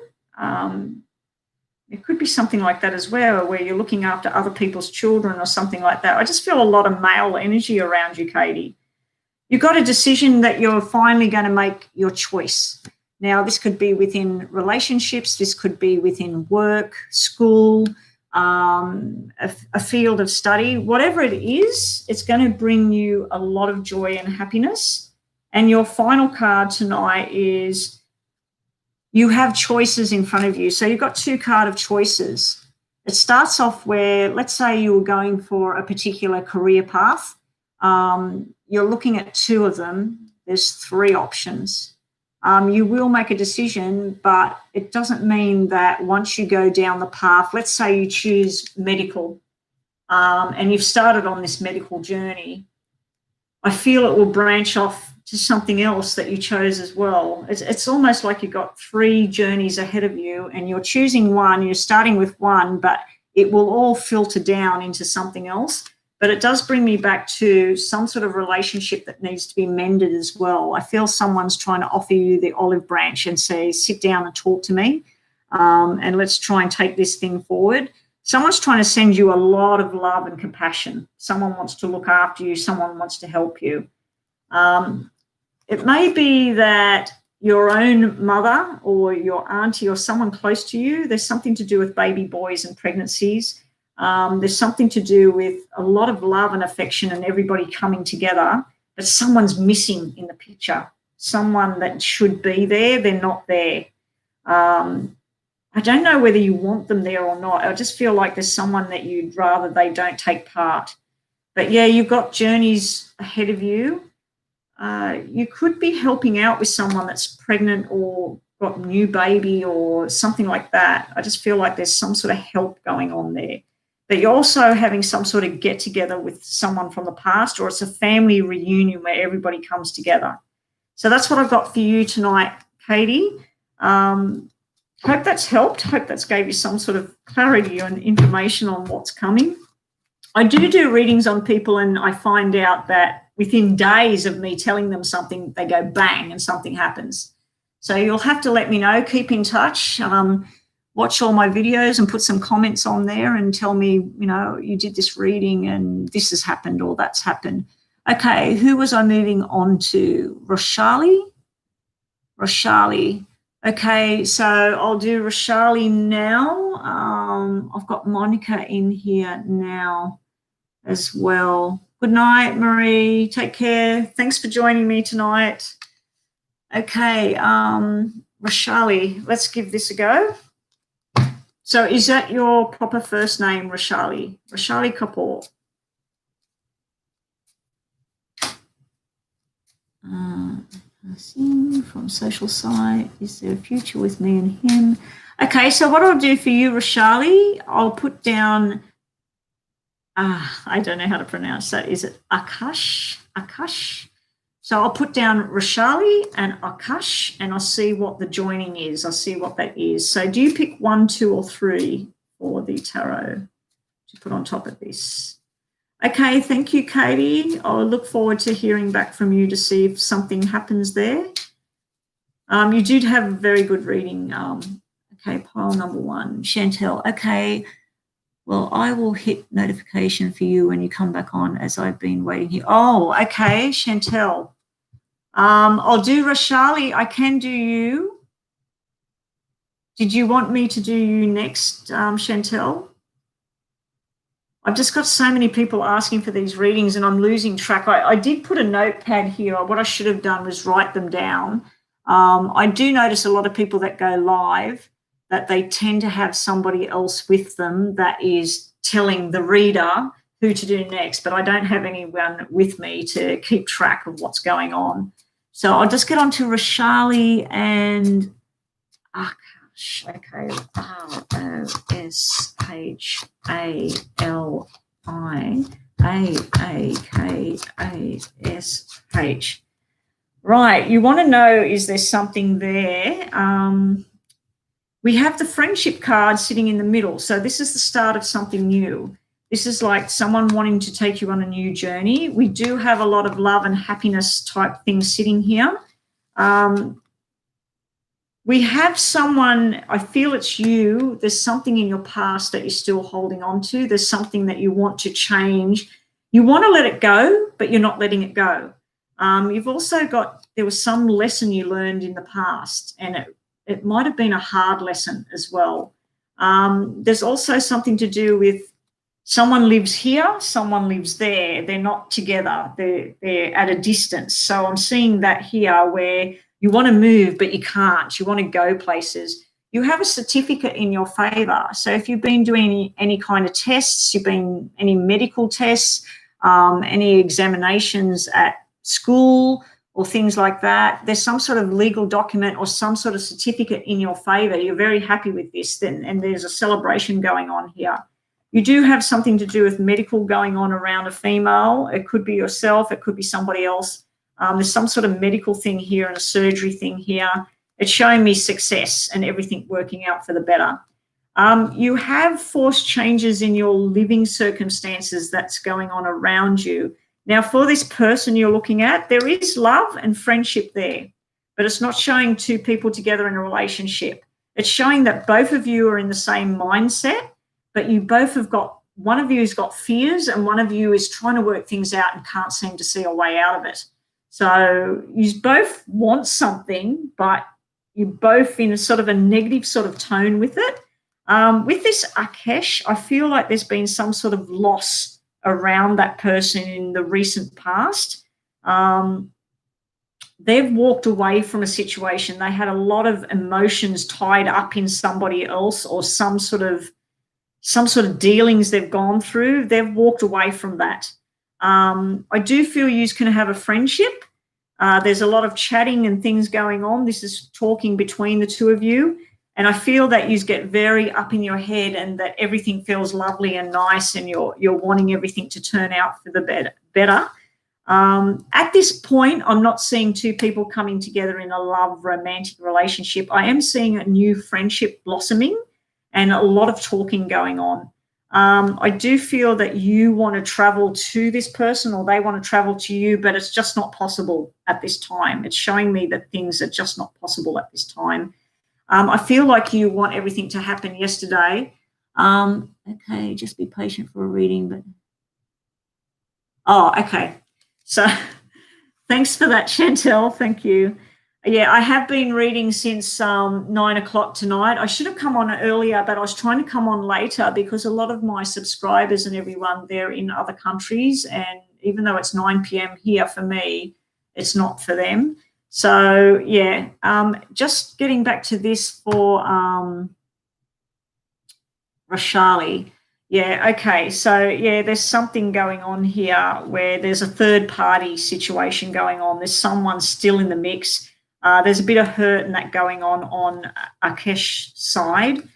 It could be something like that as well, where you're looking after other people's children or something like that. I just feel a lot of male energy around you, Katie. You've got a decision that you're finally going to make your choice. Now, this could be within relationships. This could be within work, school, a field of study. Whatever it is, it's going to bring you a lot of joy and happiness. And your final card tonight is you have choices in front of you. So you've got 2 cards of choices. It starts off where, let's say you were going for a particular career path. You're looking at 2 of them. There's 3 options. You will make a decision, but it doesn't mean that once you go down the path, let's say you choose medical, and you've started on this medical journey, I feel it will branch off to something else that you chose as well. It's almost like you've got 3 journeys ahead of you, and you're choosing one, you're starting with one, but it will all filter down into something else. But it does bring me back to some sort of relationship that needs to be mended as well. I feel someone's trying to offer you the olive branch and say, sit down and talk to me, and let's try and take this thing forward. Someone's trying to send you a lot of love and compassion. Someone wants to look after you. Someone wants to help you. It may be that your own mother or your auntie or someone close to you, there's something to do with baby boys and pregnancies. There's something to do with a lot of love and affection and everybody coming together, but someone's missing in the picture. Someone that should be there, they're not there. I don't know whether you want them there or not. I just feel like there's someone that you'd rather they don't take part. But, yeah, you've got journeys ahead of you. You could be helping out with someone that's pregnant or got a new baby or something like that. I just feel like there's some sort of help going on there. But you're also having some sort of get-together with someone from the past, or it's a family reunion where everybody comes together. So that's what I've got for you tonight, Katie. Hope that's helped. Hope that's gave you some sort of clarity and information on what's coming. I do readings on people, and I find out that within days of me telling them something, they go bang and something happens. So you'll have to let me know. Keep in touch. Watch all my videos and put some comments on there and tell me, you know, you did this reading and this has happened or that's happened. Okay, who was I moving on to? Roshali? Roshali. Okay, so I'll do Roshali now. I've got Monica in here now as well. Good night, Marie. Take care. Thanks for joining me tonight. Okay, Roshali, let's give this a go. So is that your proper first name, Roshali? Roshali Kapoor. From social site, is there a future with me and him? Okay, so what I'll do for you, Roshali, I'll put down, I don't know how to pronounce that. Is it Akash? Akash? So I'll put down Roshali and Akash, and I'll see what the joining is. I'll see what that is. So do you pick 1, 2, or 3 for the tarot to put on top of this? Okay, thank you, Katie. I'll look forward to hearing back from you to see if something happens there. You did have a very good reading. Okay, pile number 1, Chantel. Okay, well, I will hit notification for you when you come back on, as I've been waiting here. Oh, okay, Chantel. I'll do Roshali. I can do you. Did you want me to do you next, Chantel? I've just got so many people asking for these readings and I'm losing track. I did put a notepad here. What I should have done was write them down. I do notice a lot of people that go live that they tend to have somebody else with them that is telling the reader who to do next, but I don't have anyone with me to keep track of what's going on. So I'll just get on to Roshali and Akash. Okay, RSHALI AAKASH. Right, you want to know, is there something there? We have the friendship card sitting in the middle. So this is the start of something new. This is like someone wanting to take you on a new journey. We do have a lot of love and happiness type things sitting here. We have someone, I feel it's you. There's something in your past that you're still holding on to. There's something that you want to change. You want to let it go, but you're not letting it go. You've also got, there was some lesson you learned in the past, and it might have been a hard lesson as well. There's also something to do with someone lives here, someone lives there. They're not together. They're at a distance. So I'm seeing that here where you want to move, but you can't. You want to go places. You have a certificate in your favour. So if you've been doing any kind of tests, you've been any medical tests, any examinations at school or things like that, there's some sort of legal document or some sort of certificate in your favour. You're very happy with this, and there's a celebration going on here. You do have something to do with medical going on around a female. It could be yourself. It could be somebody else. There's some sort of medical thing here and a surgery thing here. It's showing me success and everything working out for the better. You have forced changes in your living circumstances that's going on around you. Now, for this person you're looking at, there is love and friendship there, but it's not showing two people together in a relationship. It's showing that both of you are in the same mindset, but you both have got, one of you has got fears and one of you is trying to work things out and can't seem to see a way out of it. So you both want something, but you're both in a sort of a negative sort of tone with it. With this Akash, I feel like there's been some sort of loss around that person in the recent past. They've walked away from a situation. They had a lot of emotions tied up in somebody else or some sort of dealings they've gone through. They've walked away from that. I do feel you can have a friendship. There's a lot of chatting and things going on. This is talking between the two of you. And I feel that you get very up in your head and that everything feels lovely and nice and you're wanting everything to turn out for the better. At this point, I'm not seeing two people coming together in a love romantic relationship. I am seeing a new friendship blossoming and a lot of talking going on. I do feel that you want to travel to this person or they want to travel to you, but it's just not possible at this time. It's showing me that things are just not possible at this time. I feel like you want everything to happen yesterday. Okay, just be patient for a reading. But okay. So thanks for that, Chantel. Thank you. Yeah, I have been reading since 9 o'clock tonight. I should have come on earlier, but I was trying to come on later because a lot of my subscribers and everyone, they're in other countries. And even though it's 9 p.m. here for me, it's not for them. So, yeah, just getting back to this for Roshali. Yeah, okay. So, yeah, there's something going on here where there's a third party situation going on. There's someone still in the mix. There's a bit of hurt and that going on Akesh's side.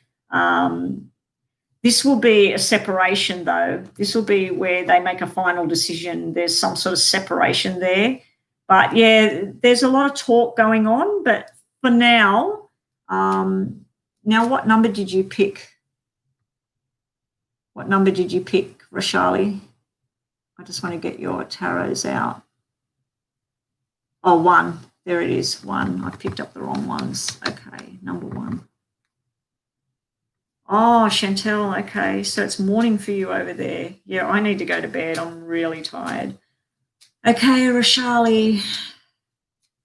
This will be a separation, though. This will be where they make a final decision. There's some sort of separation there. But, yeah, there's a lot of talk going on. But for now, now what number did you pick? What number did you pick, Roshali? I just want to get your tarots out. Oh, 1. There it is, 1. I picked up the wrong ones. Okay, number 1. Oh, Chantel, okay. So it's morning for you over there. Yeah, I need to go to bed. I'm really tired. Okay, Roshali,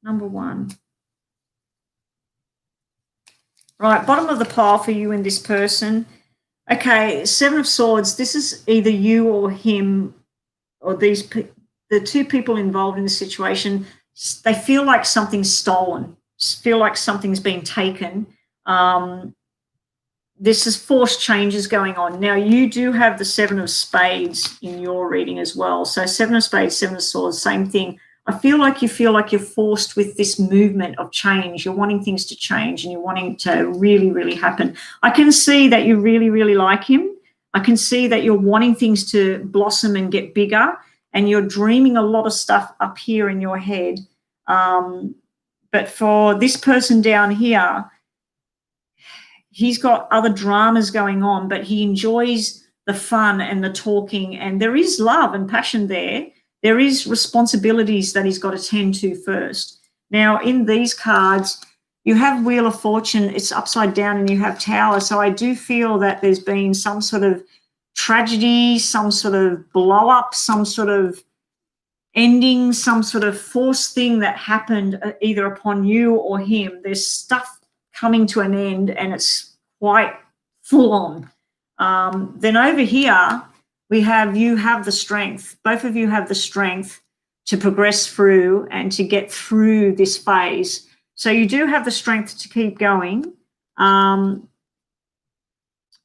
number 1. Right, bottom of the pile for you and this person. Okay, 7 of Swords. This is either you or him or the 2 people involved in the situation. They feel like something's stolen, feel like something's been taken. This is forced changes going on. Now, you do have the 7 of Spades in your reading as well. So 7 of Spades, 7 of Swords, same thing. I feel like you're forced with this movement of change. You're wanting things to change and you're wanting to really, really happen. I can see that you really, really like him. I can see that you're wanting things to blossom and get bigger, and you're dreaming a lot of stuff up here in your head. But for this person down here, he's got other dramas going on, but he enjoys the fun and the talking, and there is love and passion there. There is responsibilities that he's got to tend to first. Now, in these cards, you have Wheel of Fortune. It's upside down, and you have Tower. So I do feel that there's been some sort of tragedy, some sort of blow up, some sort of ending, some sort of forced thing that happened either upon you or him. There's stuff coming to an end, and it's quite full on. Then over here, we have you have the strength. Both of you have the strength to progress through and to get through this phase. So you do have the strength to keep going. I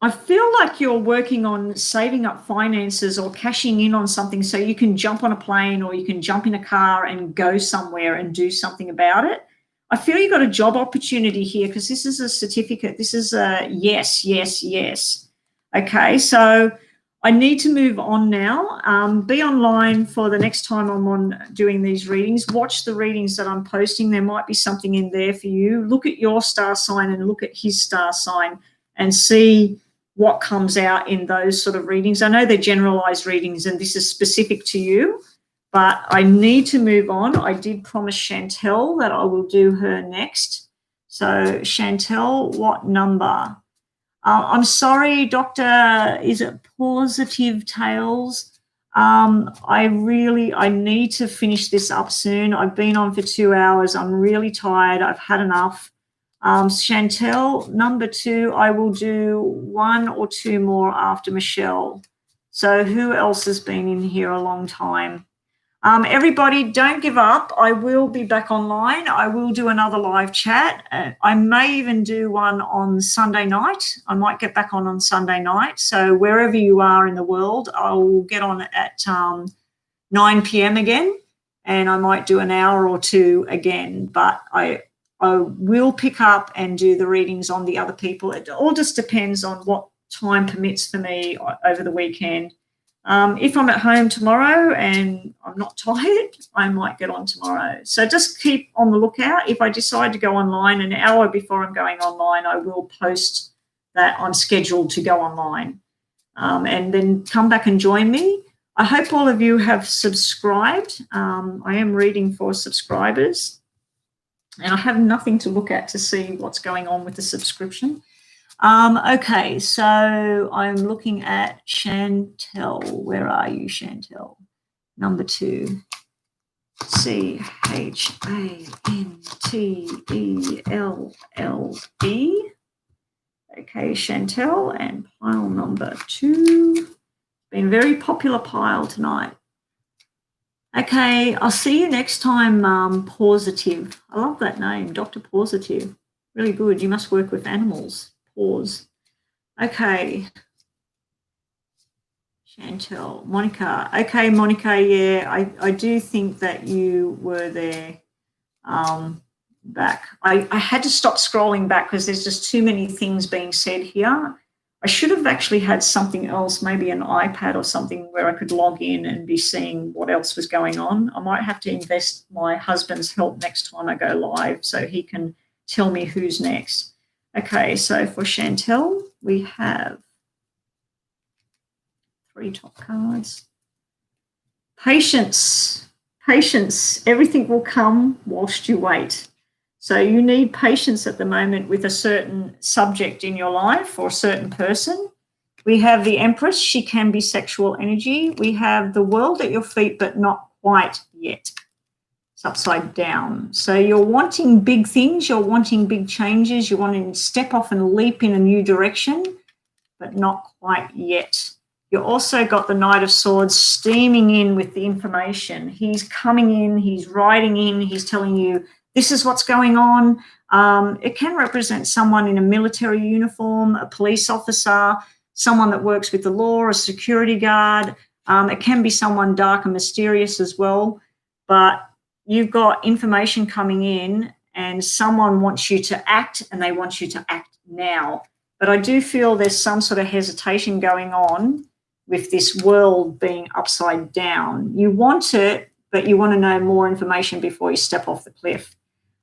feel like you're working on saving up finances or cashing in on something so you can jump on a plane or you can jump in a car and go somewhere and do something about it. I feel you got a job opportunity here because this is a certificate. This is a yes, yes, yes. Okay, so I need to move on now. Be online for the next time I'm on doing these readings. Watch the readings that I'm posting. There might be something in there for you. Look at your star sign and look at his star sign and see what comes out in those sort of readings. I know they're generalized readings and this is specific to you, but I need to move on. I did promise Chantel that I will do her next. So Chantel, what number? I'm sorry, Doctor, is it Positive Tales? I need to finish this up soon. I've been on for 2 hours. I'm really tired. I've had enough. Chantel, number 2, I will do 1 or 2 more after Michelle. So who else has been in here a long time? Everybody, don't give up. I will be back online. I will do another live chat. I may even do one on Sunday night. I might get back on Sunday night. So wherever you are in the world, I will get on at 9 p.m. again, and I might do an hour or 2 again. But I will pick up and do the readings on the other people. It all just depends on what time permits for me over the weekend. If I'm at home tomorrow and I'm not tired, I might get on tomorrow. So just keep on the lookout. If I decide to go online an hour before I'm going online, I will post that I'm scheduled to go online, and then come back and join me. I hope all of you have subscribed. I am reading for subscribers, and I have nothing to look at to see what's going on with the subscription. Okay, so I'm looking at Chantel. Where are you, Chantel? Number 2. CHANTELLE. Okay, Chantel, and pile number 2. Been very popular pile tonight. Okay, I'll see you next time, Positive. I love that name, Dr. Positive. Really good. You must work with animals. Pause. Okay. Chantel, Monica. Okay, Monica, yeah, I do think that you were there back. I had to stop scrolling back because there's just too many things being said here. I should have actually had something else, maybe an iPad or something where I could log in and be seeing what else was going on. I might have to invest my husband's help next time I go live so he can tell me who's next. Okay, so for Chantel, we have 3 top cards. Patience. Patience. Everything will come whilst you wait. So you need patience at the moment with a certain subject in your life or a certain person. We have the Empress. She can be sexual energy. We have the World at your feet, but not quite yet. It's upside down. So you're wanting big things. You're wanting big changes. You're wanting to step off and leap in a new direction, but not quite yet. You also got the Knight of Swords steaming in with the information. He's coming in, he's riding in, he's telling you, this is what's going on. It can represent someone in a military uniform, a police officer, someone that works with the law, a security guard. It can be someone dark and mysterious as well. But you've got information coming in and someone wants you to act and they want you to act now. But I do feel there's some sort of hesitation going on with this world being upside down. You want it, but you want to know more information before you step off the cliff.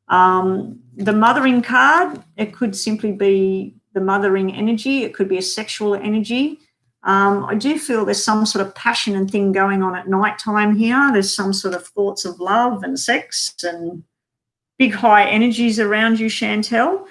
The mothering card, it could simply be the mothering energy. It could be a sexual energy. I do feel there's some sort of passion and thing going on at nighttime here. There's some sort of thoughts of love and sex and big high energies around you, Chantel.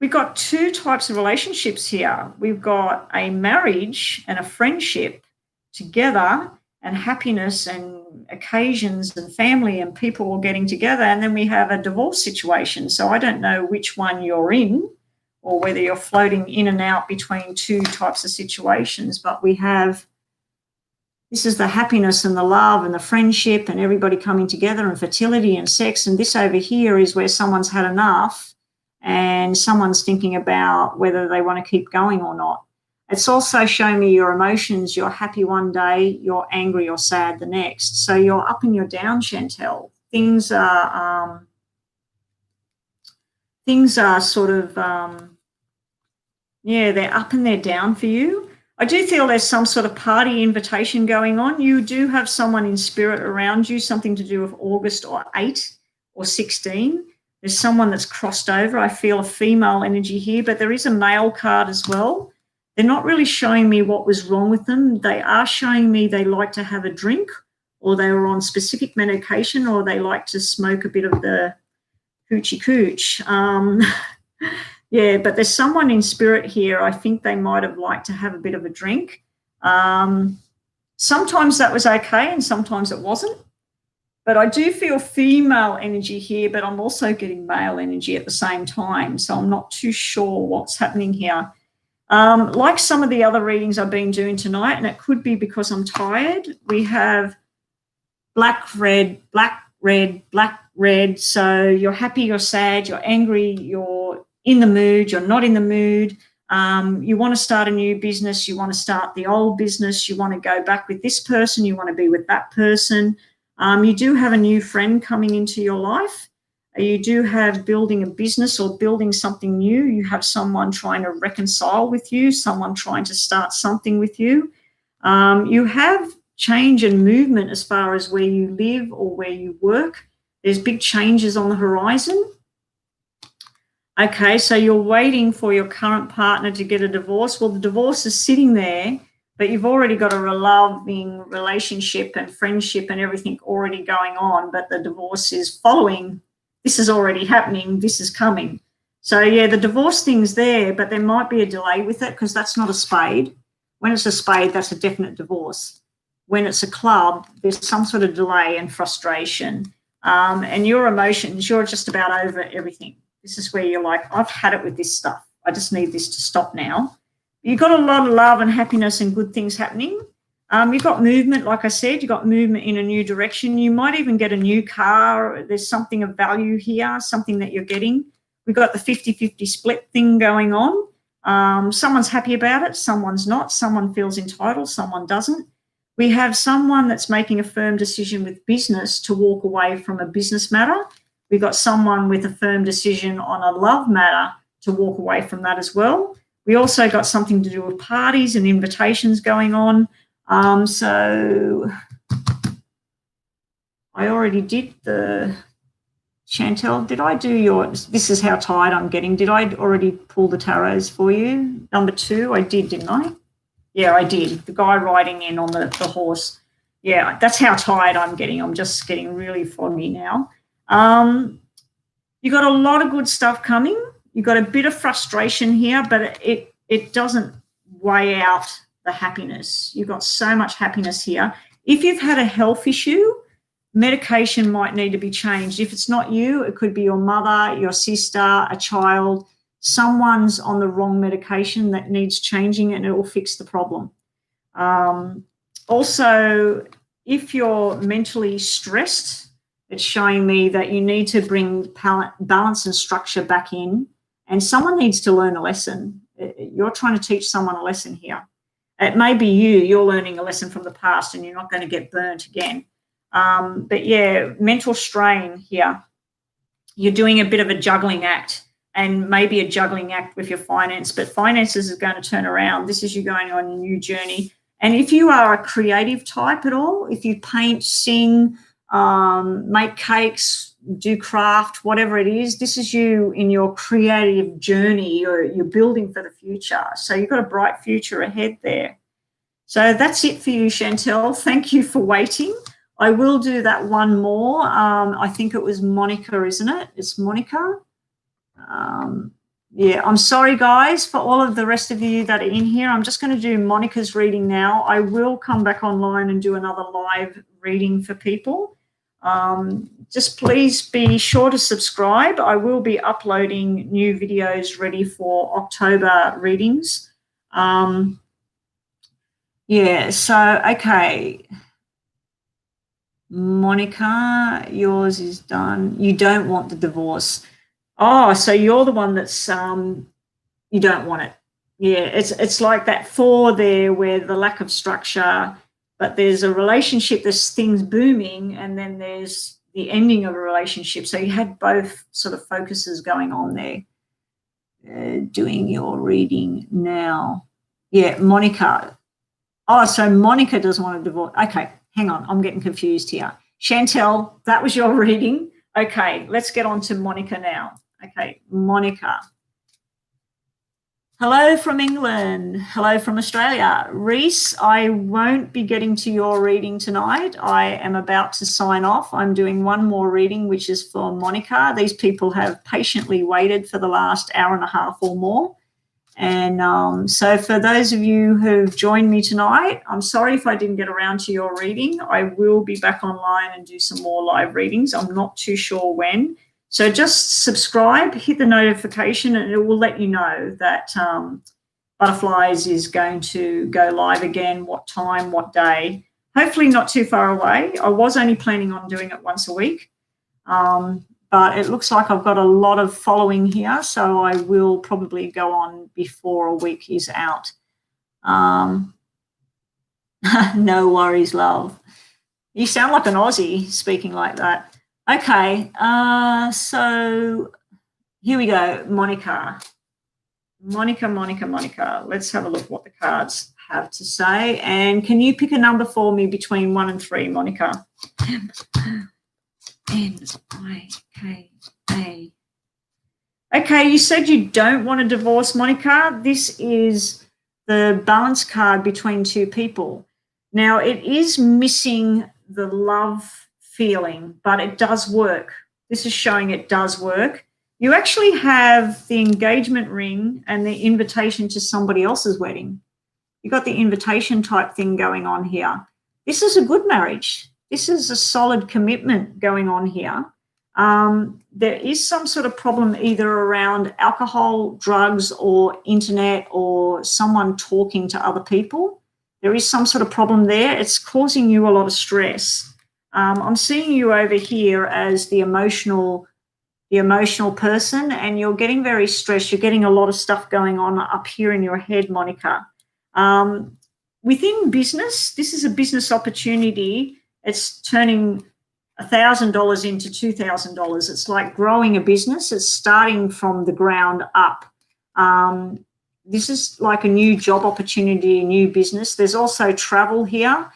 We've got 2 types of relationships here. We've got a marriage and a friendship together and happiness and occasions and family and people all getting together. And then we have a divorce situation. So I don't know which one you're in or whether you're floating in and out between 2 types of situations. But we have, this is the happiness and the love and the friendship and everybody coming together and fertility and sex. And this over here is where someone's had enough and someone's thinking about whether they want to keep going or not. It's also showing me your emotions. You're happy one day, you're angry or sad the next. So you're up and you're down, Chantel. Things are sort of, they're up and they're down for you. I do feel there's some sort of party invitation going on. You do have someone in spirit around you, something to do with August or 8 or 16. There's someone that's crossed over. I feel a female energy here, but there is a male card as well. They're not really showing me what was wrong with them. They are showing me they like to have a drink or they were on specific medication or they like to smoke a bit of the hoochie cooch. But there's someone in spirit here. I think they might have liked to have a bit of a drink. Sometimes that was okay and sometimes it wasn't. But I do feel female energy here, but I'm also getting male energy at the same time. So I'm not too sure what's happening here. Like some of the other readings I've been doing tonight, and it could be because I'm tired, we have black, red, black, red, black, red. So you're happy, you're sad, you're angry, you're in the mood, you're not in the mood. You want to start a new business, you want to start the old business, you want to go back with this person, you want to be with that person. You do have a new friend coming into your life. You do have building a business or building something new. You have someone trying to reconcile with you, someone trying to start something with you. You have change and movement as far as where you live or where you work. There's big changes on the horizon. Okay, so you're waiting for your current partner to get a divorce. Well, the divorce is sitting there, but you've already got a loving relationship and friendship and everything already going on, but the divorce is following. This is already happening. This is coming. So, yeah, the divorce thing's there, but there might be a delay with it because that's not a spade. When it's a spade, that's a definite divorce. When it's a club, there's some sort of delay and frustration. And your emotions, you're just about over everything. This is where you're like, I've had it with this stuff. I just need this to stop now. You've got a lot of love and happiness and good things happening. You've got movement, like I said, you've got movement in a new direction. You might even get a new car. There's something of value here, something that you're getting. We've got the 50-50 split thing going on. Someone's happy about it, someone's not, someone feels entitled, someone doesn't. We have someone that's making a firm decision with business to walk away from a business matter. We've got someone with a firm decision on a love matter to walk away from that as well. We also got something to do with parties and invitations going on. So I already did the Chantel. Did I do yours? This is how tired I'm getting. Did I already pull the tarots for you? Number 2, I did, didn't I? Yeah, I did. The guy riding in on the horse. Yeah, that's how tired I'm getting. I'm just getting really foggy now. You got a lot of good stuff coming. You got a bit of frustration here, but it doesn't weigh out the happiness. You've got so much happiness here. If you've had a health issue, medication might need to be changed. If it's not you, it could be your mother, your sister, a child. Someone's on the wrong medication that needs changing, and it will fix the problem. Also, if you're mentally stressed, it's showing me that you need to bring balance and structure back in, and someone needs to learn a lesson. You're trying to teach someone a lesson here. It may be you're learning a lesson from the past and you're not going to get burnt again. But yeah, mental strain here. You're doing a bit of a juggling act, and maybe a juggling act with your finance, but finances is going to turn around. This is you going on a new journey. And if you are a creative type at all, if you paint, sing, make cakes, do craft, whatever it is, this is you in your creative journey. You're building for the future. So you've got a bright future ahead there. So that's it for you, Chantel. Thank you for waiting. I will do that one more. I think it was Monica, isn't it? It's Monica. Yeah, I'm sorry, guys, for all of the rest of you that are in here. I'm just going to do Monica's reading now. I will come back online and do another live reading for people. Just please be sure to subscribe. I will be uploading new videos ready for October readings. Yeah, so, okay. Monica, yours is done. You don't want the divorce. Oh, so you're the one that's you don't want it. Yeah, it's like that 4 there where the lack of structure, but there's a relationship, there's things booming, and then there's the ending of a relationship. So you had both sort of focuses going on there. Doing your reading now. Yeah, Monica. Oh, so Monica doesn't want a divorce. Okay, hang on. I'm getting confused here. Chantel, that was your reading. Okay, let's get on to Monica now. Okay, Monica. Hello from England. Hello from Australia. Reese, I won't be getting to your reading tonight. I am about to sign off. I'm doing one more reading, which is for Monica. These people have patiently waited for the last hour and a half or more. And so for those of you who've joined me tonight, I'm sorry if I didn't get around to your reading. I will be back online and do some more live readings. I'm not too sure when. So just subscribe, hit the notification, and it will let you know that Butterflies is going to go live again, what time, what day. Hopefully not too far away. I was only planning on doing it once a week, but it looks like I've got a lot of following here, so I will probably go on before a week is out. No worries, love. You sound like an Aussie speaking like that. Okay, so here we go, Monica. Monica. Let's have a look what the cards have to say. And can you pick a number for me between 1 and 3, Monica? M-I-K-A. Okay, you said you don't want a divorce, Monica. This is the balance card between 2 people. Now, it is missing the love feeling, but it does work. This is showing it does work. You actually have the engagement ring and the invitation to somebody else's wedding. You got the invitation type thing going on here. This is a good marriage. This is a solid commitment going on here. There is some sort of problem either around alcohol, drugs, or internet, or someone talking to other people. There is some sort of problem there. It's causing you a lot of stress. I'm seeing you over here as the emotional the emotional person, and you're getting very stressed. You're getting a lot of stuff going on up here in your head, Monica. Within business, this is a business opportunity. It's turning $1,000 into $2,000. It's like growing a business. It's starting from the ground up. This is like a new job opportunity, a new business. There's also travel here.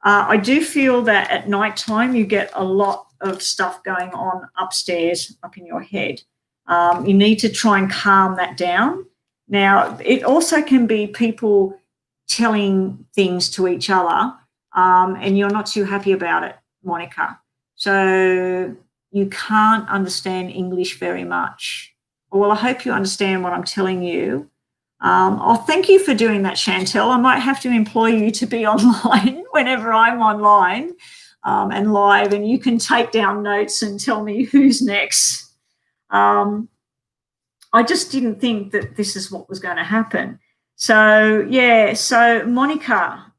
I do feel that at night time you get a lot of stuff going on upstairs, up in your head. You need to try and calm that down. Now, it also can be people telling things to each other, and you're not too happy about it, Monica. So you can't understand English very much. Well, I hope you understand what I'm telling you. Thank you for doing that, Chantel. I might have to employ you to be online whenever I'm online and live, and you can take down notes and tell me who's next. I just didn't think that this is what was going to happen. So, yeah, so Monica,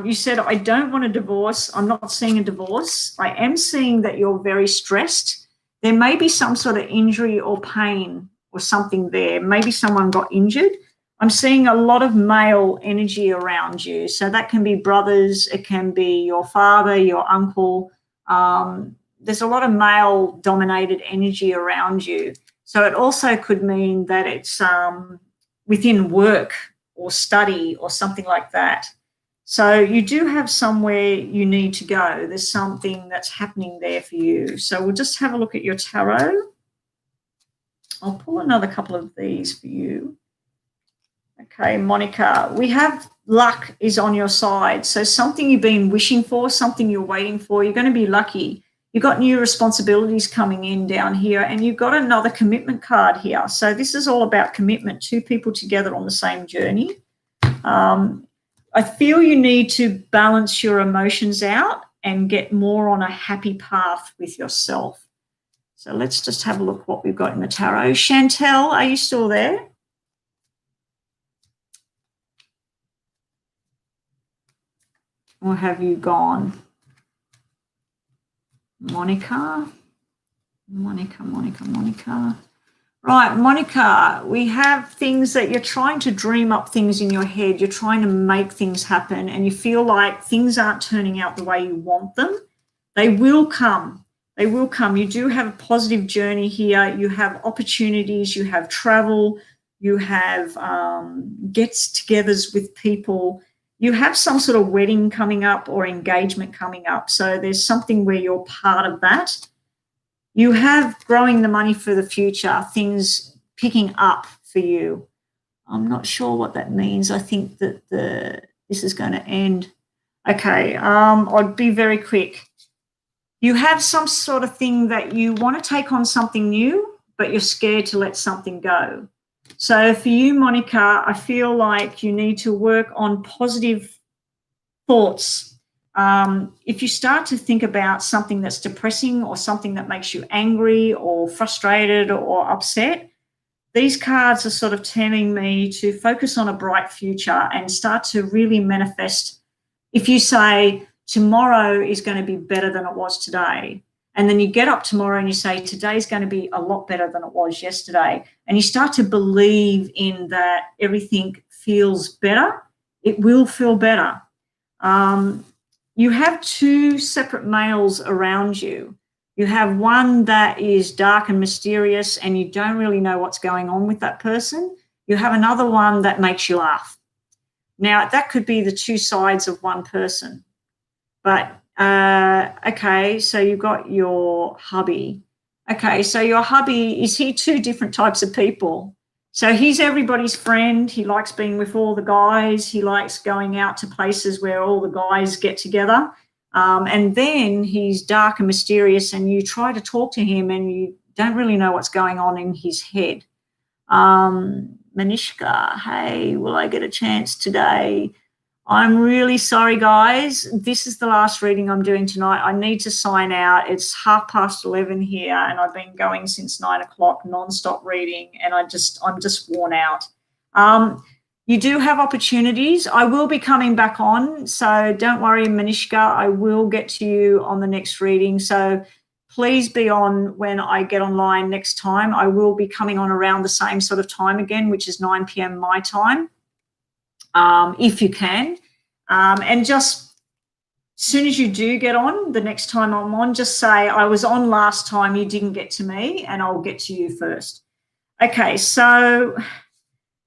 you said, I don't want a divorce. I'm not seeing a divorce. I am seeing that you're very stressed. There may be some sort of injury or pain or something there. Maybe someone got injured. I'm seeing a lot of male energy around you. So that can be brothers, it can be your father, your uncle. There's a lot of male-dominated energy around you. So it also could mean that it's within work or study or something like that. So you do have somewhere you need to go. There's something that's happening there for you. So we'll just have a look at your tarot. I'll pull another couple of these for you. Okay, Monica, we have luck is on your side. So something you've been wishing for, something you're waiting for, you're going to be lucky. You've got new responsibilities coming in down here, and you've got another commitment card here. So this is all about commitment, two people together on the same journey. I feel you need to balance your emotions out and get more on a happy path with yourself. So let's just have a look what we've got in the tarot. Chantel, are you still there? Or have you gone? Monica. Right, Monica, we have things that you're trying to dream up things in your head. You're trying to make things happen, and you feel like things aren't turning out the way you want them. They will come. They will come. You do have a positive journey here. You have opportunities. You have travel. You have gets-togethers with people. You have some sort of wedding coming up or engagement coming up. So there's something where you're part of that. You have growing the money for the future, things picking up for you. I'm not sure what that means. I think that this is going to end. Okay, I'd be very quick. You have some sort of thing that you want to take on something new, but you're scared to let something go. So for you, Monica, I feel like you need to work on positive thoughts. If you start to think about something that's depressing or something that makes you angry or frustrated or upset, these cards are sort of telling me to focus on a bright future and start to really manifest. If you say tomorrow is going to be better than it was today, and then you get up tomorrow and you say today's going to be a lot better than it was yesterday, and you start to believe in that everything feels better, it will feel better. You have two separate males around you. You have one that is dark and mysterious and you don't really know what's going on with that person. You have another one that makes you laugh. Now, that could be the two sides of one person. But, okay, so you've got your hubby. Okay, so your hubby, is he two different types of people? So he's everybody's friend. He likes being with all the guys. He likes going out to places where all the guys get together. And then he's dark and mysterious, and you try to talk to him and you don't really know what's going on in his head. Manishka, hey, will I get a chance today? I'm really sorry, guys. This is the last reading I'm doing tonight. I need to sign out. It's 11:30 here, and I've been going since 9 o'clock, non-stop reading, and I'm just worn out. You do have opportunities. I will be coming back on, so don't worry, Manishka. I will get to you on the next reading. So please be on when I get online next time. I will be coming on around the same sort of time again, which is 9 p.m. my time, if you can. And just as soon as you do get on, the next time I'm on, just say, I was on last time, you didn't get to me, and I'll get to you first. Okay, so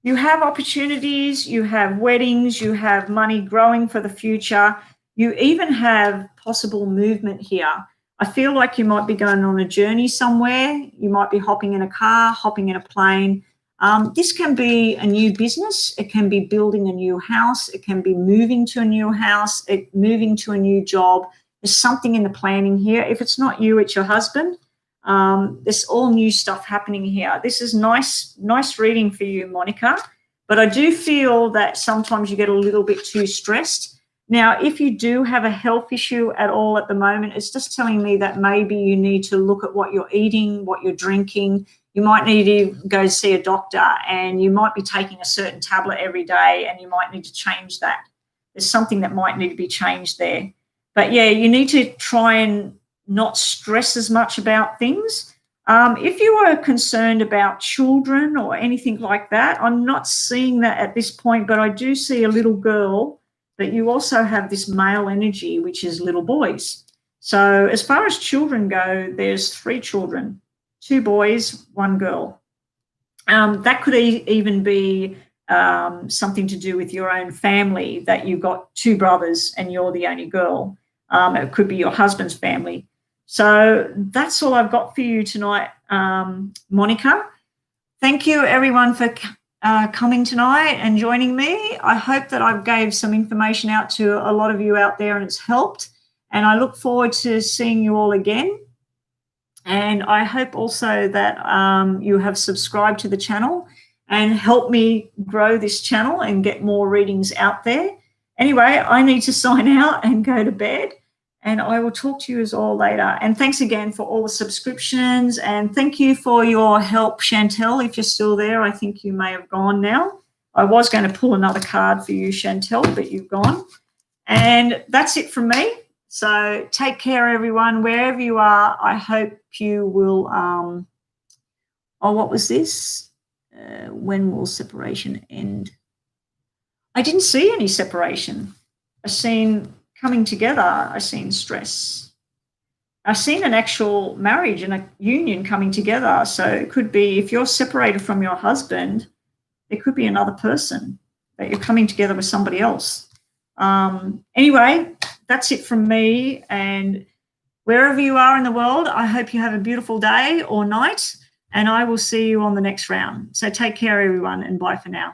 you have opportunities, you have weddings, you have money growing for the future. You even have possible movement here. I feel like you might be going on a journey somewhere. You might be hopping in a car, hopping in a plane. This can be a new business. It can be building a new house. It can be moving to a new house, moving to a new job. There's something in the planning here. If it's not you, it's your husband. There's all new stuff happening here. This is nice reading for you, Monica. But I do feel that sometimes you get a little bit too stressed. Now, if you do have a health issue at all at the moment, it's just telling me that maybe you need to look at what you're eating, what you're drinking. You might need to go see a doctor, and you might be taking a certain tablet every day, and you might need to change that. There's something that might need to be changed there. But yeah, you need to try and not stress as much about things. If you are concerned about children or anything like that, I'm not seeing that at this point, but I do see a little girl, but you also have this male energy, which is little boys. So as far as children go, there's 3 children, 2 boys, 1 girl. That could even be something to do with your own family, that you've got 2 brothers and you're the only girl. It could be your husband's family. So that's all I've got for you tonight, Monica. Thank you, everyone, for coming tonight and joining me. I hope that I've gave some information out to a lot of you out there and it's helped. And I look forward to seeing you all again. And I hope also that you have subscribed to the channel and help me grow this channel and get more readings out there. Anyway, I need to sign out and go to bed. And I will talk to you all later. And thanks again for all the subscriptions. And thank you for your help, Chantel. If you're still there, I think you may have gone now. I was going to pull another card for you, Chantel, but you've gone. And that's it from me. So take care, everyone, wherever you are. I hope you will. What was this? When will separation end? I didn't see any separation. I seen coming together, I've seen stress. I've seen an actual marriage and a union coming together. So it could be, if you're separated from your husband, there could be another person that you're coming together with somebody else. Anyway, that's it from me. And wherever you are in the world, I hope you have a beautiful day or night, and I will see you on the next round. So take care, everyone, and bye for now.